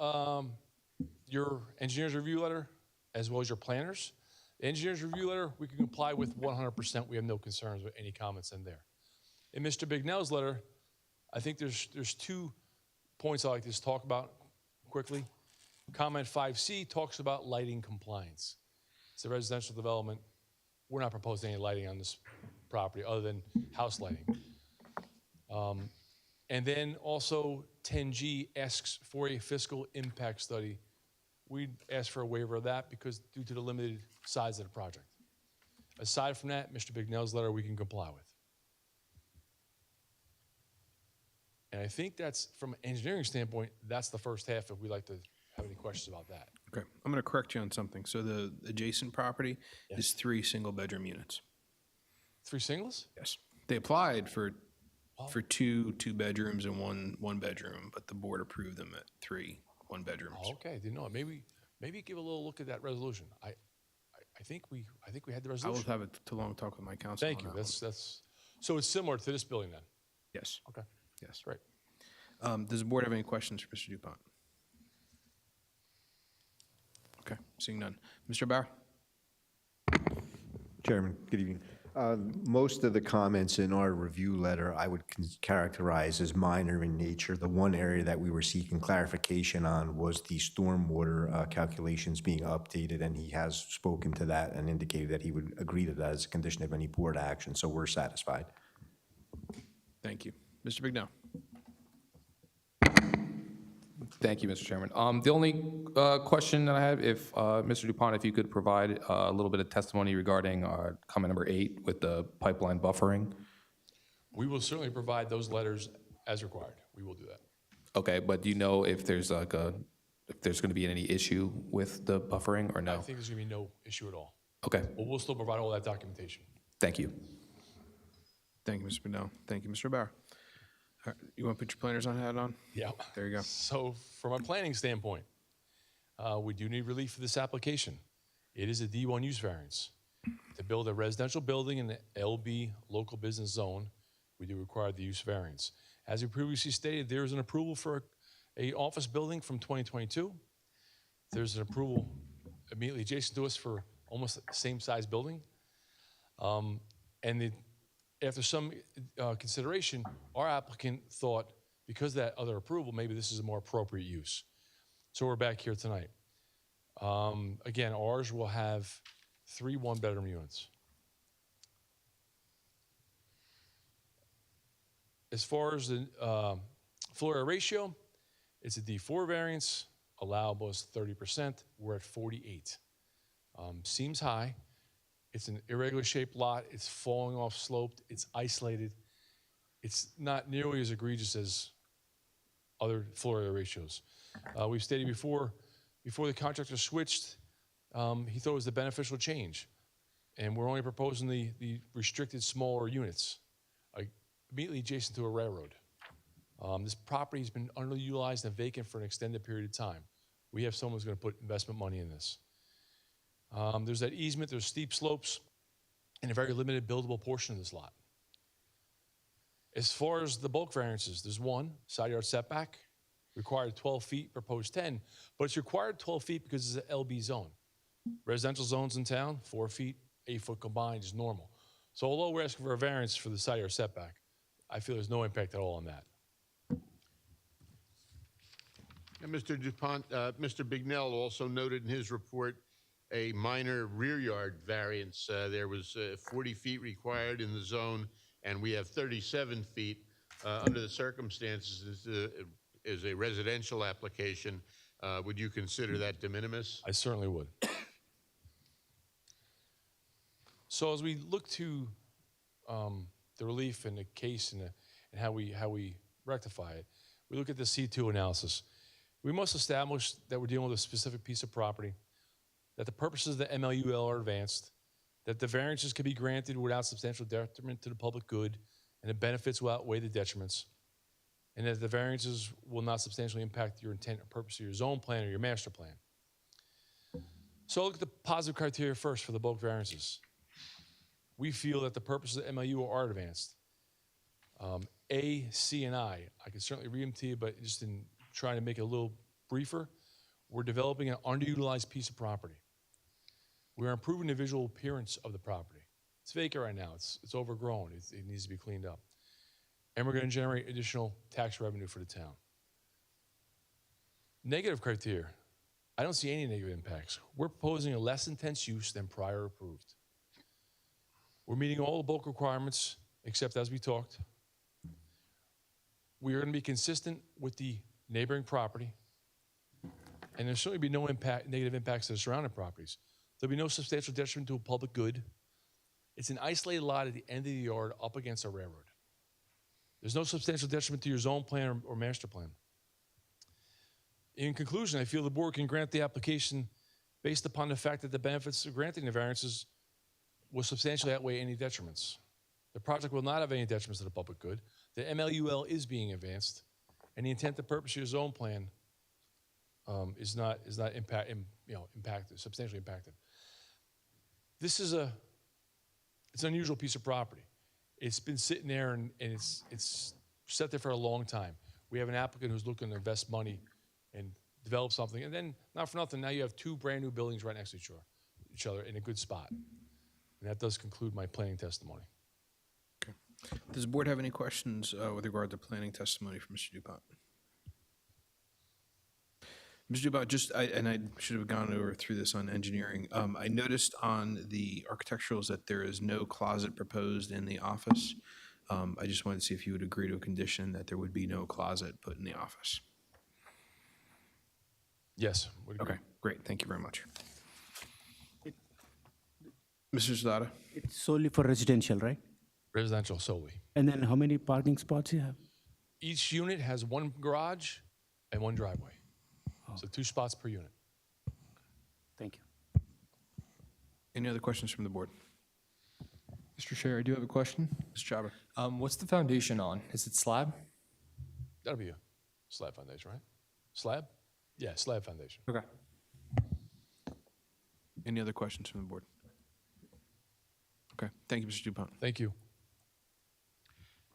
your engineer's review letter as well as your planners. The engineer's review letter, we can comply with 100%. We have no concerns with any comments in there. In Mr. Bignell's letter, I think there's 2 points I'd like to just talk about quickly. Comment 5C talks about lighting compliance. It's a residential development. We're not proposing any lighting on this property other than house lighting. And then also 10G asks for a fiscal impact study. We'd ask for a waiver of that because due to the limited size of the project. Aside from that, Mr. Bignell's letter we can comply with. And I think that's, from an engineering standpoint, that's the first half if we'd like to have any questions about that. Okay, I'm going to correct you on something. So the adjacent property is 3 single-bedroom units. 3 singles? Yes. They applied for 2 two-bedrooms and 1 bedroom, but the board approved them at 3 one-bedrooms. Oh, okay, didn't know. Maybe give a little look at that resolution. I think we had the I resolution. will have a long talk with my counsel. Thank you. on that That's so it's similar to this building then. one. Yes. Okay. Yes. Right. Does the board have any questions for Mr. Dupont? Okay, seeing none. Mr. Bauer? Chairman, good evening. Most of the comments in our review letter I would characterize as minor in nature. The one area that we were seeking clarification on was the stormwater calculations being updated, and he has spoken to that and indicated that he would agree to that as a condition of any board action, so we're satisfied. Thank you. Mr. Bignell? Thank you, Mr. Chairman. The only question that I have, if Mr. Dupont, if you could provide a little bit of testimony regarding comment number 8 with the pipeline buffering. We will certainly provide those letters as required. We will do that. Okay, but do you know if there's like if there's going to be any issue with the buffering or no? I think there's going to be no issue at all. Okay. But we'll still provide all that documentation. Thank you. Thank you, Mr. Bignell. Thank you, Mr. Bauer. All right, you want to put your planners on hat on? Yeah. There you go. So from a planning standpoint, we do need relief for this application. It is a D1 use variance. To build a residential building in the LB local business zone, we do require the use variance. As we previously stated, there is an approval for a office building from 2022. There's an approval immediately adjacent to us for almost the same size building. After some consideration, our applicant thought, because of that other approval, maybe this is a more appropriate use. So we're back here tonight. Again, ours will have 3 one-bedroom units. As far as the floor area ratio, it's a D4 variance. Allowable is 30%. We're at 48. Seems high. It's an irregular shaped lot. It's falling off sloped. It's isolated. It's not nearly as egregious as other floor area ratios. We've stated before the contractor switched, he thought it was the beneficial change. And we're only proposing the restricted smaller units, immediately adjacent to a railroad. This property's been underutilized and vacant for an extended period of time. We have someone who's going to put investment money in this. There's that easement, there's steep slopes, and a very limited buildable portion of this lot. As far as the bulk variances, there's 1, side yard setback, required 12 feet, proposed 10, but it's required 12 feet because it's an LB zone. Residential zones in town, 4 feet, 8 foot combined is normal. So although we're asking for a variance for the side yard setback, I feel there's no impact at all on that. And Mr. DuPont, Mr. Bignell also noted in his report a minor rear yard variance. There was 40 feet required in the zone, and we have 37 feet under the circumstances is a residential application. Would you consider that de minimis? I certainly would. So as we look to the relief in the case and how we rectify it, we look at the C2 analysis. We must establish that we're dealing with a specific piece of property, that the purposes of the MLUL are advanced, that the variances can be granted without substantial detriment to the public good, and the benefits will outweigh the detriments, and that the variances will not substantially impact your intent or purpose of your zone plan or your master plan. So look at the positive criteria first for the bulk variances. We feel that the purposes of the MLU are advanced. A, C, and I can certainly read them to you, but just in trying to make it a little briefer, we're developing an underutilized piece of property. We're improving the visual appearance of the property. It's vacant right now. It's overgrown. It needs to be cleaned up. And we're going to generate additional tax revenue for the town. Negative criteria. I don't see any negative impacts. We're proposing a less intense use than prior approved. We're meeting all the bulk requirements, except as we talked. We are going to be consistent with the neighboring property, and there'll certainly be no negative impacts to the surrounding properties. There'll be no substantial detriment to a public good. It's an isolated lot at the end of the yard up against a railroad. There's no substantial detriment to your zone plan or master plan. In conclusion, I feel the board can grant the application based upon the fact that the benefits of granting the variances will substantially outweigh any detriments. The project will not have any detriments to the public good. The MLUL is being advanced, and the intent and purpose of your zone plan is not impacted, substantially impacted. This is it's an unusual piece of property. It's been sitting there and it's sat there for a long time. We have an applicant who's looking to invest money and develop something, and then not for nothing, now you have two brand new buildings right next to each other in a good spot. And that does conclude my planning testimony. Does the board have any questions with regard to planning testimony from Mr. DuPont? Mr. DuPont, I should have gone through this on engineering. I noticed on the architecturals that there is no closet proposed in the office. I just wanted to see if you would agree to a condition that there would be no closet put in the office. Yes. Okay, great. Thank you very much. Mr. Zadada? It's solely for residential, right? Residential solely. And then how many parking spots you have? Each unit has one garage and one driveway. So 2 spots per unit. Thank you. Any other questions from the board? Mr. Chair, I do have a question. Mr. Chaba? What's the foundation on? Is it slab? That'll be a slab foundation, right? Slab? Yeah, slab foundation. Okay. Any other questions from the board? Okay, thank you, Mr. DuPont. Thank you.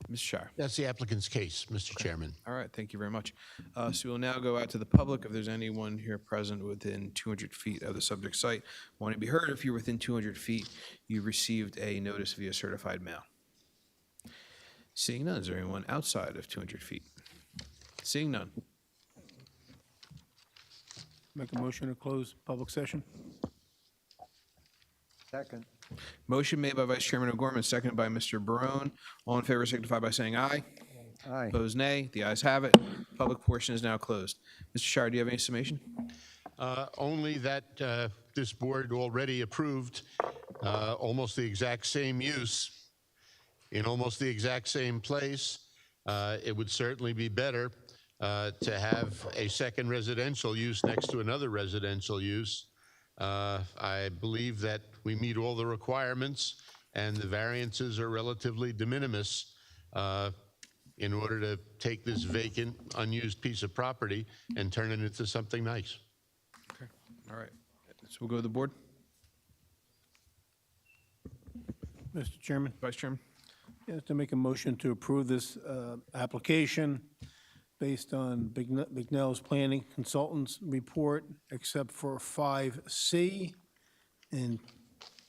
Ms. Shire. That's the applicant's case, Mr. Chairman. All right, thank you very much. So we'll now go out to the public. If there's anyone here present within 200 feet of the subject site, want to be heard. If you're within 200 feet, you received a notice via certified mail. Seeing none, is there anyone outside of 200 feet? Seeing none. Make a motion to close public session. Second. Motion made by Vice Chairman O'Gorman, seconded by Mr. Barone. All in favor signify by saying aye. Aye. Opposed, nay. The ayes have it. Public portion is now closed. Mr. Shire, do you have any summation? Only that this board already approved almost the exact same use in almost the exact same place. It would certainly be better to have a second residential use next to another residential use. I believe that we meet all the requirements and the variances are relatively de minimis in order to take this vacant, unused piece of property and turn it into something nice. Okay, all right. So we'll go to the board. Mr. Chairman? Vice Chairman? Yes, to make a motion to approve this application based on Bignell's planning consultant's report, except for 5C and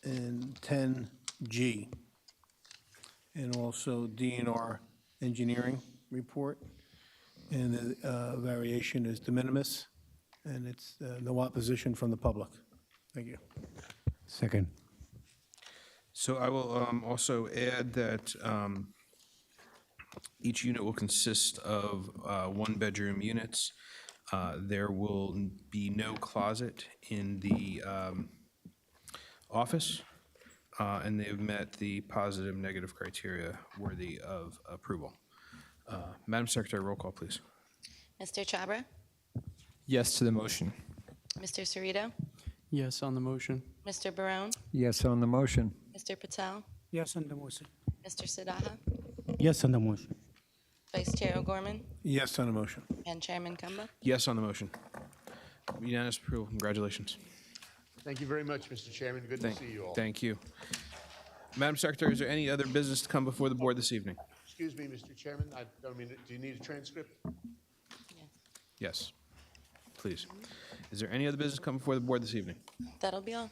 10G, and also DNR engineering report. and the variation is de minimis, and it's no opposition from the public. Thank you. Second. So I will also add that each unit will consist of one-bedroom units. There will be no closet in the office, and they have met the positive, negative criteria worthy of approval. Madam Secretary, roll call, please. Mr. Chabra? Yes to the motion. Mr. Cerrito? Yes on the motion. Mr. Barone? Yes on the motion. Mr. Patel? Yes on the motion. Mr. Sidaha? Yes on the motion. Vice Chair O'Gorman? Yes on the motion. And Chairman Kemba? Yes on the motion. Unanimous approval. Congratulations. Thank you very much, Mr. Chairman. Good to see you all. Thank you. Madam Secretary, is there any other business to come before the board this evening? Excuse me, Mr. Chairman, I don't mean, do you need a transcript? Yes, please. Is there any other business to come before the board this evening? That'll be all.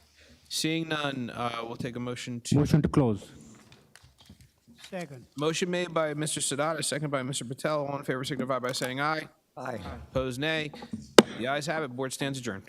Seeing none, we'll take a motion to. Motion to close. Second. Motion made by Mr. Sadata, second by Mr. Patel. All in favor signify by saying aye. Aye. Opposed, nay. The ayes have it. Board stands adjourned.